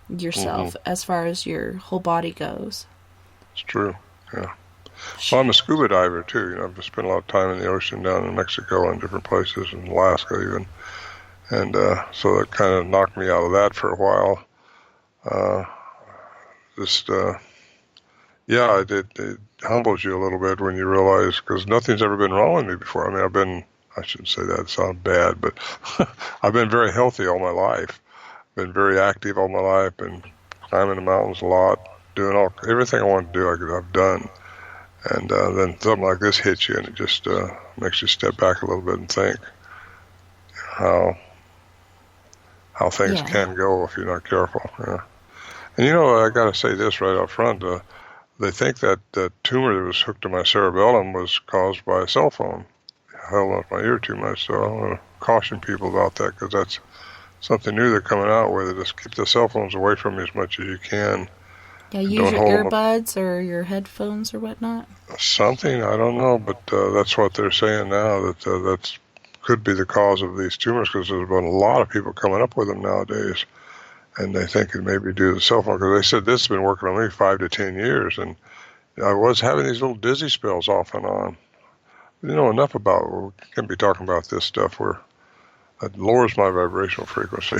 yourself as far as your whole body goes. It's true, yeah. Well, I'm a scuba diver too. You know, I've spent a lot of time in the ocean down in Mexico and different places, in Alaska even, and so that kind of knocked me out of that for a while. It humbles you a little bit when you realize, because nothing's ever been wrong with me before. I mean, I shouldn't say that, it sounds bad, but I've been very healthy all my life. Been very active all my life, and climbing the mountains a lot, doing everything I want to do, I've done. And then something like this hits you, and it just makes you step back a little bit and think how things can go if you're not careful. Yeah. And you know, I got to say this right up front. They think that the tumor that was hooked to my cerebellum was caused by a cell phone. I held on my ear too much, so I want to caution people about that, because that's something new they're coming out with. Just keep the cell phones away from you as much as you can. Yeah, use your earbuds or your headphones or whatnot. Something, I don't know, but that's what they're saying now, that that's could be the cause of these tumors, because there's been a lot of people coming up with them nowadays. And they think it may be due to the cell phone, because they said this has been working on me 5 to 10 years, and I was having these little dizzy spells off and on. You know enough about, we can be talking about this stuff where it lowers my vibrational frequency.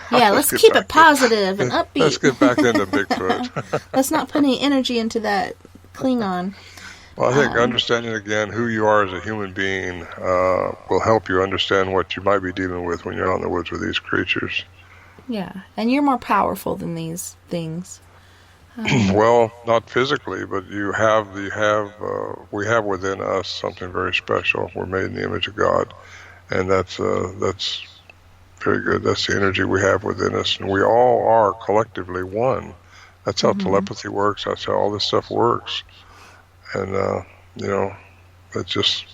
Yeah, let's keep it positive and upbeat. Let's get back into Bigfoot. Let's not put any energy into that Klingon. Well, I think understanding again who you are as a human being will help you understand what you might be dealing with when you're out in the woods with these creatures. Yeah, and you're more powerful than these things. Well, not physically, but we have within us something very special. We're made in the image of God, and that's very good. That's the energy we have within us, and we all are collectively one. That's how telepathy works. That's how all this stuff works. And you know, let's just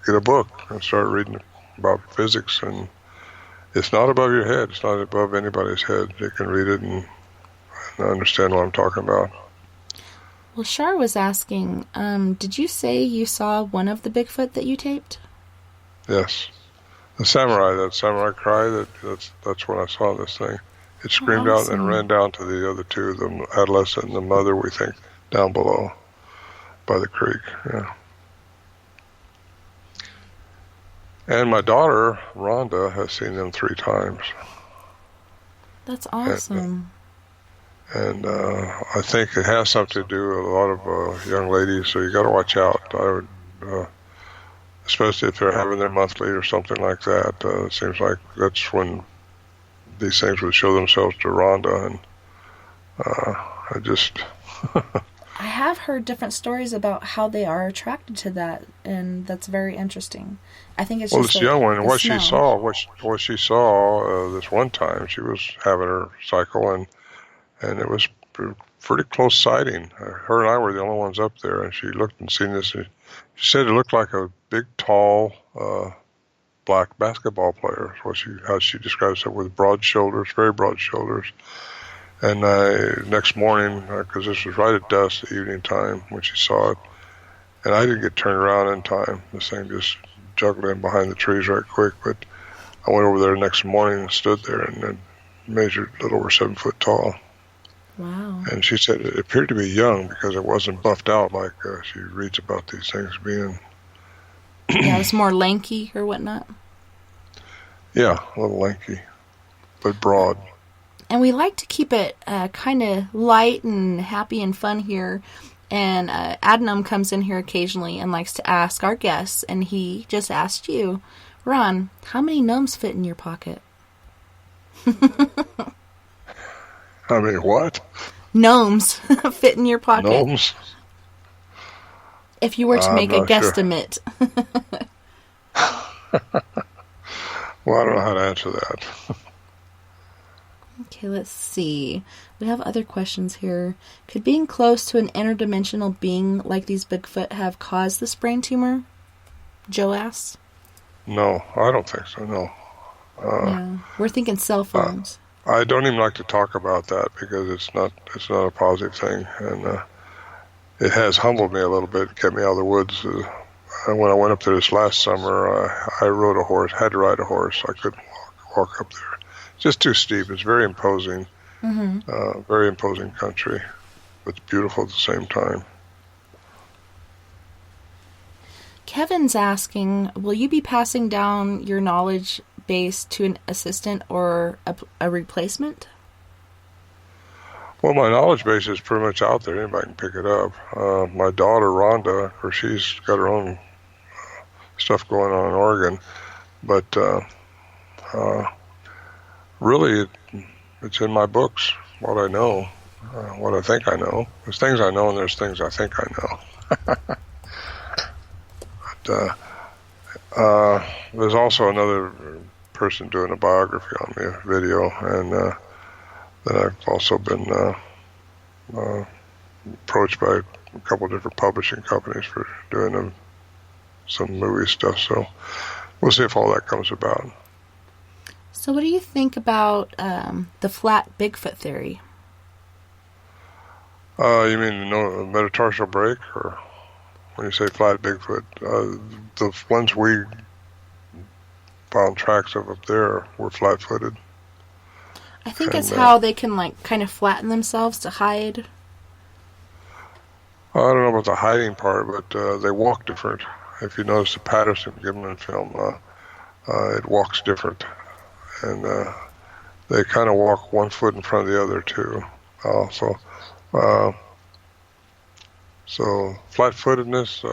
get a book and start reading about physics, and it's not above your head. It's not above anybody's head. You can read it and understand what I'm talking about. Well, Shar was asking, did you say you saw one of the Bigfoot that you taped? Yes. The samurai, that samurai cry, that's when I saw this thing. It screamed out and ran down to the other two, the adolescent and the mother, we think, down below by the creek. Yeah. And my daughter, Rhonda, has seen them 3 times. That's awesome. And I think it has something to do with a lot of young ladies, so you got to watch out. I would, especially if they're having their monthly or something like that. It seems like that's when these things would show themselves to Rhonda, and I just... I have heard different stories about how they are attracted to that, and that's very interesting. I think it's just this young one, what she saw this one time, she was having her cycle, and and it was pretty close sighting. Her and I were the only ones up there, and she looked and seen this. She said it looked like a big, tall, black basketball player. How she describes it, with broad shoulders, very broad shoulders. And next morning, because this was right at dusk, the evening time, when she saw it, and I didn't get turned around in time. This thing just juggled in behind the trees right quick. But I went over there next morning and stood there and measured a little over 7 foot tall. Wow. And she said it appeared to be young because it wasn't buffed out like she reads about these things being. Yeah, it's more lanky or whatnot. Yeah, a little lanky, but broad. And we like to keep it kind of light and happy and fun here. And Adnam comes in here occasionally and likes to ask our guests, and he just asked you, Ron, how many gnomes fit in your pocket? How many what? Gnomes fit in your pocket. Gnomes? If you were to make a guesstimate. Well, I don't know how to answer that. Okay, let's see. We have other questions here. Could being close to an interdimensional being like these Bigfoot have caused this brain tumor? Joe asks. No, I don't think so, no. Yeah, we're thinking cell phones. I don't even like to talk about that because it's not a positive thing, and it has humbled me a little bit, kept me out of the woods. When I went up there this last summer, I rode a horse, had to ride a horse. I couldn't walk up there. It's just too steep. It's very imposing, very imposing country, but it's beautiful at the same time. Kevin's asking, will you be passing down your knowledge base to an assistant or a replacement? Well, my knowledge base is pretty much out there. Anybody can pick it up. My daughter, Rhonda, of course, she's got her own stuff going on in Oregon. But really, it's in my books, what I know, what I think I know. There's things I know and there's things I think I know. But there's also another person doing a biography on me, a video, and then I've also been approached by a couple of different publishing companies for doing some movie stuff. So we'll see if all that comes about. So what do you think about the flat Bigfoot theory? You mean the metatarsal break, or when you say flat Bigfoot? The ones we found tracks of up there were flat-footed. I think it's how they can kind of flatten themselves to hide. I don't know about the hiding part, but they walk different. If you notice the Patterson Gimlin film, it walks different. And they kind of walk 1 foot in front of the other, too. So flat-footedness,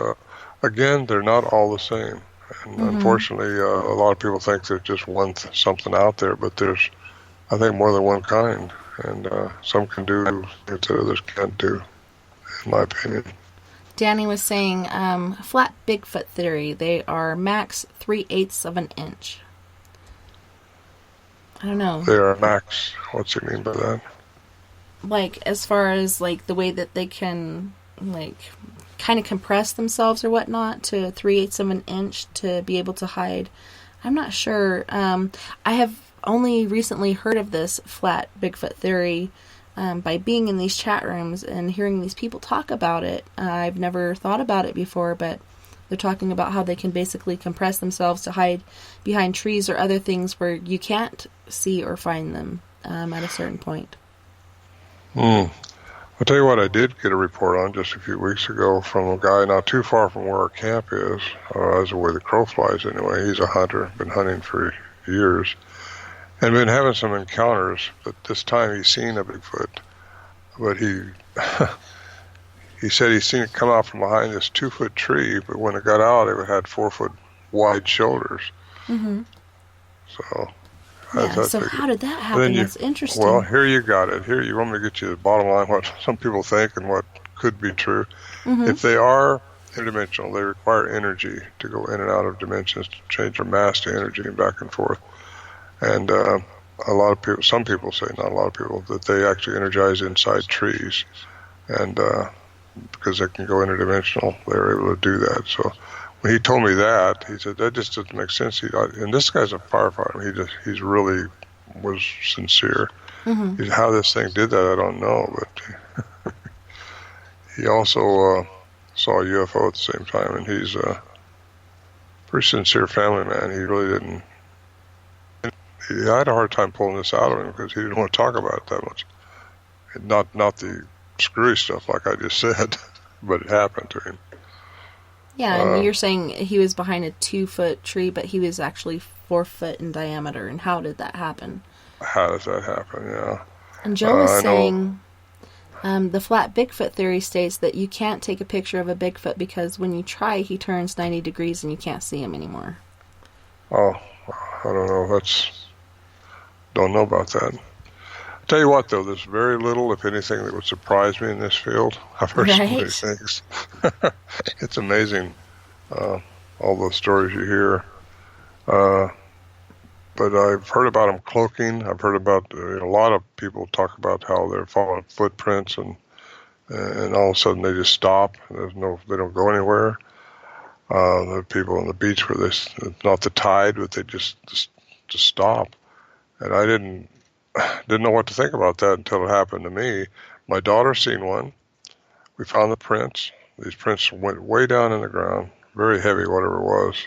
again, they're not all the same. And unfortunately, a lot of people think there's just something out there, but there's, I think, more than one kind. And some can do things that others can't do, in my opinion. Danny was saying, flat Bigfoot theory, they are max 3/8 of an inch. I don't know. They are max. What's he mean by that? As far as the way that they can kind of compress themselves or whatnot to 3/8 of an inch to be able to hide. I'm not sure. I have only recently heard of this flat Bigfoot theory by being in these chat rooms and hearing these people talk about it. I've never thought about it before, but they're talking about how they can basically compress themselves to hide behind trees or other things where you can't see or find them at a certain point. I'll tell you what, I did get a report on just a few weeks ago from a guy not too far from where our camp is, as the way the crow flies anyway. He's a hunter, been hunting for years, and been having some encounters, but this time he's seen a Bigfoot. But he said he's seen it come out from behind this 2-foot tree, but when it got out, it had 4-foot wide shoulders. Mm-hmm. So... So how did that happen? That's interesting. Well, here you got it. Here you want me to get you the bottom line, what some people think and what could be true. Mm-hmm. If they are interdimensional, they require energy to go in and out of dimensions, to change their mass to energy and back and forth. And a lot of people, some people say, not a lot of people, that they actually energize inside trees, and because they can go interdimensional, they're able to do that. So when he told me that, he said that just doesn't make sense. And this guy's a firefighter. He's really was sincere. Mm-hmm. How this thing did that, I don't know, but he also saw a UFO at the same time, and he's a pretty sincere family man. He really didn't. I had a hard time pulling this out of him because he didn't want to talk about it that much. Not the screwy stuff like I just said, but it happened to him. Yeah, and you're saying he was behind a 2-foot tree, but he was actually 4 foot in diameter. And how did that happen? How does that happen? Yeah. And Joe was saying the flat Bigfoot theory states that you can't take a picture of a Bigfoot because when you try, he turns 90 degrees and you can't see him anymore. Oh, I don't know. Don't know about that. I'll tell you what, though, there's very little, if anything, that would surprise me in this field. I've heard so many things. It's amazing, all the stories you hear. But I've heard about them cloaking. I've heard about a lot of people talk about how they're following footprints, and all of a sudden they just stop. They don't go anywhere. There are people on the beach where it's not the tide, but they just stop. And I didn't know what to think about that until it happened to me. My daughter seen one. We found the prints. These prints went way down in the ground, very heavy, whatever it was,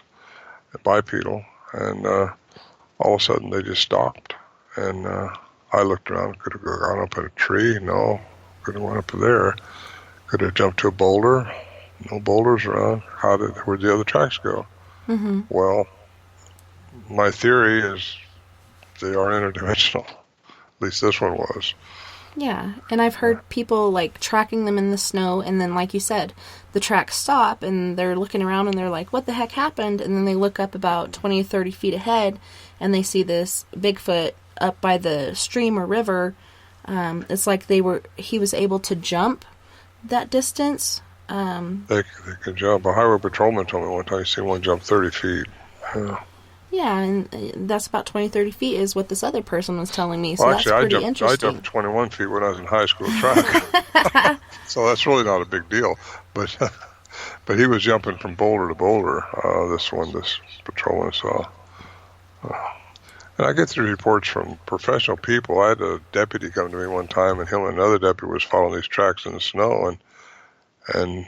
bipedal. And all of a sudden they just stopped. And I looked around. Could have gone up in a tree? No. Could have went up there. Could have jumped to a boulder. No boulders around. Where'd the other tracks go? Mm-hmm. Well, my theory is they are interdimensional. At least this one was. Yeah, and I've heard people like tracking them in the snow, and then like you said, the tracks stop and they're looking around and they're like, what the heck happened? And then they look up about 20 or 30 feet ahead and they see this Bigfoot up by the stream or river. It's like he was able to jump that distance. They can jump. A highway patrolman told me one time he seen one jump 30 feet. Yeah, and that's about 20, 30 feet is what this other person was telling me. So well, actually, that's pretty interesting. I jumped 21 feet when I was in high school track. So that's really not a big deal. But he was jumping from boulder to boulder, this patrolman saw. And I get these reports from professional people. I had a deputy come to me one time, and him and another deputy was following these tracks in the snow, and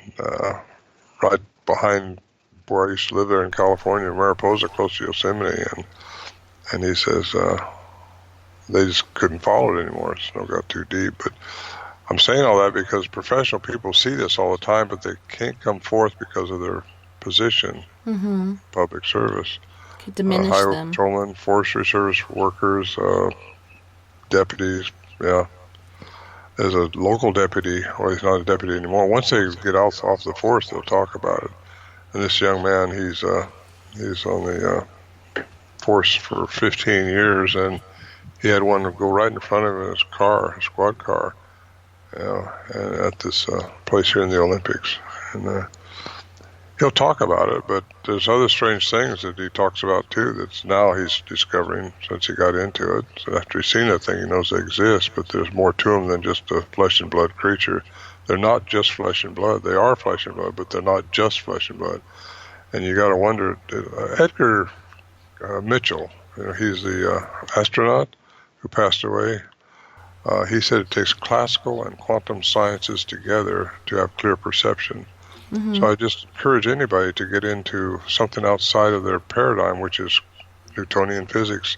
right behind where I used to live there in California, Mariposa, close to Yosemite, and he says they just couldn't follow it anymore. The snow got too deep. But I'm saying all that because professional people see this all the time, but they can't come forth because of their position, public service. Could diminish highway them. Patrolmen, forestry service workers, deputies, yeah. There's a local deputy, or he's not a deputy anymore. Once they get off the force, they'll talk about it. And this young man, he's on the force for 15 years, and he had one go right in front of him in his car, a squad car, and at this place here in the Olympics. And he'll talk about it, but there's other strange things that he talks about too. That's now he's discovering since he got into it. So after he's seen that thing, he knows they exist, but there's more to them than just a flesh and blood creature. They're not just flesh and blood. They are flesh and blood, but they're not just flesh and blood. And you got to wonder, Edgar Mitchell, he's the astronaut who passed away. He said it takes classical and quantum sciences together to have clear perception. Mm-hmm. So I just encourage anybody to get into something outside of their paradigm, which is Newtonian physics.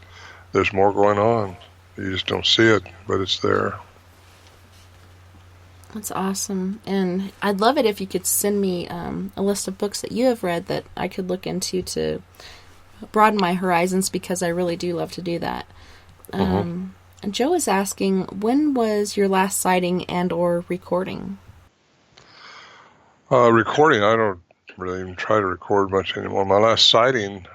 There's more going on. You just don't see it, but it's there. That's awesome. And I'd love it if you could send me a list of books that you have read that I could look into to broaden my horizons, because I really do love to do that. And Joe is asking, when was your last sighting and or recording? Recording, I don't really even try to record much anymore. My last sighting,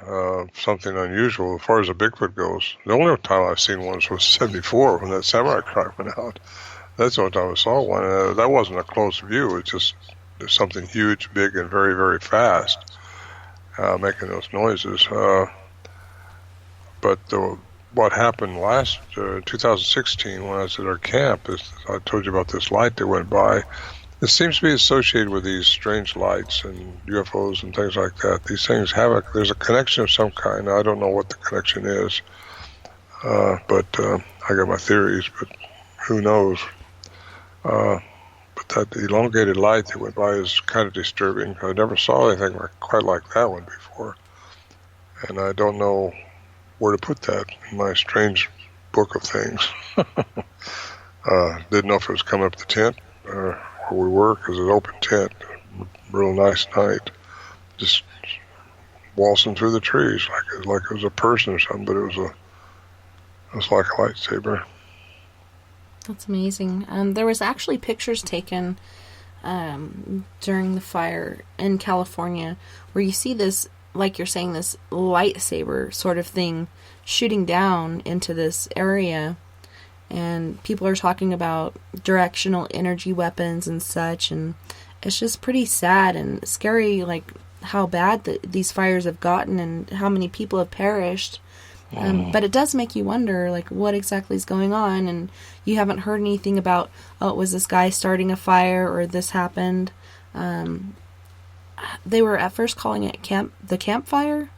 something unusual as far as a Bigfoot goes, the only time I've seen one was 74 when that samurai cry went out. That's the only time I saw one. That wasn't a close view. It's just something huge, big, and very, very fast, making those noises. But the what happened last 2016 when I was at our camp is I told you about this light that went by. It seems to be associated with these strange lights and UFOs and things like that. These things there's a connection of some kind. I don't know what the connection is, but I got my theories, but who knows? But that elongated light that went by is kind of disturbing. I never saw anything quite like that one before, and I don't know where to put that in my strange book of things. Didn't know if it was coming up the tent where we were, because it's an open tent, real nice night, just waltzing through the trees like it was a person or something, but it was like a lightsaber. That's amazing. There was actually pictures taken during the fire in California where you see this, like you're saying, this lightsaber sort of thing shooting down into this area. And people are talking about directional energy weapons and such, and it's just pretty sad and scary, like how bad these fires have gotten and how many people have perished. But it does make you wonder, like, what exactly is going on, and you haven't heard anything about, oh, it was this guy starting a fire or this happened. They were at first calling it the campfire,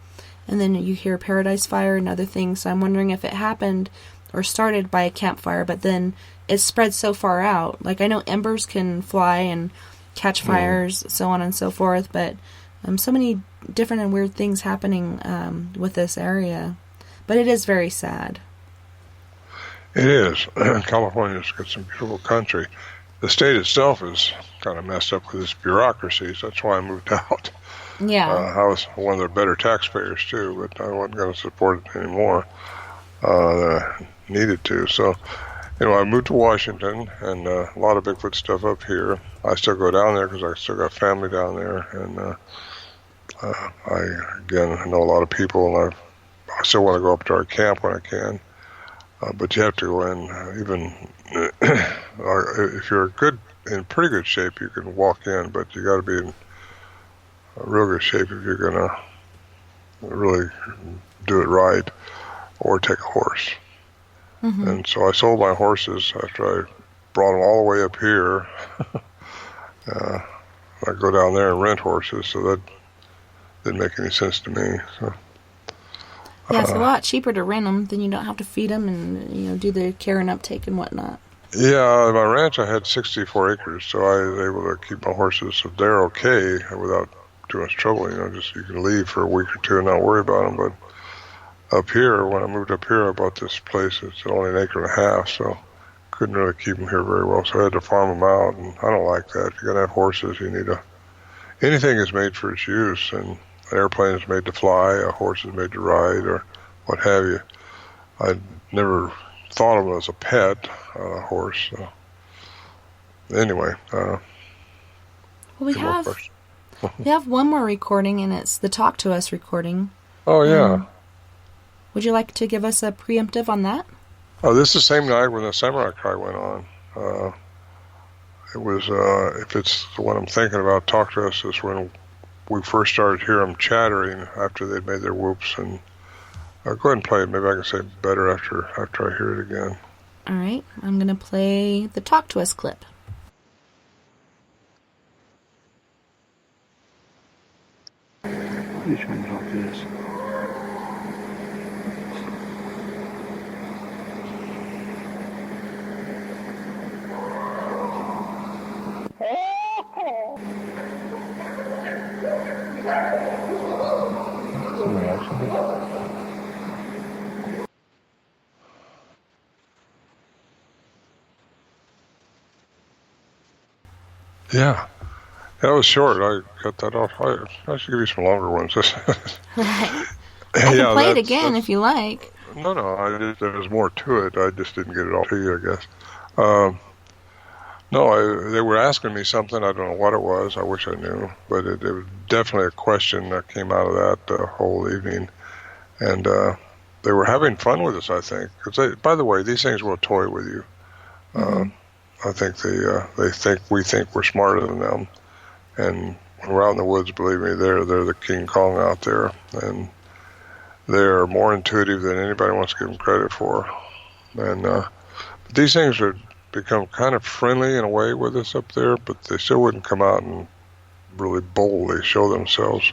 and then you hear Paradise Fire and other things, so I'm wondering if it happened or started by a campfire, but then it spread so far out. Like, I know embers can fly and catch fires, so on and so forth, but so many different and weird things happening with this area. But it is very sad. It is. California's got some beautiful country. The state itself is kind of messed up with its bureaucracies. That's why I moved out. Yeah. I was one of their better taxpayers, too, but I wasn't going to support it anymore. I needed to. So, I moved to Washington, and a lot of Bigfoot stuff up here. I still go down there because I still got family down there, and I know a lot of people, and I still want to go up to our camp when I can. But you have to go in, even if you're in pretty good shape, you can walk in, but you got to be in real good shape if you're going to really do it right, or take a horse. Mm-hmm. And so I sold my horses after I brought them all the way up here. I go down there and rent horses, so that didn't make any sense to me. So. Yeah, it's a lot cheaper to rent them, then you don't have to feed them and do the care and uptake and whatnot. Yeah, my ranch, I had 64 acres, so I was able to keep my horses, so they're okay without too much trouble. Just you can leave for a week or two and not worry about them. But up here, when I moved up here, I bought this place. It's only an acre and a half, so couldn't really keep them here very well. So I had to farm them out, and I don't like that. If you're gonna have horses, you need anything is made for its use, and an airplane is made to fly, a horse is made to ride, or what have you. I never thought of it as a pet, a horse. So. Anyway. Well, we have one more recording, and it's the Talk to Us recording. Oh, yeah. Would you like to give us a preemptive on that? Oh, this is the same night when the Samurai Cry went on. It was, if it's the one I'm thinking about, Talk to Us, is when we first started hearing them chattering after they'd made their whoops. And go ahead and play it. Maybe I can say it better after I hear it again. All right. I'm going to play the Talk to Us clip. Please try and talk to this. Yeah. That was short. I cut that off. I should give you some longer ones. Right. I can play it again if you like. No, there was more to it. I just didn't get it all to you, I guess. They were asking me something. I don't know what it was. I wish I knew. But it was definitely a question that came out of that the whole evening. And they were having fun with us, I think. By the way, these things will toy with you. Mm-hmm. I think we think we're smarter than them. And when we're out in the woods, believe me, they're the King Kong out there. And they're more intuitive than anybody wants to give them credit for. And these things are become kind of friendly in a way with us up there, but they still wouldn't come out and really boldly show themselves.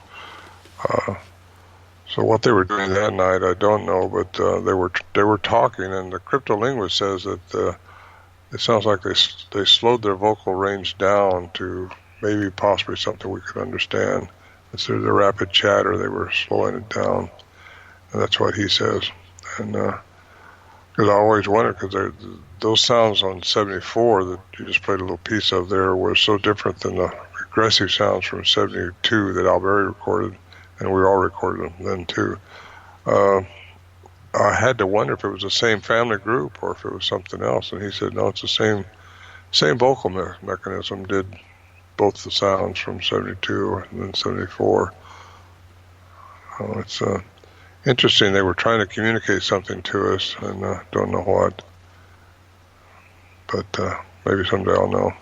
So what they were doing that night, I don't know, but they were talking, and the cryptolinguist says that it sounds like they slowed their vocal range down to maybe possibly something we could understand. Instead of the rapid chatter, they were slowing it down, and that's what he says. And because I always wondered, because those sounds on 74 that you just played a little piece of there were so different than the aggressive sounds from 72 that Alberti recorded, and we all recorded them then too. I had to wonder if it was the same family group or if it was something else, and he said no, it's the same vocal mechanism did both the sounds from 72 and then 74. It's interesting. They were trying to communicate something to us, and don't know what, but maybe someday I'll know.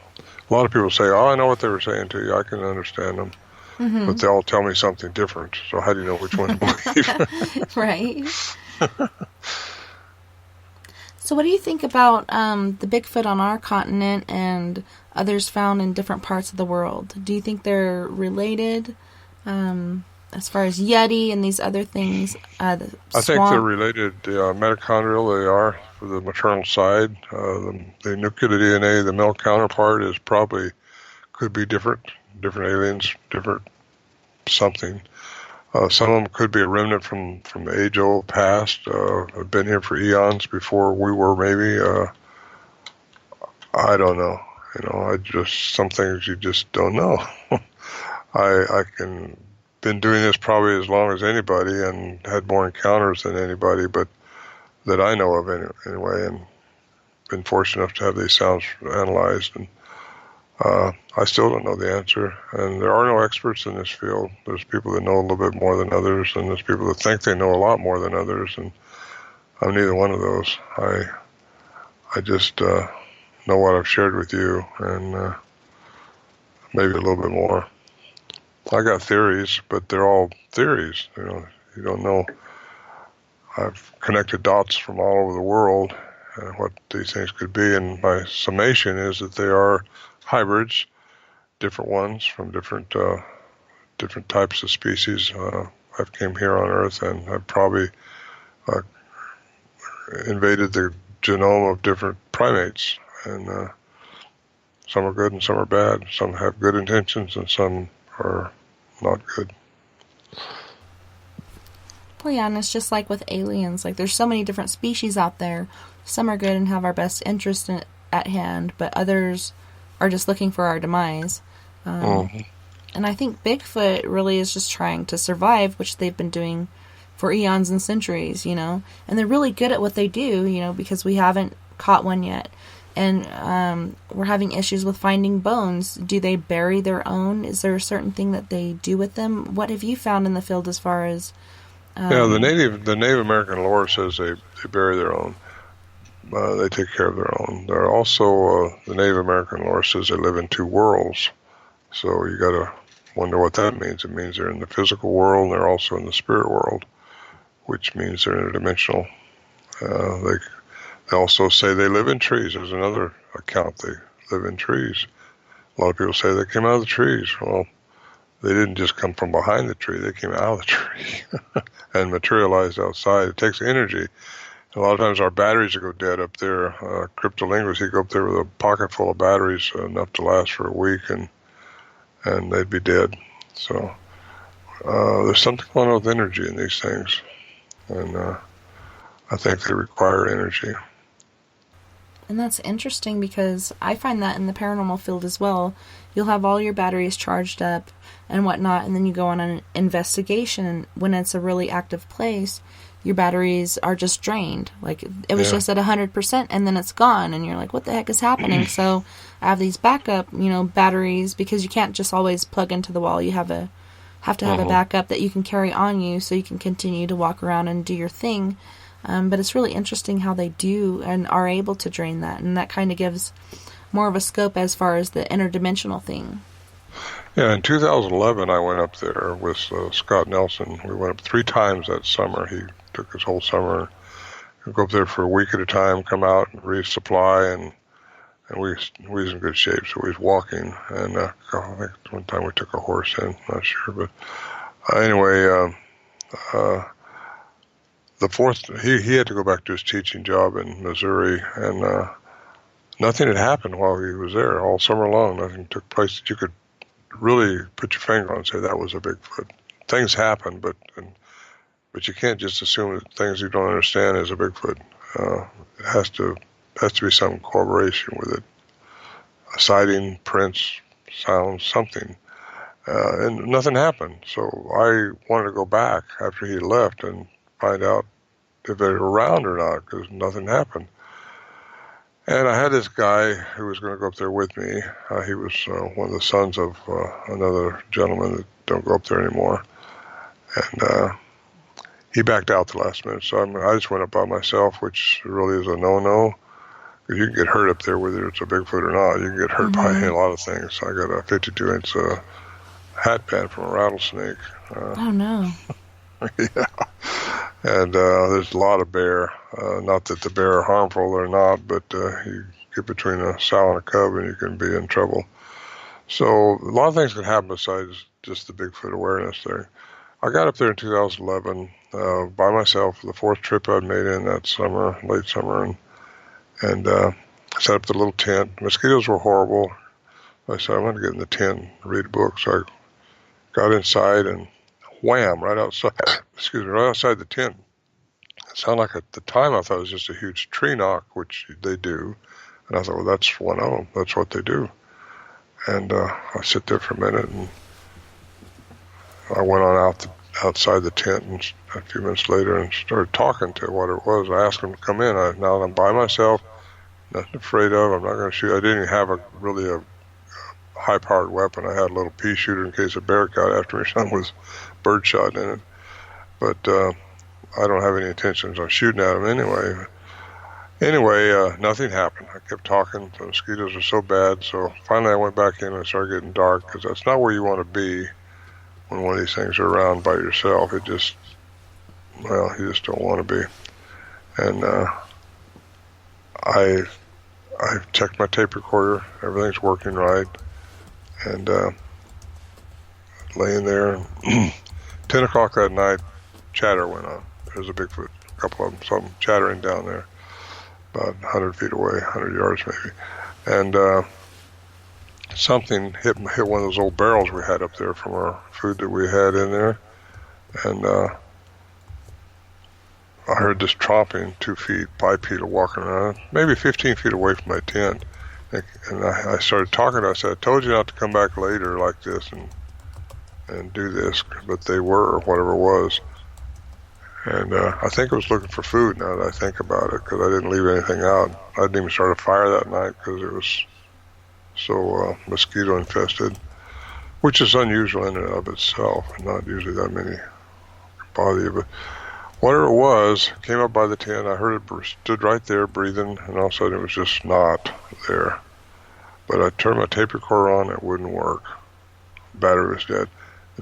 A lot of people say, oh, I know what they were saying to you, I can understand them. Mm-hmm. But they all tell me something different, so how do you know which one to believe? Right. So what do you think about the Bigfoot on our continent and others found in different parts of the world? Do you think they're related as far as Yeti and these other things? I think they're related. Mitochondrial, they are for the maternal side. The nuclear DNA, the male counterpart, is probably could be different aliens, different something. Some of them could be a remnant from the age-old past. Have been here for eons before we were, maybe. I don't know. Some things you just don't know. I been doing this probably as long as anybody and had more encounters than anybody, but that I know of anyway, and been fortunate enough to have these sounds analyzed. And I still don't know the answer, and there are no experts in this field. There's people that know a little bit more than others, and there's people that think they know a lot more than others, and I'm neither one of those. I just know what I've shared with you, and maybe a little bit more. I got theories, but they're all theories. You don't know. I've connected dots from all over the world and what these things could be, and my summation is that they are hybrids, different ones from different types of species. I've came here on Earth, and I've probably invaded the genome of different primates, and some are good and some are bad. Some have good intentions and some are not good. Well, yeah, and it's just like with aliens. Like, there's so many different species out there. Some are good and have our best interest at hand, but others are just looking for our demise. And I think Bigfoot really is just trying to survive, which they've been doing for eons and centuries, and they're really good at what they do, because we haven't caught one yet. And we're having issues with finding bones. Do they bury their own? Is there a certain thing that they do with them? What have you found in the field as far as... the Native American lore says they bury their own. They take care of their own. There are also, the Native American lore says they live in two worlds. So you got to wonder what that means. It means they're in the physical world, and they're also in the spirit world, which means they're interdimensional. They also say they live in trees. There's another account. They live in trees. A lot of people say they came out of the trees. Well, they didn't just come from behind the tree. They came out of the tree and materialized outside. It takes energy. A lot of times our batteries will go dead up there. Cryptolinguists, he'd go up there with a pocket full of batteries, enough to last for a week, and they'd be dead. So there's something going on with energy in these things, and I think they require energy. And that's interesting because I find that in the paranormal field as well. You'll have all your batteries charged up and whatnot, and then you go on an investigation, and when it's a really active place, your batteries are just drained. Like, it was just at 100%, and then it's gone, and you're like, what the heck is happening? So I have these backup, batteries, because you can't just always plug into the wall. You have to have a backup that you can carry on you so you can continue to walk around and do your thing. But it's really interesting how they do and are able to drain that, and that kind of gives more of a scope as far as the interdimensional thing. Yeah, in 2011, I went up there with Scott Nelson. We went up 3 times that summer. He took his whole summer. We'd go up there for a week at a time, come out and resupply, and we was in good shape, so we was walking. And I think one time we took a horse in, not sure. But anyway, the fourth, he had to go back to his teaching job in Missouri, and nothing had happened while he was there all summer long. Nothing took place that you could really put your finger on and say that was a Bigfoot. Things happen, but you can't just assume that things you don't understand is a Bigfoot. It has to be some corroboration with it. A sighting, prints, sounds, something. And nothing happened. So I wanted to go back after he left and find out if they were around or not, because nothing happened. And I had this guy who was going to go up there with me. He was one of the sons of another gentleman that don't go up there anymore. And he backed out the last minute. So I just went up by myself, which really is a no-no. Because you can get hurt up there, whether it's a Bigfoot or not. You can get hurt by a lot of things. I got a 52-inch hat band from a rattlesnake. Oh, no. Yeah. And there's a lot of bear. Not that the bear are harmful or not, but you get between a sow and a cub and you can be in trouble. So a lot of things can happen besides just the Bigfoot awareness there. I got up there in 2011 by myself, the 4th trip I'd made in that summer, late summer, and set up the little tent. Mosquitoes were horrible. I said, I'm going to get in the tent and read a book. So I got inside and wham, right outside the tent. It sounded like at the time I thought it was just a huge tree knock, which they do. And I thought, well, that's one of them. That's what they do. And I sit there for a minute, and I went on outside the tent, and a few minutes later, and started talking to what it was. I asked them to come in. Now that I'm by myself, nothing afraid of. I'm not going to shoot. I didn't even have a high-powered weapon. I had a little pea shooter in case a bear got after me. Something was birdshot in it. But I don't have any intentions of shooting at them anyway. Anyway, nothing happened. I kept talking. The mosquitoes were so bad. So finally I went back in and it started getting dark, because that's not where you want to be when one of these things are around by yourself. It just, well, you just don't want to be. And I checked my tape recorder. Everything's working right. And laying there, 10 o'clock that night, chatter went on. There's a Bigfoot, a couple of them, something chattering down there, about 100 feet away, 100 yards maybe. And something hit one of those old barrels we had up there from our food that we had in there. And I heard this tromping 2 feet, bipedal walking around, maybe 15 feet away from my tent. And I started talking. I said, I told you not to come back later like this and do this, but they were, whatever it was. And I think I was looking for food now that I think about it, because I didn't leave anything out. I didn't even start a fire that night because it was so mosquito infested, which is unusual in and of itself. Not usually that many bother you, but whatever it was, came up by the tent. I heard it stood right there breathing, and all of a sudden it was just not there. But I turned my tape recorder on, it wouldn't work. The battery was dead.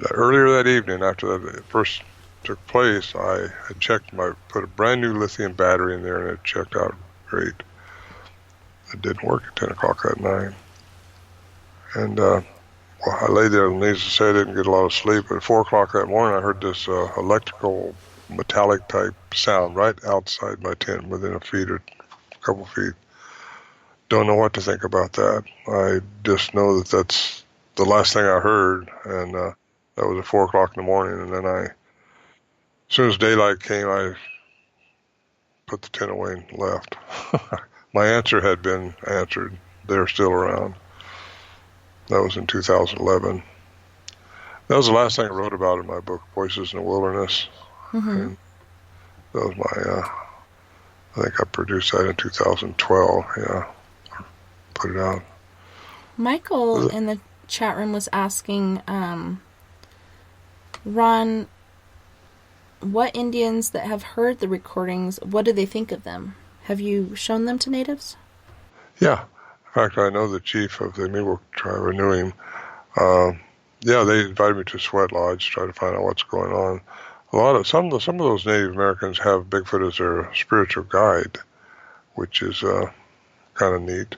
Earlier that evening, after that first took place, I had put a brand new lithium battery in there, and it checked out great. It didn't work at 10 o'clock that night. And I lay there, and needless to say, I didn't get a lot of sleep. But at 4 o'clock that morning, I heard this electrical metallic type sound right outside my tent, within a feet or a couple feet. Don't know what to think about that. I just know that that's the last thing I heard, and that was at 4 o'clock in the morning. And then as soon as daylight came, I put the tent away and left. My answer had been answered. They're still around. That was in 2011. That was the last thing I wrote about in my book, Voices in the Wilderness. Mm-hmm. And that was my, I think I produced that in 2012. Yeah, put it out. Michael in the chat room was asking, Ron, what Indians that have heard the recordings, what do they think of them? Have you shown them to natives? Yeah. In fact, I know the chief of the Miwok tribe. I knew him. Yeah, they invited me to Sweat Lodge to try to find out what's going on. Some of those Native Americans have Bigfoot as their spiritual guide, which is kind of neat.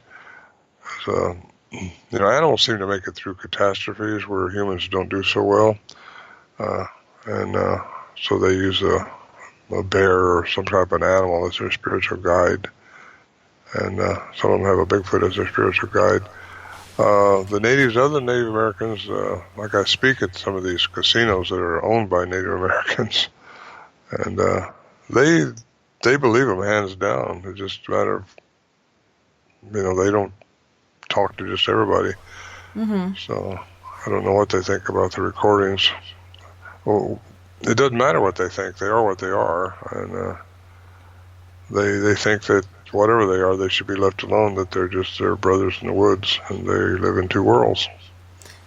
Animals seem to make it through catastrophes where humans don't do so well, so they use a bear or some type of an animal as their spiritual guide, and some of them have a Bigfoot as their spiritual guide. The natives, other Native Americans, like I speak at some of these casinos that are owned by Native Americans, and they believe them hands down. It's just a matter of, they don't talk to just everybody. Mm-hmm. So I don't know what they think about the recordings. Well, it doesn't matter what they think. They are what they are, and they think that whatever they are, they should be left alone, that they're just their brothers in the woods, and they live in two worlds.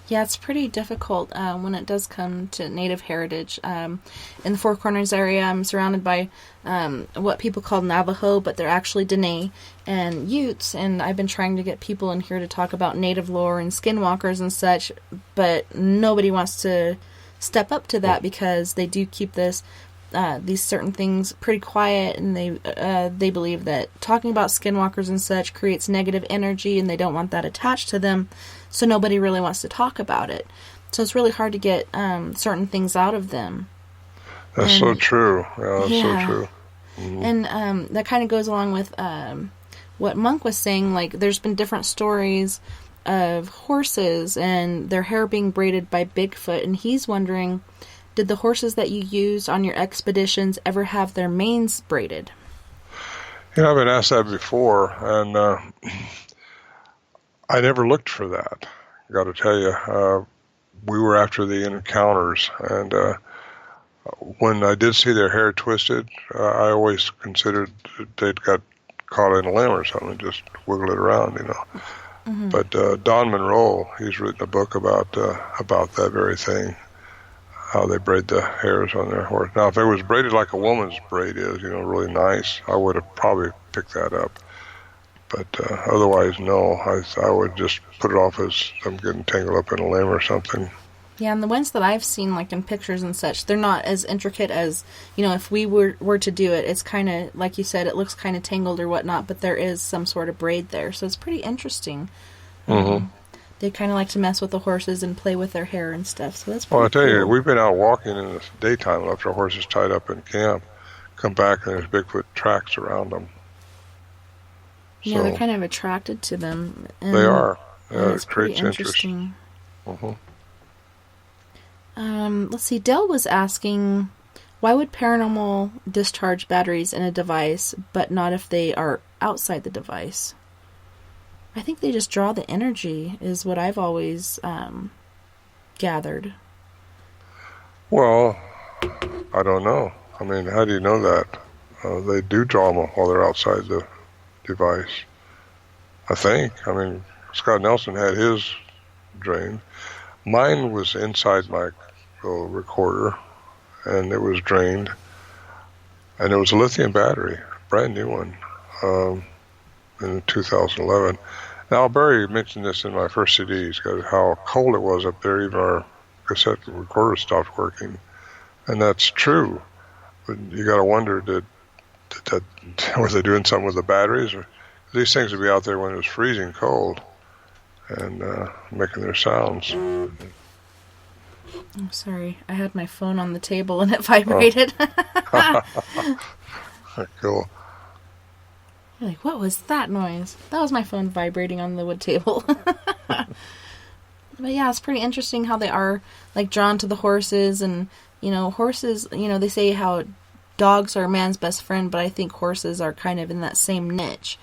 Yeah, it's pretty difficult when it does come to Native heritage. In the Four Corners area, I'm surrounded by what people call Navajo, but they're actually Dene and Utes, and I've been trying to get people in here to talk about Native lore and skinwalkers and such, but nobody wants to step up to that because they do keep these certain things pretty quiet, and they believe that talking about skinwalkers and such creates negative energy, and they don't want that attached to them, so nobody really wants to talk about it. So it's really hard to get certain things out of them. That's so true. Yeah, that's so true. Mm-hmm. And that kind of goes along with what Monk was saying. Like, there's been different stories of horses and their hair being braided by Bigfoot, and he's wondering, did the horses that you used on your expeditions ever have their manes braided? I've been asked that before, and I never looked for that. Got to tell you, we were after the encounters, and when I did see their hair twisted, I always considered they'd got caught in a limb or something, just wiggle it around, Mm-hmm. But Don Monroe, he's written a book about that very thing, how they braid the hairs on their horse. Now, if it was braided like a woman's braid is, really nice, I would have probably picked that up. But otherwise, no, I would just put it off as them getting tangled up in a limb or something. Yeah, and the ones that I've seen, like in pictures and such, they're not as intricate as, if we were to do it, it's kind of, like you said, it looks kind of tangled or whatnot, but there is some sort of braid there, so it's pretty interesting. Mm-hmm. They kind of like to mess with the horses and play with their hair and stuff, so that's pretty Well, I tell cool. you, we've been out walking in the daytime, left our horses tied up in camp, come back and there's Bigfoot tracks around them. Yeah, they're kind of attracted to them. And, they are. Yeah, it creates interest. Mm-hmm. Let's see, Dell was asking, why would paranormal discharge batteries in a device, but not if they are outside the device? I think they just draw the energy, is what I've always gathered. Well, I don't know. I mean, how do you know that? They do draw them while they're outside the device, I think. I mean, Scott Nelson had his drained. Mine was inside my little recorder, and it was drained. And it was a lithium battery, a brand new one, in 2011. Now, Barry mentioned this in my first CDs, how cold it was up there. Even our cassette recorder stopped working. And that's true. But you got to wonder, was they doing something with the batteries? Or these things would be out there when it was freezing cold and making their sounds. I'm sorry. I had my phone on the table and it vibrated. Cool. You're like, what was that noise? That was my phone vibrating on the wood table. But yeah, it's pretty interesting how they are like drawn to the horses, and horses, they say how dogs are man's best friend, but I think horses are kind of in that same niche.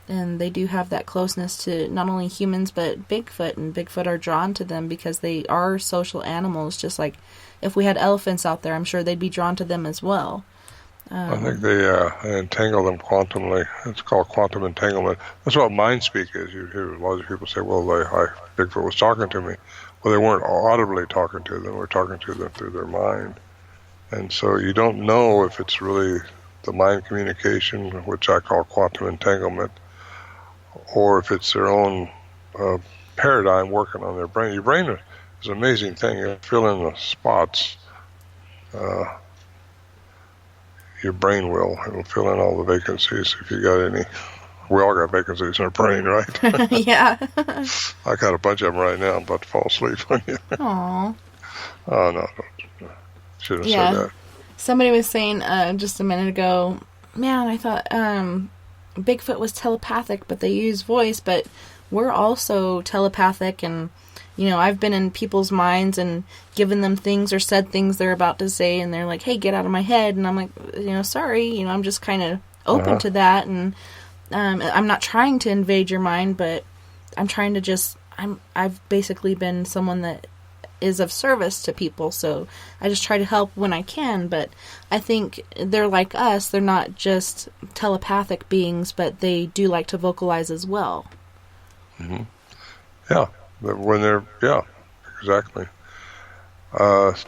And they do have that closeness to not only humans, but Bigfoot. And Bigfoot are drawn to them because they are social animals. Just like if we had elephants out there, I'm sure they'd be drawn to them as well. I think they entangle them quantumly. It's called quantum entanglement. That's what mind speak is. You hear a lot of people say, well, Bigfoot was talking to me. Well, they weren't audibly talking to them. They were talking to them through their mind. And so you don't know if it's really the mind communication, which I call quantum entanglement, or if it's their own paradigm working on their brain. Your brain, It's an amazing thing. You fill in the spots. Your brain it'll fill in all the vacancies if you got any. We all got vacancies in our brain, right? Yeah. I got a bunch of them right now. I'm about to fall asleep on you. Aw. Oh, no. Shouldn't have said that. Somebody was saying just a minute ago, man, I thought Bigfoot was telepathic, but they use voice, but we're also telepathic, and, you know, I've been in people's minds and given them things or said things they're about to say, and they're like, hey, get out of my head, and I'm like, you know, sorry, you know, I'm just kind of open to that, and I'm not trying to invade your mind, but I'm trying to I've basically been someone that is of service to people, so I just try to help when I can, but I think they're like us. They're not just telepathic beings, but they do like to vocalize as well. Mm-hmm. Yeah, exactly.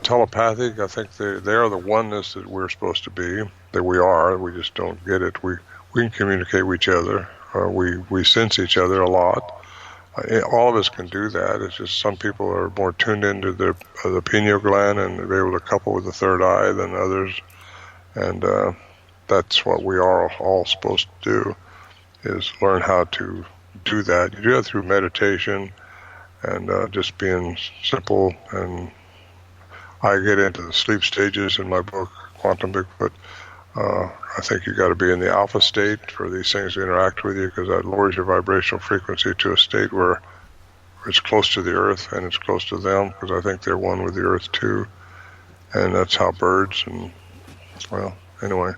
Telepathic, I think they are the oneness that we're supposed to be, that we are. We just don't get it. We can communicate with each other. We sense each other a lot. All of us can do that. It's just some people are more tuned into the pineal gland and they're able to couple with the third eye than others. And that's what we are all supposed to do, is learn how to do that. You do that through meditation and just being simple. And I get into the sleep stages in my book, Quantum Bigfoot. I think you got to be in the alpha state for these things to interact with you, because that lowers your vibrational frequency to a state where it's close to the earth and it's close to them, because I think they're one with the earth too. And that's how birds and, well, anyway,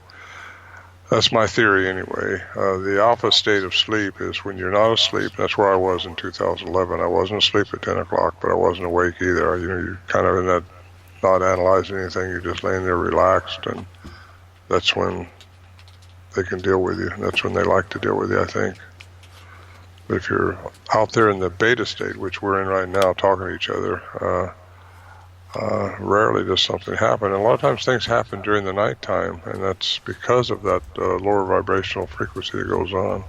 that's my theory anyway. The alpha state of sleep is when you're not asleep. That's where I was in 2011. I wasn't asleep at 10 o'clock, but I wasn't awake either. You know, you're kind of in that, not analyzing anything. You're just laying there relaxed, and that's when they can deal with you. That's when they like to deal with you, I think. But if you're out there in the beta state, which we're in right now, talking to each other, rarely does something happen. And a lot of times things happen during the nighttime, and that's because of that lower vibrational frequency that goes on.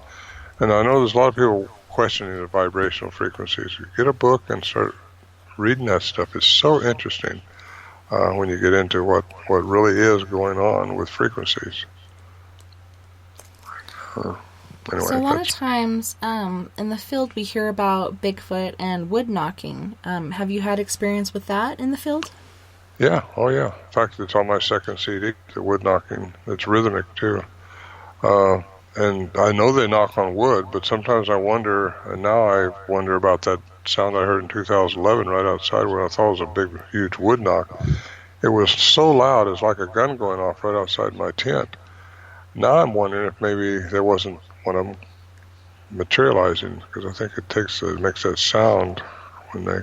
And I know there's a lot of people questioning the vibrational frequencies. You get a book and start reading that stuff. It's so interesting when you get into what really is going on with frequencies. Anyway, so a lot of times in the field we hear about Bigfoot and wood knocking. Have you had experience with that in the field? Yeah, oh yeah. In fact, it's on my second CD, the wood knocking. It's rhythmic too. And I know they knock on wood, but sometimes I wonder, and now I wonder about that sound I heard in 2011 right outside where I thought it was a big, huge wood knock. It was so loud, it was like a gun going off right outside my tent. Now I'm wondering if maybe there wasn't one of them materializing, because I think it makes that sound when they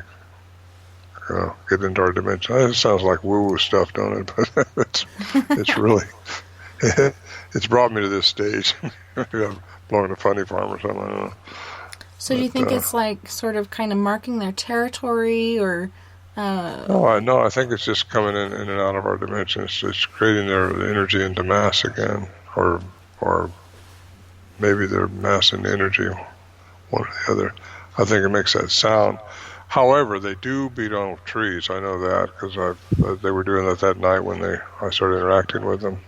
get into our dimension. It sounds like woo-woo stuff, don't it? But it's really, it's brought me to this stage. Maybe I'm blowing a funny farm or something, I don't know. So do you think it's like sort of kind of marking their territory, or... No, I think it's just coming in and out of our dimension. It's creating their energy into mass again, or maybe they're mass into energy, one or the other. I think it makes that sound. However, they do beat on trees. I know that because they were doing that night when I started interacting with them,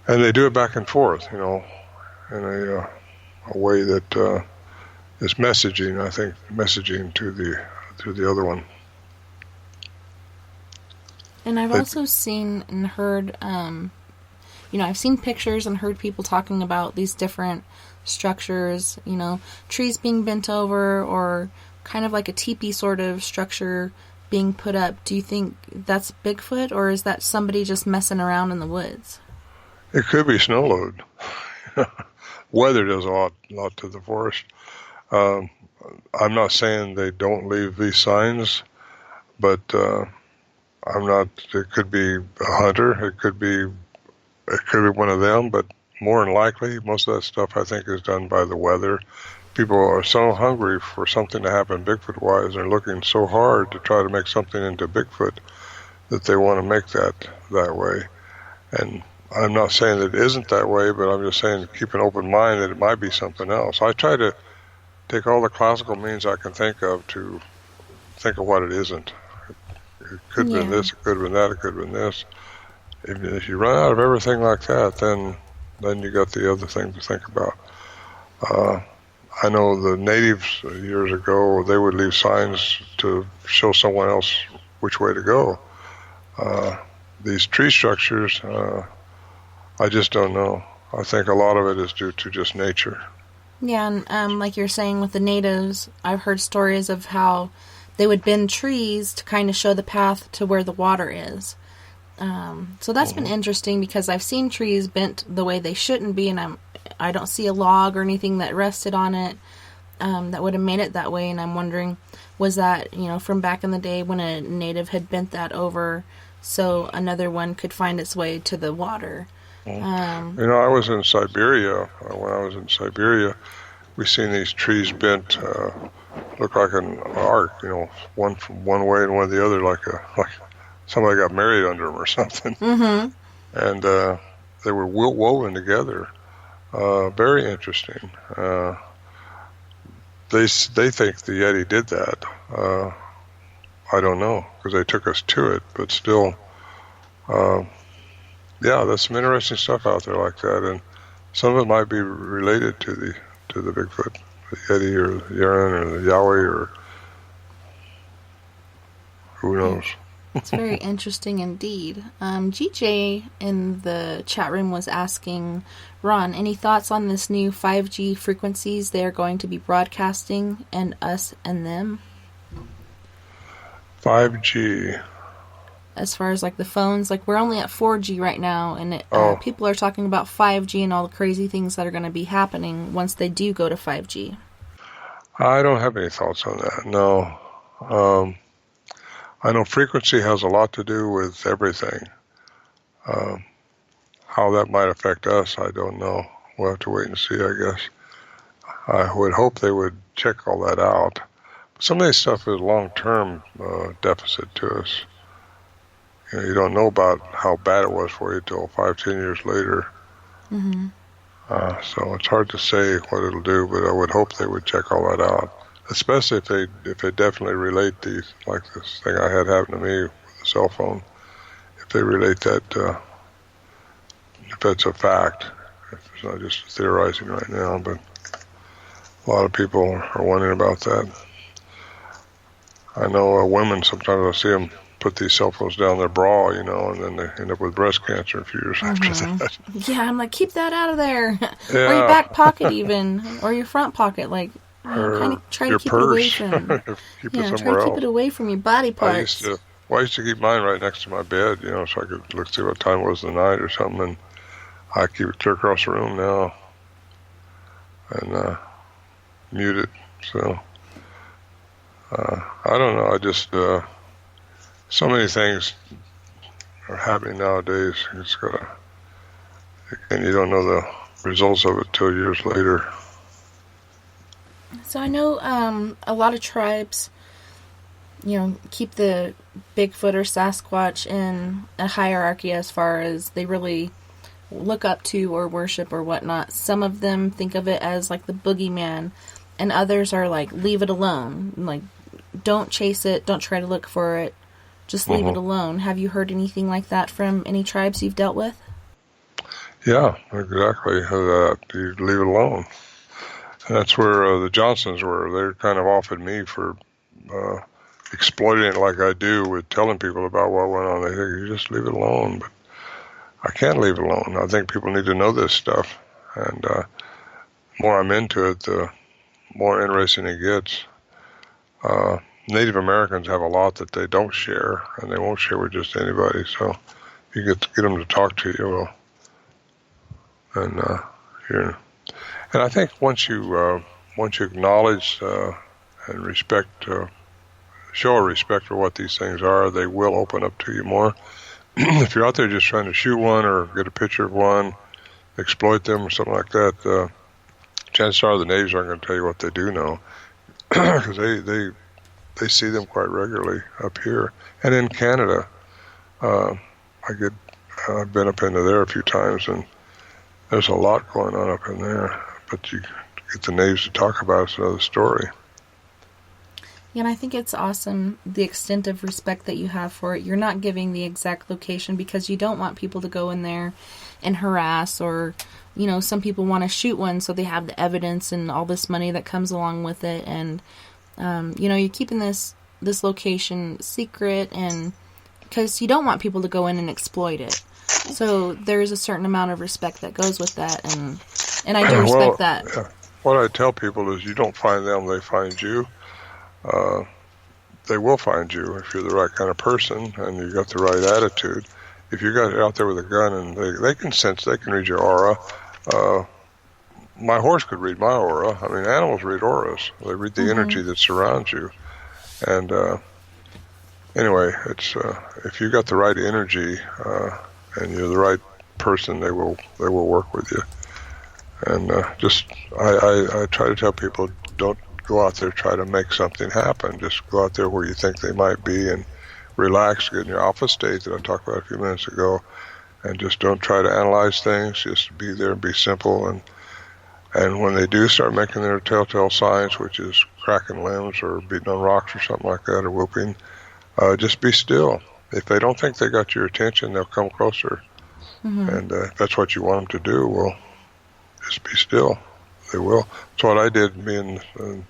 and they do it back and forth, you know, in a way that is messaging. I think messaging to the other one. And I've also seen and heard, I've seen pictures and heard people talking about these different structures, trees being bent over, or kind of like a teepee sort of structure being put up. Do you think that's Bigfoot, or is that somebody just messing around in the woods? It could be snow load. Weather does a lot to the forest. I'm not saying they don't leave these signs, but it could be a hunter, it could be one of them, but more than likely, most of that stuff I think is done by the weather. People are so hungry for something to happen Bigfoot-wise, they're looking so hard to try to make something into Bigfoot that they want to make that way. And I'm not saying that it isn't that way, but I'm just saying keep an open mind that it might be something else. I try to take all the classical means I can think of to think of what it isn't. It could have been this, it could have been that, it could have been this. If you run out of everything like that, then you got the other thing to think about. I know the natives years ago, they would leave signs to show someone else which way to go. These tree structures, I just don't know. I think a lot of it is due to just nature. Yeah, and like you're saying with the natives, I've heard stories of how they would bend trees to kind of show the path to where the water is. So that's been interesting because I've seen trees bent the way they shouldn't be, and I don't see a log or anything that rested on it that would have made it that way. And I'm wondering, was that from back in the day when a native had bent that over so another one could find its way to the water? I was in Siberia. When I was in Siberia, we seen these trees bent, look like an arc. One from one way and one the other, like somebody got married under them or something. Mm-hmm. And they were woven together. Very interesting. They think the Yeti did that. I don't know, because they took us to it, but still, there's some interesting stuff out there like that, and some of it might be related to the Bigfoot, the Yeti or the Yeren or the Yowie, or who knows. It's very interesting indeed. GJ in the chat room was asking, Ron, any thoughts on this new 5G frequencies they are going to be broadcasting, and us and them? 5G. As far as like the phones, like we're only at 4G right now, and people are talking about 5G and all the crazy things that are going to be happening once they do go to 5G. I don't have any thoughts on that, no. I know frequency has a lot to do with everything. How that might affect us, I don't know. We'll have to wait and see, I guess. I would hope they would check all that out. Some of this stuff is long-term deficit to us. You don't know about how bad it was for you until 5-10 years later. Mm-hmm. So it's hard to say what it'll do, but I would hope they would check all that out. Especially if they definitely relate these, like this thing I had happen to me with the cell phone. If they relate that, if that's a fact, if it's not just theorizing right now, but a lot of people are wondering about that. I know women, sometimes I see them put these cell phones down their bra, and then they end up with breast cancer a few years after that. Yeah, I'm like, keep that out of there. Yeah. Or your back pocket even, or your front pocket, like, kind of try to keep it away from. Keep it somewhere else. Keep it away from your body parts. I used to keep mine right next to my bed, so I could look see what time it was of the night or something, and I keep it clear across the room now, and mute it. So I don't know. I just so many things are happening nowadays. And you don't know the results of it till years later. So I know a lot of tribes, keep the Bigfoot or Sasquatch in a hierarchy as far as they really look up to or worship or whatnot. Some of them think of it as like the boogeyman, and others are like, leave it alone. Like, don't chase it, don't try to look for it, just leave it alone. Have you heard anything like that from any tribes you've dealt with? Yeah, exactly. You leave it alone. And that's where the Johnsons were. They're kind of off at me for exploiting it like I do with telling people about what went on. They think, you just leave it alone. But I can't leave it alone. I think people need to know this stuff. And the more I'm into it, the more interesting it gets. Native Americans have a lot that they don't share, and they won't share with just anybody. So you get them to talk to you. And I think once you acknowledge and respect, show a respect for what these things are, they will open up to you more. If you're out there just trying to shoot one or get a picture of one, exploit them or something like that, chances are the natives aren't going to tell you what they do know, because they see them quite regularly up here. And in Canada, I've been up into there a few times, and there's a lot going on up in there. But you get the natives to talk about it, it's another story. Yeah, and I think it's awesome the extent of respect that you have for it. You're not giving the exact location because you don't want people to go in there and harass, or, you know, some people want to shoot one so they have the evidence and all this money that comes along with it. And, you know, you're keeping this location secret, and because you don't want people to go in and exploit it. So there's a certain amount of respect that goes with that, and I do respect that. Yeah. What I tell people is you don't find them, they find you. They will find you if you're the right kind of person and you got the right attitude. If you got out there with a gun and they can sense, they can read your aura. My horse could read my aura. I mean, animals read auras. They read the energy that surrounds you. And anyway, it's if you got the right energy and you're the right person, they will work with you. And I try to tell people, don't go out there try to make something happen. Just go out there where you think they might be and relax, get in your alpha state that I talked about a few minutes ago, and just don't try to analyze things. Just be there and be simple. And when they do start making their telltale signs, which is cracking limbs or beating on rocks or something like that, or whooping, just be still. If they don't think they got your attention, they'll come closer. And if that's what you want them to do, well, just be still. They will. That's what I did, me in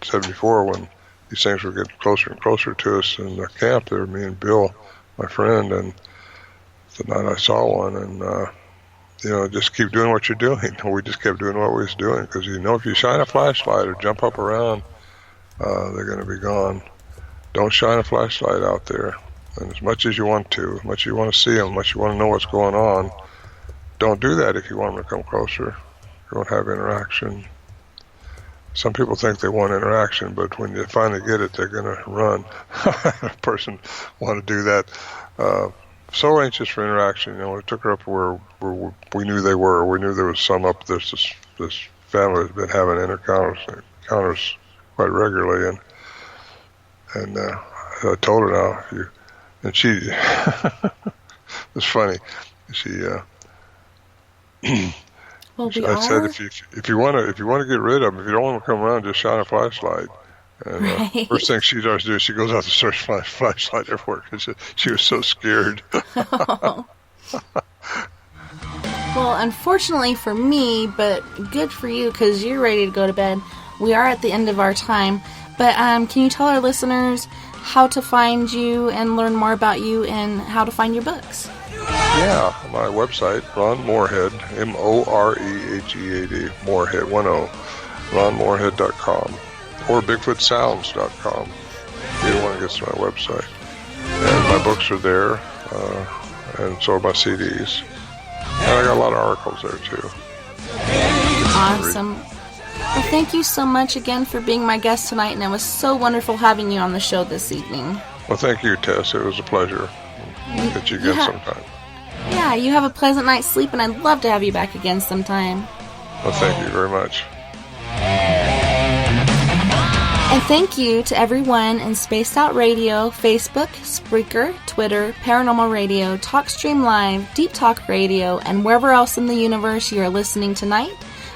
74, when these things were getting closer and closer to us in the camp there, me and Bill, my friend, and the night I saw one, and, you know, just keep doing what you're doing. We just kept doing what we was doing, because, you know, if you shine a flashlight or jump up around, they're going to be gone. Don't shine a flashlight out there. And as much as you want to, as much as you want to see them, as much as you want to know what's going on, don't do that if you want them to come closer. You won't have interaction. Some people think they want interaction, but when you finally get it, they're going to run. A person wanted to do that. So anxious for interaction. You know, we took her up where we knew they were. We knew there was some up there. This family has been having encounters quite regularly, and I told her now, and she, it's funny. She, I said, if you want to get rid of them, if you don't want them to come around, just shine a flashlight. And first thing she starts doing, she goes out to search flashlight everywhere because she was so scared. Well, unfortunately for me, but good for you because you're ready to go to bed. We are at the end of our time, but can you tell our listeners how to find you and learn more about you and how to find your books? Yeah, my website, Ron Morehead, Morehead, Morehead, 10, ronmorehead.com, or bigfootsounds.com. Either one gets to my website. And my books are there, and so are my CDs. And I got a lot of articles there, too. Awesome. Well, thank you so much again for being my guest tonight, and it was so wonderful having you on the show this evening. Well, thank you, Tess. It was a pleasure. Get you again sometime. Yeah, you have a pleasant night's sleep, and I'd love to have you back again sometime. Well, thank you very much. And thank you to everyone in Spaced Out Radio, Facebook, Spreaker, Twitter, Paranormal Radio, TalkStream Live, Deep Talk Radio, and wherever else in the universe you are listening tonight.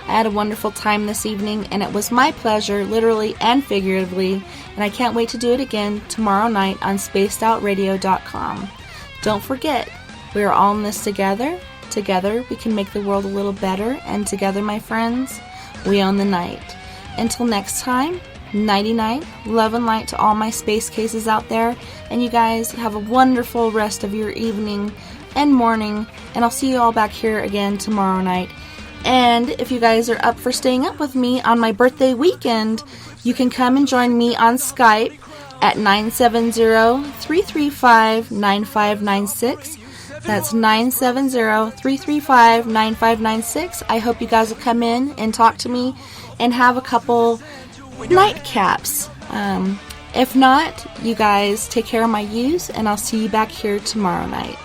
I had a wonderful time this evening, and it was my pleasure, literally and figuratively, and I can't wait to do it again tomorrow night on spacedoutradio.com. Don't forget, we are all in this together. Together, we can make the world a little better, and together, my friends, we own the night. Until next time, nighty-night, love and light to all my space cases out there, and you guys have a wonderful rest of your evening and morning, and I'll see you all back here again tomorrow night. And if you guys are up for staying up with me on my birthday weekend, you can come and join me on Skype at 970-335-9596. That's 970-335-9596. I hope you guys will come in and talk to me and have a couple nightcaps. If not, you guys take care of my ewes, and I'll see you back here tomorrow night.